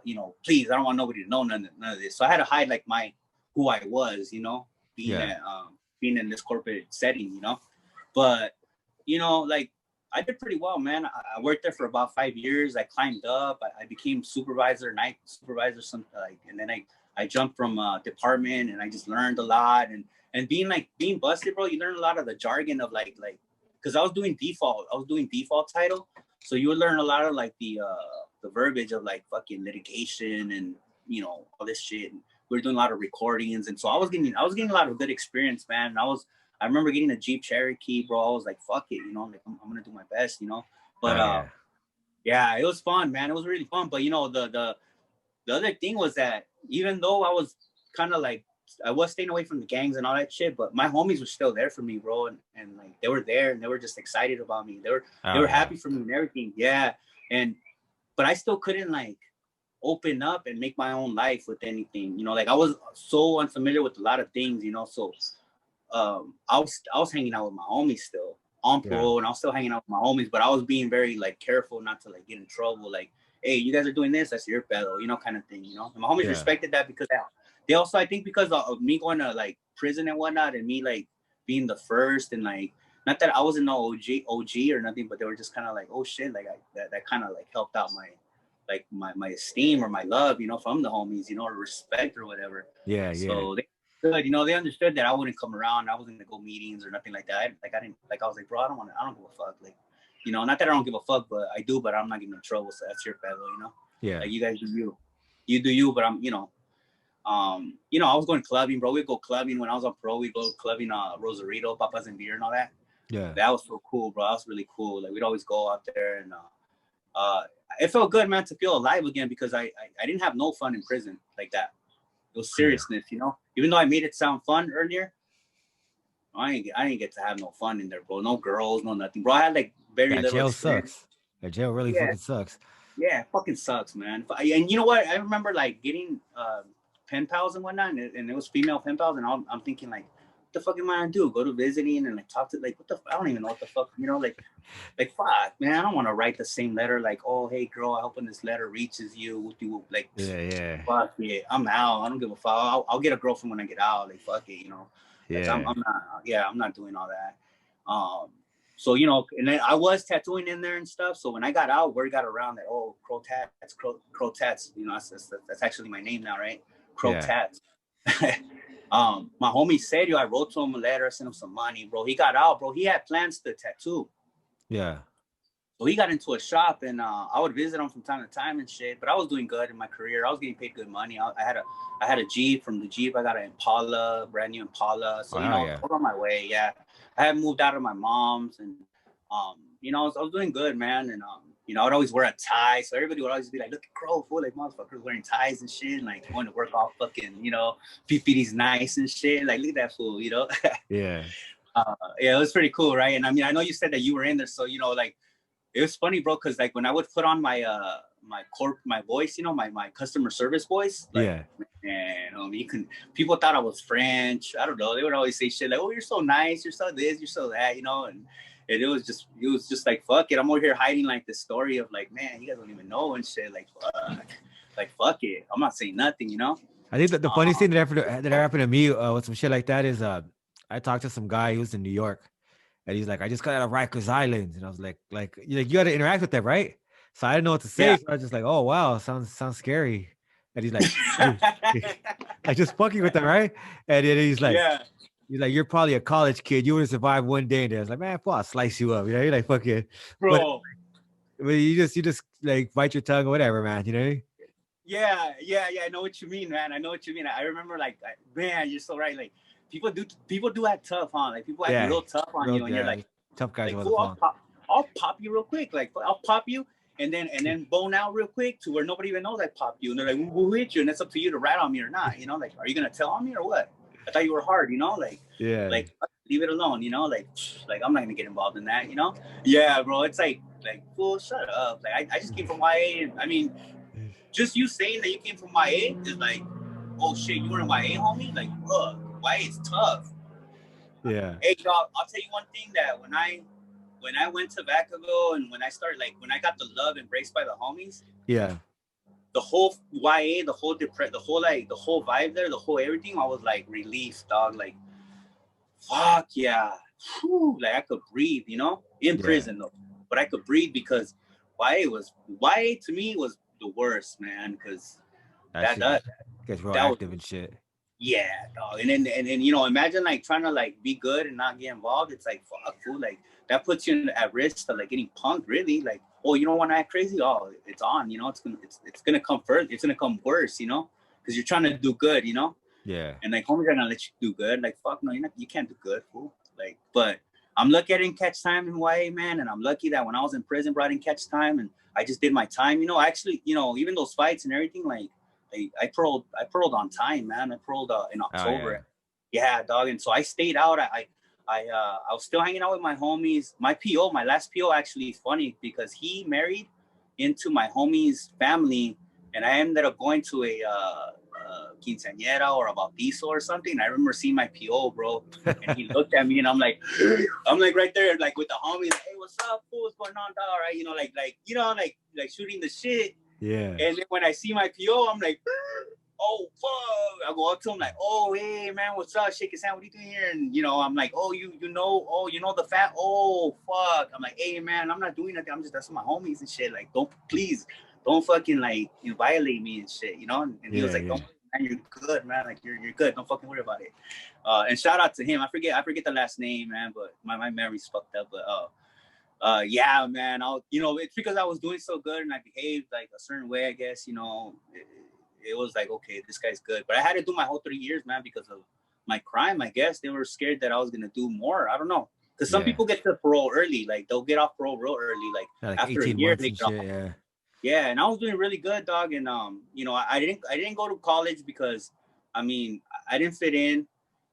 you know, please, I don't want nobody to know none of this. So I had to hide like who I was, you know, being in this corporate setting, you know? But, you know, like, I did pretty well, man. I worked there for about 5 years. I climbed up. I became supervisor, night supervisor, something like, and then I jumped from department, and I just learned a lot. And being busted, bro, you learn a lot of the jargon of like, because I was doing default title, so you would learn a lot of like the verbiage of like fucking litigation and, you know, all this shit. And we were doing a lot of recordings, and so I was getting a lot of good experience, man. And I remember getting a Jeep Cherokee, bro. I was like, fuck it, you know, like I'm gonna do my best, you know. But yeah, it was fun, man. It was really fun. But you know, the other thing was that even though I was kind of like, I was staying away from the gangs and all that shit, but my homies were still there for me, bro. And like they were there, and they were just excited about me. They were happy for me and everything. Yeah. But I still couldn't like open up and make my own life with anything, you know, like I was so unfamiliar with a lot of things, you know. So I was hanging out with my homies still on parole, and I was still hanging out with my homies, but I was being very like careful not to like get in trouble. Like, hey, you guys are doing this, that's your fellow, you know, kind of thing, you know. And my homies respected that because they also, I think, because of me going to like prison and whatnot, and me like being the first, and like, not that I wasn't no OG or nothing, but they were just kind of like, oh shit, like that kind of like helped out my esteem or my love, you know, from the homies, you know, or respect or whatever. So they, you know, they understood that I wouldn't come around. I wasn't gonna go meetings or nothing like that. I was like, bro, I don't give a fuck. Like, you know, not that I don't give a fuck, but I do, but I'm not getting in trouble. So that's your fellow, you know? Like, you guys do you do you, but I'm, you know, I was going clubbing, bro. We'd go clubbing when I was on pro. We'd go clubbing, Rosarito, Papas and Beer and all that. That was so cool, bro. That was really cool. Like, we'd always go out there, and it felt good, man, to feel alive again, because I didn't have no fun in prison like that. It was seriousness, you know. Even though I made it sound fun earlier, I didn't get to have no fun in there, bro. No girls, no nothing, bro. I had like very little jail experience. Sucks. That jail really fucking sucks. Yeah, it fucking sucks, man. And you know what? I remember like getting pen pals and whatnot, and it was female pen pals, and I'm thinking like, what the fuck am I gonna do? Go to visiting and like talk to, like, I don't even know what the fuck, you know, like fuck, man. I don't want to write the same letter like, oh hey girl, I hope when this letter reaches you, like, fuck it, I'm out. I don't give a fuck. I'll get a girlfriend when I get out. Like, fuck it, you know. Like, I'm not doing all that. So, you know, and then I was tattooing in there and stuff. So when I got out, word got around that, oh, CrowTats, you know, that's actually my name now, right? CrowTats. My homie said, I wrote to him a letter, sent him some money, bro. He got out, bro. He had plans to tattoo. So he got into a shop, and I would visit him from time to time and shit. But I was doing good in my career. I was getting paid good money. I had a Jeep. From the Jeep, I got an Impala, brand new Impala. So, you know, I was on my way. Yeah, I had moved out of my mom's, and you know, I was doing good, man. And you know, I'd always wear a tie, so everybody would always be like, "Look at Crow, fool, like motherfuckers wearing ties and shit, and like going to work all fucking, you know, PPD's nice and shit. Like, look at that fool, you know." Yeah, it was pretty cool, right? And I mean, I know you said that you were in there, so, you know, like, it was funny, bro, because like when I would put on my my voice, you know, my customer service voice, like, man, people thought I was French. I don't know. They would always say shit like, "Oh, you're so nice, you're so this, you're so that," you know, and it was just like, fuck it. I'm over here hiding like this story of like, man, you guys don't even know and shit. Like fuck it. I'm not saying nothing, you know. I think that the funniest thing that happened to me with some shit like that is I talked to some guy who's in New York. And he's like, I just got out of Rikers Island. And I was like, you got to interact with them, right? So I didn't know what to say. So I was just like, oh, wow, sounds scary. And he's like, I just fucking with them, right? And then he's like, you're probably a college kid. You would have survived one day. And I was like, man, I'll slice you up. You know, you're like, fucking, bro. But you just like bite your tongue or whatever, man. You know? Yeah. I know what you mean, man. I know what you mean. I remember, like, man, you're so right. Like, people do act tough, huh? Like, people act real tough on you, and you're like, tough guys. Like, I'll pop you real quick. Like, I'll pop you, and then bone out real quick to where nobody even knows I popped you. And they're like, who hit you? And it's up to you to rat on me or not. You know, like, are you gonna tell on me or what? I thought you were hard. You know, like, like, leave it alone. You know, like I'm not gonna get involved in that. You know? Yeah, bro. It's like, fool, shut up. Like, I just came from YA. And, I mean, just you saying that you came from YA is like, oh shit, you were in YA, homie? Like, look, YA is tough. Yeah. Hey, dog, I'll tell you one thing that when I went to Vacaville and when I started, like, when I got the love embraced by the homies, Yeah. the whole YA, the whole vibe there, the whole everything, I was like relieved, dog. Like, fuck yeah. Whew, like I could breathe, you know, in prison though. But I could breathe because YA to me was the worst, man, because that gets real was, active and shit. yeah, dog. And then you know, imagine like trying to like be good and not get involved. It's like fuck, fool. Like that puts you at risk to like getting punked. Really, like, oh, you don't want to act crazy. Oh, it's on. You know, it's gonna come first. It's gonna come worse. You know, because you're trying to do good. You know. Yeah. And like homies are gonna let you do good. Like fuck no, you can't do good, fool. Like, but I'm lucky I didn't catch time in YA, man, and I'm lucky that when I was in prison, bro, I didn't catch time, and I just did my time. You know, actually, you know, even those fights and everything, like I paroled on time, man. I paroled in October. Oh, yeah. Yeah, dog. And so I stayed out. I was still hanging out with my homies. My last PO, actually is funny because he married into my homie's family, and I ended up going to a quinceañera or a bautizo or something. And I remember seeing my PO, bro, and he looked at me, and I'm like right there, like with the homies, like, hey, what's up, fool? What's going on, dog? All right, you know, like shooting the shit. Yeah. And then when I see my PO, I'm like, oh fuck! I go up to him like, oh hey man, what's up? Shake his hand. What are you doing here? And you know, I'm like, oh you know the fat. Oh fuck! I'm like, hey man, I'm not doing nothing. I'm just that's my homies and shit. Like, don't fucking like violate me and shit. You know? And he was like, don't, man, you're good, man. Like you're good. Don't fucking worry about it. And shout out to him. I forget the last name, man, but my memory's fucked up. But yeah, man. It's because I was doing so good and I behaved like a certain way, I guess. You know. It was like, okay, this guy's good. But I had to do my whole 3 years, man, because of my crime, I guess. They were scared that I was going to do more. I don't know. Because some people get to parole early. Like, they'll get off parole real early. Like after a year, they get off. Yeah. Yeah, and I was doing really good, dog. And, you know, I didn't go to college because, I mean, I didn't fit in.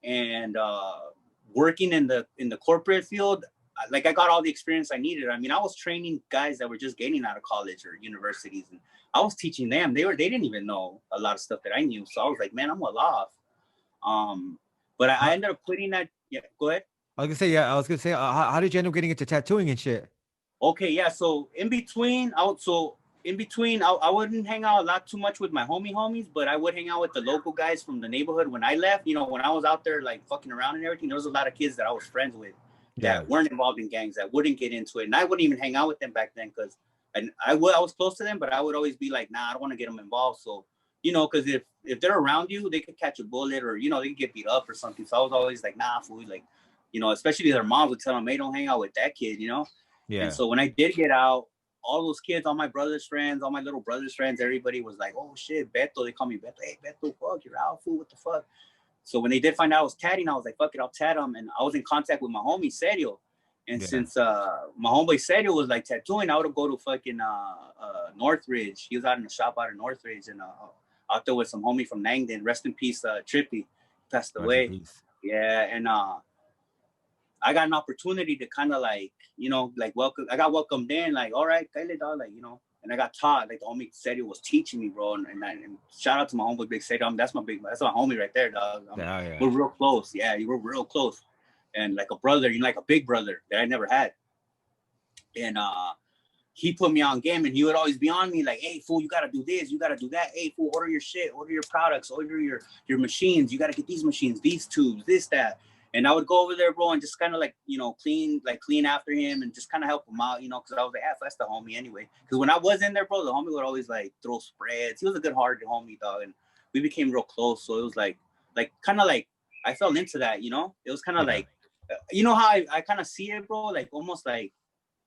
And working in the corporate field, like, I got all the experience I needed. I mean, I was training guys that were just getting out of college or universities, and I was teaching them. They didn't even know a lot of stuff that I knew. So I was like, man, I'm well off. But I ended up quitting that. Yeah, go ahead. I was gonna say, how did you end up getting into tattooing and shit? Okay, yeah. So in between, I wouldn't hang out a lot too much with my homies, but I would hang out with the local guys from the neighborhood. When I left, you know, when I was out there like fucking around and everything, there was a lot of kids that I was friends with that weren't involved in gangs, that wouldn't get into it, and I wouldn't even hang out with them back then because I was close to them, but I would always be like, nah, I don't want to get them involved. So, you know, because if they're around you, they could catch a bullet or, you know, they could get beat up or something. So I was always like, nah, fool, like, you know, especially their moms would tell them, hey, don't hang out with that kid, you know? Yeah. And so when I did get out, all those kids, all my brother's friends, all my little brother's friends, everybody was like, oh shit, Beto, they call me Beto. Hey, Beto, fuck, you're out, fool, what the fuck? So when they did find out I was tatting, I was like, fuck it, I'll tat them. And I was in contact with my homie, Sergio. And since my homeboy Sergio was like tattooing, I would go to fucking Northridge. He was out in the shop out in Northridge, and out there with some homie from Nangden. Rest in peace, Trippy, passed away. Yeah, and I got an opportunity to kind of like, you know, like I got welcomed in, like, all right, dog, like, you know, and I got taught, like the homie Sergio was teaching me, bro, and shout out to my homeboy Big Sergio. That's my homie right there, dog. We're real close. Yeah, you were real close. And like a brother, you know, like a big brother that I never had. And he put me on game, and he would always be on me like, hey, fool, you got to do this, you got to do that. Hey, fool, order your shit, order your products, order your machines. You got to get these machines, these tubes, this, that. And I would go over there, bro, and just kind of like, you know, clean after him and just kind of help him out, you know, because I was like, that's the homie anyway. Because when I was in there, bro, the homie would always like throw spreads. He was a good-hearted homie, dog, and we became real close. So it was like kind of like I fell into that, you know. It was kind of like, you know how I kind of see it, bro, like almost like,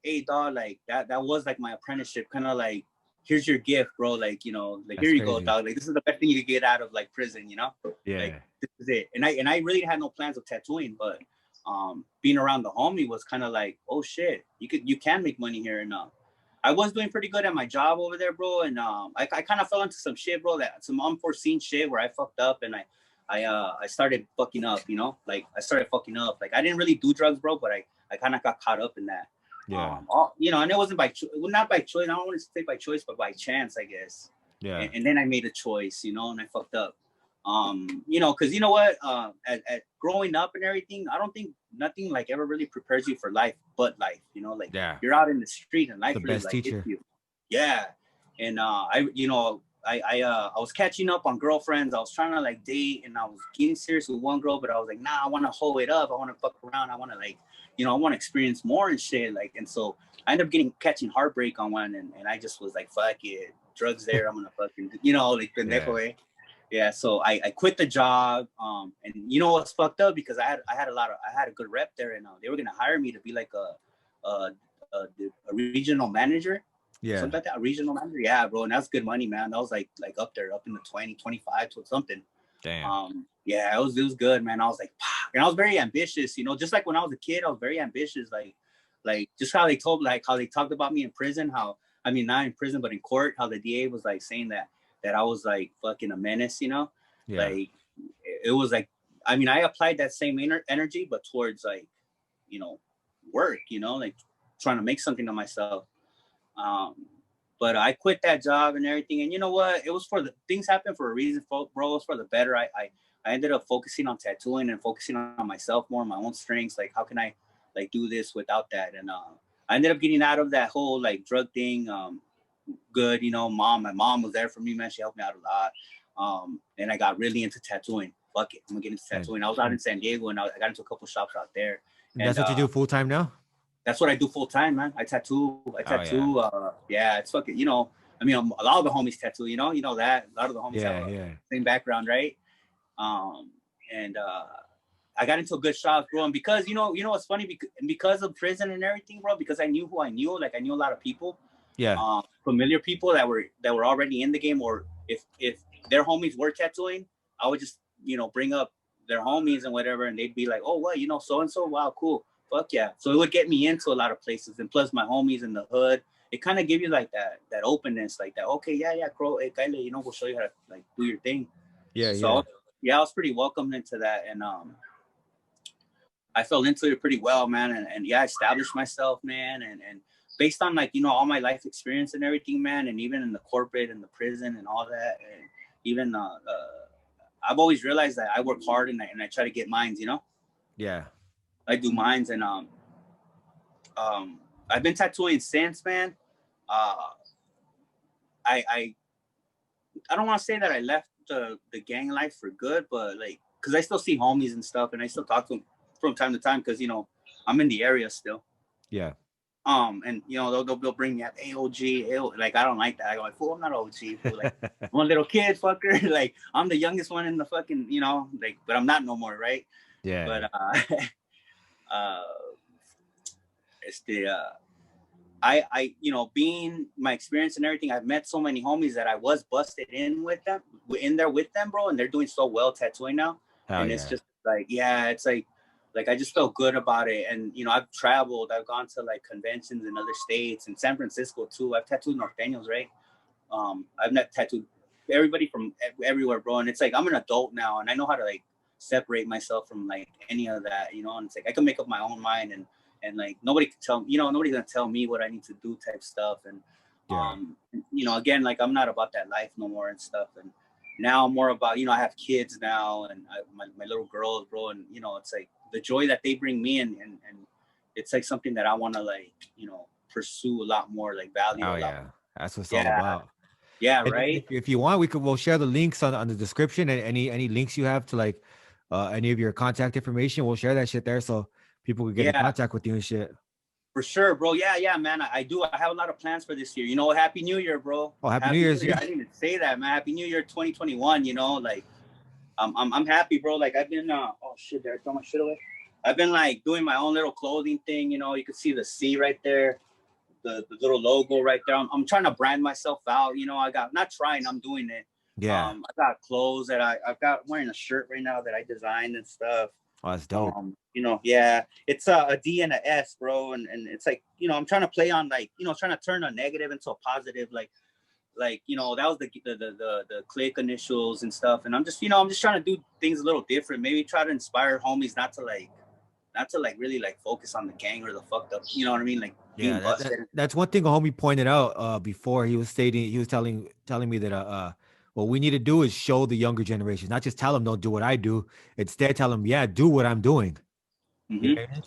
hey, dog, like that was like my apprenticeship, kind of like, here's your gift, bro, like, you know, like, here you go, dog, like, this is the best thing you could get out of like prison, you know. Like, this is it. And I really had no plans of tattooing, but being around the homie was kind of like, oh shit, you can make money here. And I was doing pretty good at my job over there, bro, and I kind of fell into some shit, bro, that some unforeseen shit where I fucked up, and I started fucking up, you know, like I started fucking up. Like I didn't really do drugs, bro, but I kind of got caught up in that. Yeah. You know, and it wasn't not by choice. I don't want to say by choice, but by chance, I guess. Yeah. And then I made a choice, you know, and I fucked up. You know, because you know what, at growing up and everything, I don't think nothing like ever really prepares you for life but life. You know, like Yeah. you're out in the street and life The really best like hits teacher. you. Yeah, and I, you know, I was catching up on girlfriends. I was trying to like date, and I was getting serious with one girl, but I was like, nah, I want to hold it up. I want to fuck around. I want to like, you know, I want to experience more and shit. Like, and so I ended up catching heartbreak on one, and I just was like, fuck it, drugs there. I'm gonna fucking, you know, like pendejo Yeah. way. Yeah, so I quit the job, and you know what's fucked up, because I had a good rep there, and they were gonna hire me to be like a regional manager, Yeah. something like that, a regional manager. Yeah, bro, and that's good money, man. That was like up there, up in the 20, 25 to something. Damn. Yeah, it was good, man. I was like, and I was very ambitious, you know, just like when I was a kid, I was very ambitious, like just how they told, like how they talked about me in prison, how I mean not in prison but in court, how the DA was like saying that I was like fucking a menace, you know, Yeah. like it was like, I mean, I applied that same energy, but towards like, you know, work, you know, like trying to make something of myself. Um, but I quit that job and everything. And you know what? It was for the things happen for a reason, bro. It was for the better. I ended up focusing on tattooing and focusing on myself more, my own strengths. Like, how can I like do this without that? And I ended up getting out of that whole like drug thing. Good, you know, my mom was there for me, man. She helped me out a lot. And I got really into tattooing. Fuck it, I'm gonna get into And, tattooing. I was out in San Diego, and I got into a couple shops out there. and that's And what you do full time now? that's what I do full time, man. I tattoo. I Oh yeah. tattoo. Yeah, it's fucking. You know, I mean, a lot of the homies tattoo. You know that a lot of the homies have Yeah. a Yeah. same background, right? Um, and I got into a good shop, bro. And because you know what's funny, because of prison and everything, bro. Because I knew who I knew. Like I knew a lot of people, Yeah. familiar people that were already in the game, or if their homies were tattooing, I would just bring up their homies and whatever, and they'd be like, oh, well, so and so, wow, cool, fuck yeah. So it would get me into a lot of places, and plus my homies in the hood, it kind of give you like that openness, like that. Okay, yeah, Crow, hey, Kyle, we'll show you how to like do your thing. Yeah. Yeah. So yeah, I was pretty welcomed into that, and I fell into it pretty well, man. And yeah, I established myself, man. And based on like, all my life experience and everything, man. And even in the corporate and the prison and all that. And even, I've always realized that I work hard and I try to get mines. Yeah. I do mines, and, I've been tattooing since, man. Uh, I, I don't want to say that I left the gang life for good, but like, cause I still see homies and stuff, and I still talk to them from time to time, cause I'm in the area still. Yeah. And they'll bring me up AOG, like I don't like that. I go like, fool, I'm not OG, fool. Like I'm a little kid, fucker. Like I'm the youngest one in the fucking, like, but I'm not no more, right? Yeah. But uh, it's the being my experience and everything, I've met so many homies that I was busted in there with them, bro, and they're doing so well tattooing now, Hell and it's yeah. just like, yeah, it's like I just felt good about it, and I've traveled, I've gone to like conventions in other states, in San Francisco too. I've tattooed norteños, right? I've not tattooed everybody from everywhere, bro, and it's like I'm an adult now, and I know how to like separate myself from like any of that, and it's like I can make up my own mind, and like nobody can tell nobody's gonna tell me what I need to do type stuff. And Yeah. again, like I'm not about that life no more and stuff. And now I'm more about, I have kids now, and my little girls, bro, and it's like the joy that they bring me, and it's like something that I want to like pursue a lot more, like value Oh a lot yeah. more. That's what it's all Yeah, about. yeah, And right. if you want, we'll share the links on the description, and any links you have to like any of your contact information. We'll share that shit there so people can get in Yeah, contact with you and shit. for sure, bro. Yeah, man. I do. I have a lot of plans for this year. Happy New Year, bro. Oh, happy New Happy Year's. New Year. I didn't even say that, man. Happy New Year 2021. Like I'm happy, bro. Like I've been oh shit, there I throw my shit away. I've been like doing my own little clothing thing. You can see the C right there, the little logo right there. I'm trying to brand myself out. I got, not trying, I'm doing it. Yeah. I got clothes that I've got, wearing a shirt right now that I designed and stuff. Oh, that's dope. Yeah, it's a D and a S, bro, and it's like, I'm trying to play on like, trying to turn a negative into a positive, like that was the click initials and stuff, and I'm just trying to do things a little different, maybe try to inspire homies not to really like focus on the gang or the fucked up, you know what I mean, like being Yeah, busted. that's one thing a homie pointed out before. He was telling me that What we need to do is show the younger generations, not just tell them don't do what I do. Instead, tell them, yeah, do what I'm doing. You Mm-hmm. know what I mean?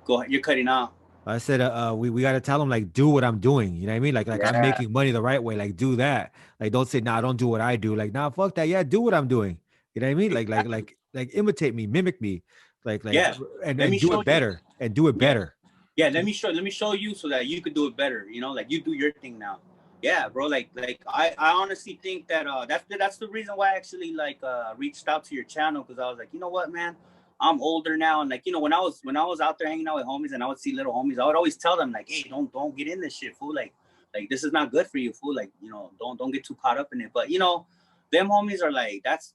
Go ahead. You're cutting out. I said, we got to tell them like, do what I'm doing. You know what I mean? Like I'm Yeah. making money the right way. Like, do that. Like, don't say, nah, don't do what I do. Like, nah, fuck that. Yeah, do what I'm doing. You know what I mean? Exactly. Like, imitate me, mimic me, like, Yeah. Let and me do show it you. better and do it Yeah. better. Yeah. Let me show you so that you could do it better. You know, like you do your thing now. Yeah, bro. Like I honestly think that that's the reason why I actually like reached out to your channel, because I was like, you know what, man, I'm older now, and like, you know, when I was out there hanging out with homies and I would see little homies, I would always tell them like, hey, don't get in this shit, fool. Like this is not good for you, fool. Like, you know, don't get too caught up in it. But you know, them homies are like, that's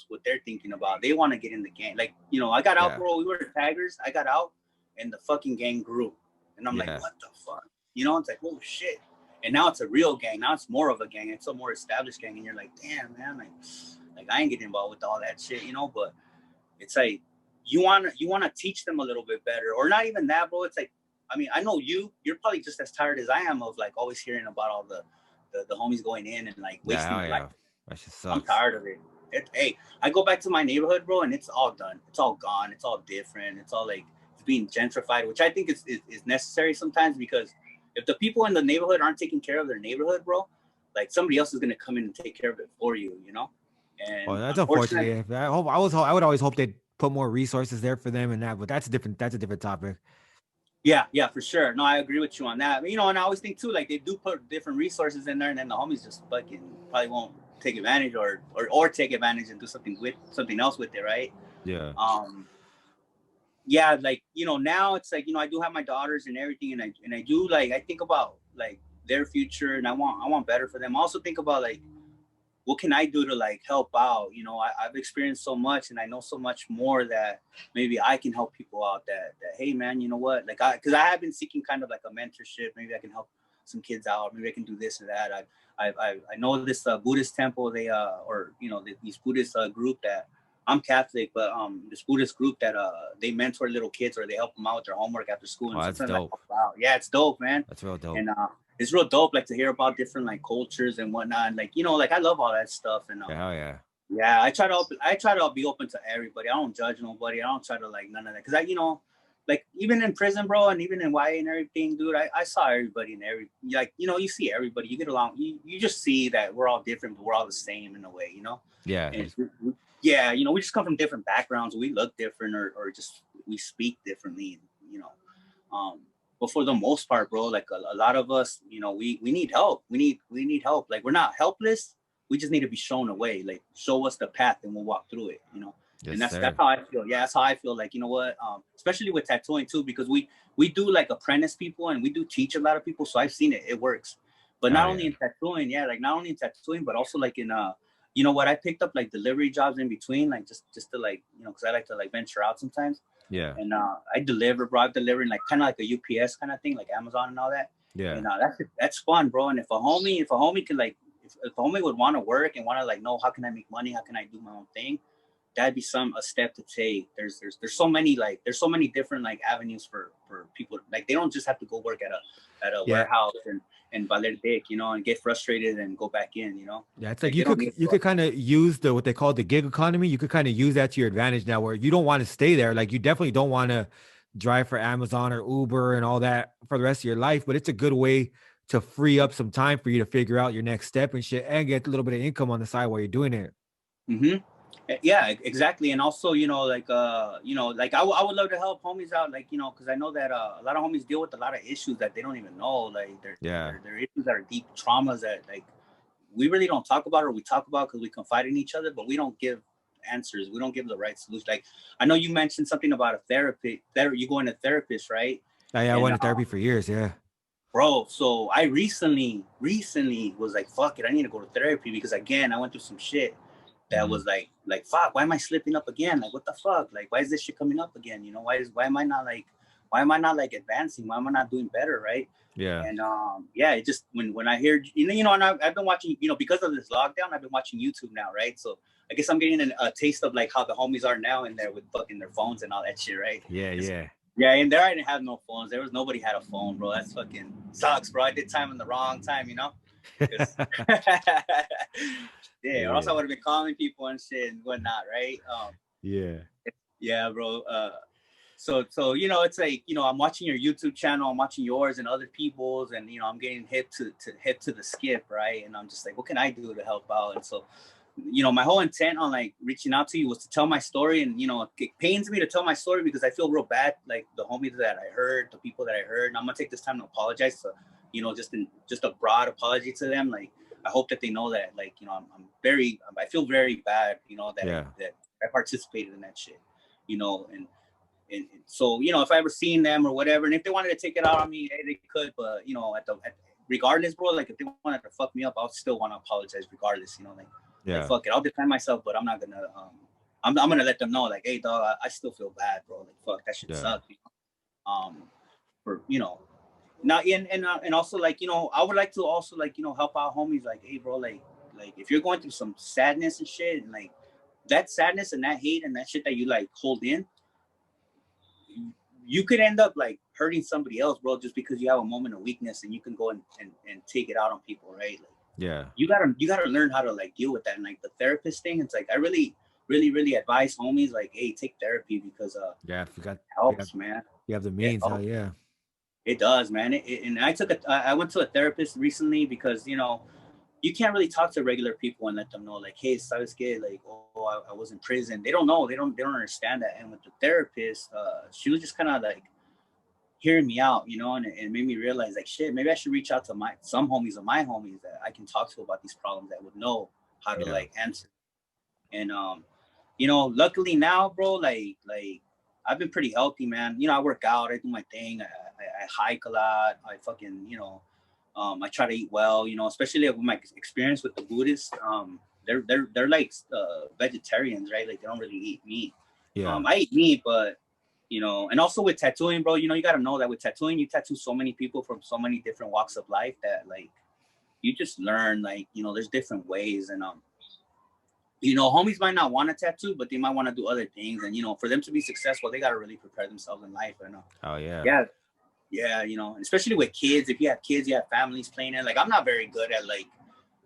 what they're thinking about. They want to get in the game. Like, you know, I got out, Yeah. bro. We were taggers. I got out, and the fucking gang grew, and I'm like, Yeah. what the fuck? You know, it's like, oh shit. And now it's a real gang. Now it's more of a gang. It's a more established gang, and you're like, damn, man, like I ain't getting involved with all that shit, you know. But it's like you wanna teach them a little bit better, or not even that, bro. It's like, I mean, I know you're probably just as tired as I am of like always hearing about all the homies going in and like Yeah. wasting Hell their life. yeah. That shit I'm sucks. tired of it. Hey, I go back to my neighborhood, bro, and it's all done. It's all gone. It's all different. It's all like it's being gentrified, which I think is necessary sometimes, because if the people in the neighborhood aren't taking care of their neighborhood, bro, like somebody else is gonna come in and take care of it for you, you know. Well, And that's unfortunate. unfortunately, Yeah. I would always hope they'd put more resources there for them and that, but that's a different topic. yeah, for sure. No, I agree with you on that. But, you know, and I always think too, like they do put different resources in there, and then the homies just fucking probably won't take advantage, or take advantage and do something else with it, right? Yeah. Um, yeah, like, you know, now it's like, you know, I do have my daughters and everything, and I do, like, I think about like their future, and I want better for them. I also think about like, what can I do to like help out? You know, I've experienced so much, and I know so much more that maybe I can help people out. That hey, man, you know what? Like, because I have been seeking kind of like a mentorship. Maybe I can help some kids out. Maybe I can do this or that. I know this Buddhist temple. They or you know, these Buddhist group that I'm Catholic, but this Buddhist group that they mentor little kids, or they help them out with their homework after school, Oh, and that's sometimes I dope. help out. Yeah, it's dope, man. That's real dope. And it's real dope, like to hear about different like cultures and whatnot. And, like, you know, like I love all that stuff. And Yeah, hell yeah. yeah, I try to be open to everybody. I don't judge nobody. I don't try to like none of that, because I, you know, like even in prison, bro, and even in YA and everything, dude, I saw everybody and like, you know, you see everybody, you get along, you just see that we're all different, but we're all the same in a way, you know. Yeah. And yeah, you know, we just come from different backgrounds. We look different, or just we speak differently, you know. But for the most part, bro, like a lot of us, you know, we need help. We need help. Like, we're not helpless. We just need to be shown a way. Like, show us the path, and we'll walk through it. You know, Yes, and that's sir. how I feel. Yeah, that's how I feel. Like, you know what? Especially with tattooing too, because we do like apprentice people, and we do teach a lot of people. So I've seen it. It works. But Hell not only yeah. in tattooing, yeah, like not only in tattooing, but also like in you know what? I picked up like delivery jobs in between, like just to like, you know, because I like to like venture out sometimes. Yeah. And I deliver, bro. I'm delivering like kind of like a UPS kind of thing, like Amazon and all that. Yeah. And that's fun, bro. And if a homie could like, if a homie would want to work and want to like know how can I make money, how can I do my own thing, that'd be a step to take. There's so many different like avenues for people. Like, they don't just have to go work at a Yeah. warehouse and valer dick, you know, and get frustrated and go back in, you know. Yeah, it's like Like, they don't need you to. could kind of use what they call the gig economy. You could kind of use that to your advantage now, where you don't want to stay there. Like, you definitely don't want to drive for Amazon or Uber and all that for the rest of your life. But it's a good way to free up some time for you to figure out your next step and shit, and get a little bit of income on the side while you're doing it. Mm-hmm. Yeah, exactly. And also, you know, like you know, like I would love to help homies out, like, you know, because I know that a lot of homies deal with a lot of issues that they don't even know. Like, Yeah. they're issues that are deep traumas that like we really don't talk about, or we talk about because we confide in each other, but we don't give answers. We don't give the right solution. Like, I know you mentioned something about a therapy. You going to therapist, right? I And went to therapy for years. Yeah. bro, so I recently was like, fuck it, I need to go to therapy, because again, I went through some shit that Mhm. was like fuck, why am I slipping up again? Like, what the fuck? Like, why is this shit coming up again? You know, why am I not like advancing? Why am I not doing better, right? Yeah. And yeah, it just when I hear, you know, and I've been watching, you know, because of this lockdown, I've been watching YouTube now, right? So I guess I'm getting a taste of like how the homies are now in there with fucking their phones and all that shit, right? Yeah. Yeah. Yeah, and there I didn't have no phones. There was nobody had a phone, bro. That's fucking sucks, bro. I did time in the wrong time, you know. Yeah, or else I Yeah. would have been calling people and shit and whatnot, right? Yeah. Yeah, bro. So it's like, I'm watching your YouTube channel, I'm watching yours and other people's, and I'm getting hip to the skip, right? And I'm just like, what can I do to help out? And so, my whole intent on like reaching out to you was to tell my story, and it pains me to tell my story because I feel real bad, like the homies that I heard, the people that I heard, and I'm gonna take this time to apologize to, just a broad apology to them. Like, I hope that they know that, like, I feel very bad, Yeah. that I participated in that shit, and so, if I ever seen them or whatever, and if they wanted to take it out on me, hey, they could, but regardless, bro, like if they wanted to fuck me up, I'll still want to apologize regardless, like Yeah. fuck it, I'll defend myself, but I'm not gonna, I'm gonna let them know, like, hey, dog, I still feel bad, bro, like fuck, that shit Yeah. sucked, for now, and also, like, I would like to also, like, help out homies, like, hey, bro, like if you're going through some sadness and shit, and like that sadness and that hate and that shit that you like hold in, you could end up like hurting somebody else, bro, just because you have a moment of weakness and you can go and take it out on people, right? Like, Yeah. you gotta learn how to like deal with that. And like the therapist thing, it's like I really, really, really advise homies, like, hey, take therapy, because Yeah. If it you got helps, man. you have the It means, helps. yeah. It does, man. And I went to a therapist recently because you can't really talk to regular people and let them know, like, hey, sabes que, like, oh, I was in prison. They don't know. They don't understand that. And with the therapist, she was just kind of like hearing me out, and it made me realize, like, shit, maybe I should reach out to some homies of my homies that I can talk to about these problems, that would know how to Yeah. like answer. And luckily now, bro, like I've been pretty healthy, man. I work out, I do my thing, I hike a lot, I fucking, I try to eat well, especially with my experience with the Buddhists. They're like vegetarians, right? Like they don't really eat meat. Yeah. I eat meat, but and also with tattooing, bro, you got to know that with tattooing, you tattoo so many people from so many different walks of life that, like, you just learn, like, there's different ways. And homies might not want to tattoo, but they might want to do other things. And for them to be successful, they got to really prepare themselves in life. And Oh yeah. yeah, especially with kids. If you have kids, you have families playing in. Like, I'm not very good at like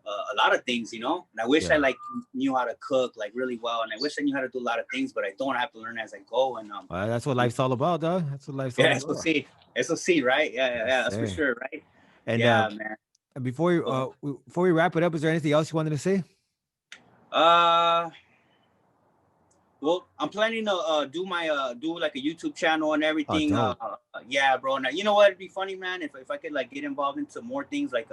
a lot of things, and I wish I Yeah. like knew how to cook like really well, and I wish I knew how to do a lot of things, but I don't. Have to learn as I go. And Well, that's what life's all about, dog. That's what life's all yeah, about. SOC, right? Yes, That's for sir. sure, right? And Yeah, man. before we wrap it up, is there anything else you wanted to say? Uh, well, I'm planning to do like a YouTube channel and Oh, everything. dope. Yeah, bro. Now, you know what? It'd be funny, man, if I could like get involved into more things, like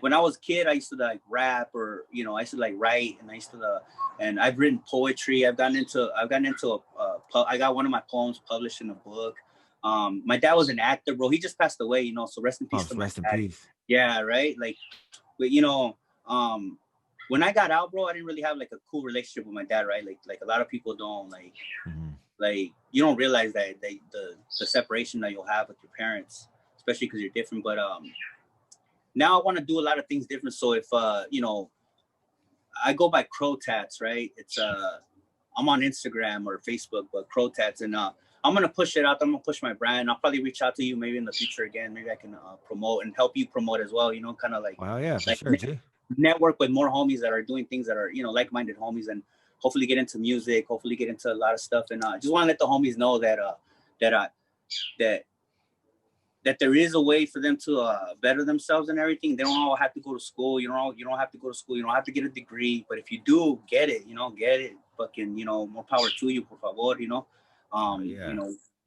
when I was a kid, I used to like rap, or I used to like write, and I used to and I've written poetry. I got one of my poems published in a book. My dad was an actor, bro. He just passed away, so rest in Oh, peace to my rest in dad. peace. Yeah, right. Like, but when I got out, bro, I didn't really have like a cool relationship with my dad, right? Like a lot of people don't Mhm. like you don't realize that the separation that you'll have with your parents, especially because you're different. But now I want to do a lot of things different. So if I go by CrowTats, right? It's I'm on Instagram or Facebook, but CrowTats, and I'm gonna push it out. I'm gonna push my brand. I'll probably reach out to you maybe in the future again. Maybe I can promote and help you promote as well. Kind of Well, yeah, for like sure, G. network with more homies that are doing things that are like-minded homies, and hopefully get into music, hopefully get into a lot of stuff. And I just want to let the homies know that that uh that that there is a way for them to better themselves and everything. They don't all have to go to school. You don't have to go to school. You don't have to get a degree. But if you do, get it. Get it. Fucking, more power to you, por favor. Oh, yeah.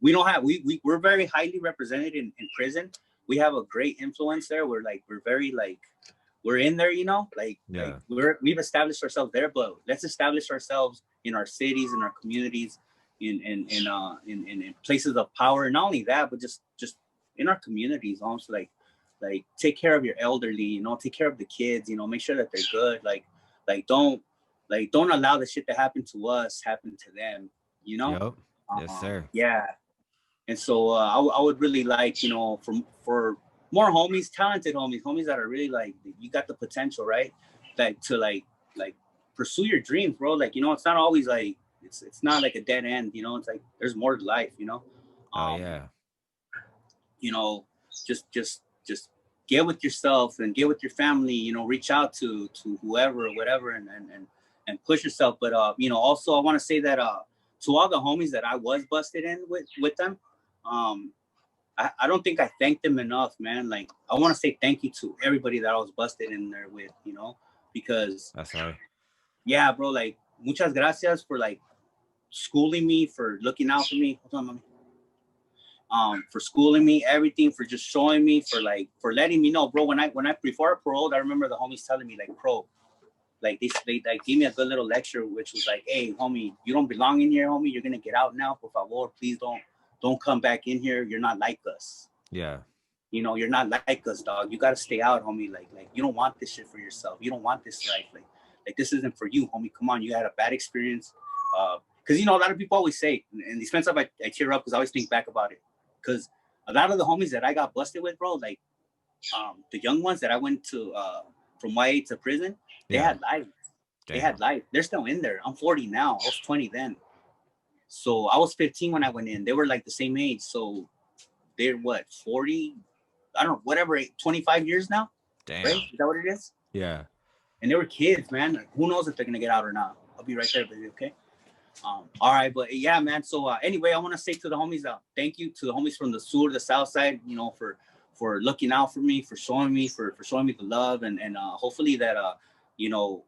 We don't have we're very highly represented in prison. We have a great influence there. We're very like we're in there. Like Yeah. we've established ourselves there. But let's establish ourselves in our cities, in our communities, in places of power. And not only that, but just in our communities, also like take care of your elderly, take care of the kids, make sure that they're good. Like don't allow the shit that happened to us happen to them, you know? Yep. Yes, sir. Yeah. And so I would really like, for more homies, talented homies that are really like, you got the potential, right? Like to like pursue your dreams, bro. Like, it's not always like, it's not like a dead end, it's like, there's more to life, Oh, um, yeah. you know, just get with yourself and get with your family. You know, reach out to whoever or whatever, and push yourself. But you know, also I want to say that to all the homies that I was busted in with them, I don't think I thanked them enough, man. Like, I want to say thank you to everybody that I was busted in there with, you know, because That's right. yeah, bro, like, muchas gracias for like schooling me, for looking out for me. Hold on, mommy. For schooling me, everything, for just showing me, for letting me know, bro. When I before I paroled, I remember the homies telling me, like, bro, like they like gave me a good little lecture, which was like, hey, homie, you don't belong in here, homie. You're gonna get out now. Por favor, please don't come back in here. You're not like us. Yeah. You know, you're not like us, dog. You gotta stay out, homie. Like you don't want this shit for yourself. You don't want this life. Like this isn't for you, homie. Come on, you had a bad experience. Because you know, a lot of people always say, and these friends I tear up because I always think back about it. Because a lot of the homies that I got busted with, bro, like the young ones that I went to from YA to prison, they had life. They had life. They're still in there. I'm 40 now. I was 20 then. So I was 15 when I went in. They were like the same age. So they're what, 40? I don't know, whatever, 25 years now. Damn. Right? Is that what it is? Yeah. And they were kids, man. Like, who knows if they're gonna get out or not? I'll be right there, baby. Okay. All right, but yeah, man. So anyway, I want to say to the homies, thank you to the homies from the sur, the south side, you know, for looking out for me, for showing me, for showing me the love, and hopefully that you know,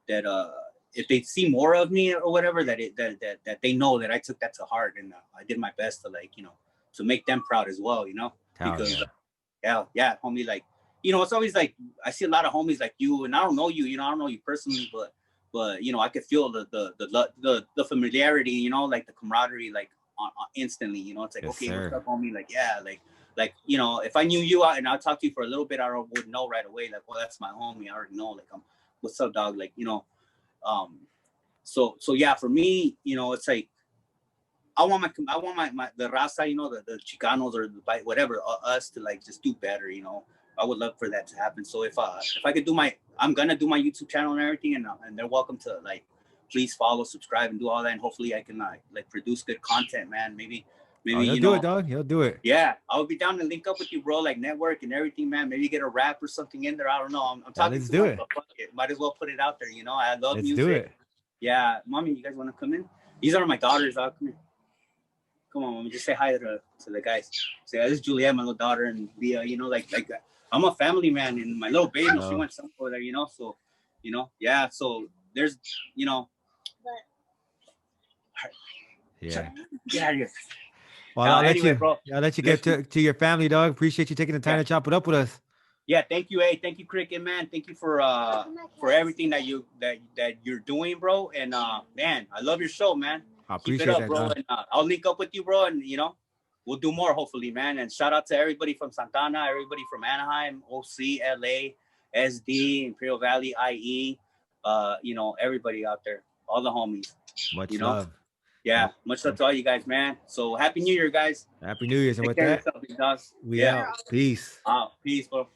that if they see more of me or whatever, that they know that I took that to heart, and I did my best to, like, you know, to make them proud as well, you know. Because yeah, homie, like, you know, it's always like I see a lot of homies like you, and I don't know you, you know, I don't know you personally, but you know, I could feel the familiarity, you know, like the camaraderie, like on instantly, you know. It's like, okay, what's up, homie? Like, yeah, like you know, if I knew you and I'll talk to you for a little bit, I would know right away, like, well, that's my homie. I already know, like, what's up, dog? Like, you know, so yeah, for me, you know, it's like I want my the raza, you know, the Chicanos or the whatever, us to like just do better, you know. I would love for that to happen. So if I could do I'm gonna do my YouTube channel and everything, and they're welcome to, like, please follow, subscribe, and do all that, and hopefully I can like produce good content, man. Maybe He'll you do know, it, dog. He'll do it. Yeah, I would be down to link up with you, bro. Like, network and everything, man. Maybe get a rap or something in there. I don't know. I'm talking let's to do one, it. but fuck it. Might as well put it out there, you know. I love let's music. Do it. Yeah, mommy, you guys want to come in? These are my daughters. Come here. Come on, mommy. Just say hi to the guys. Say, this is Juliet, my little daughter, and Bia. You know, like I'm a family man, and my little baby, she went somewhere there, you know. So, you know, yeah. So there's, you know. Yeah. Get out of here. Well, I'll bro, let you get to your family, dog. Appreciate you taking the time to chop it up with us. Yeah, thank you, thank you, Cricket, man. Thank you for everything that you're doing, bro. And man, I love your show, man. I Keep appreciate it up, that, bro. dog. And I'll link up with you, bro. And you know, we'll do more, hopefully, man. And shout out to everybody from Santana, everybody from Anaheim, OC, LA, SD, Imperial Valley, IE. You know, everybody out there, all the homies. Much love. Yeah, much love to all you guys, man. So happy New Year, guys. Happy New Year's. And with that, we out. Peace. Peace, bro.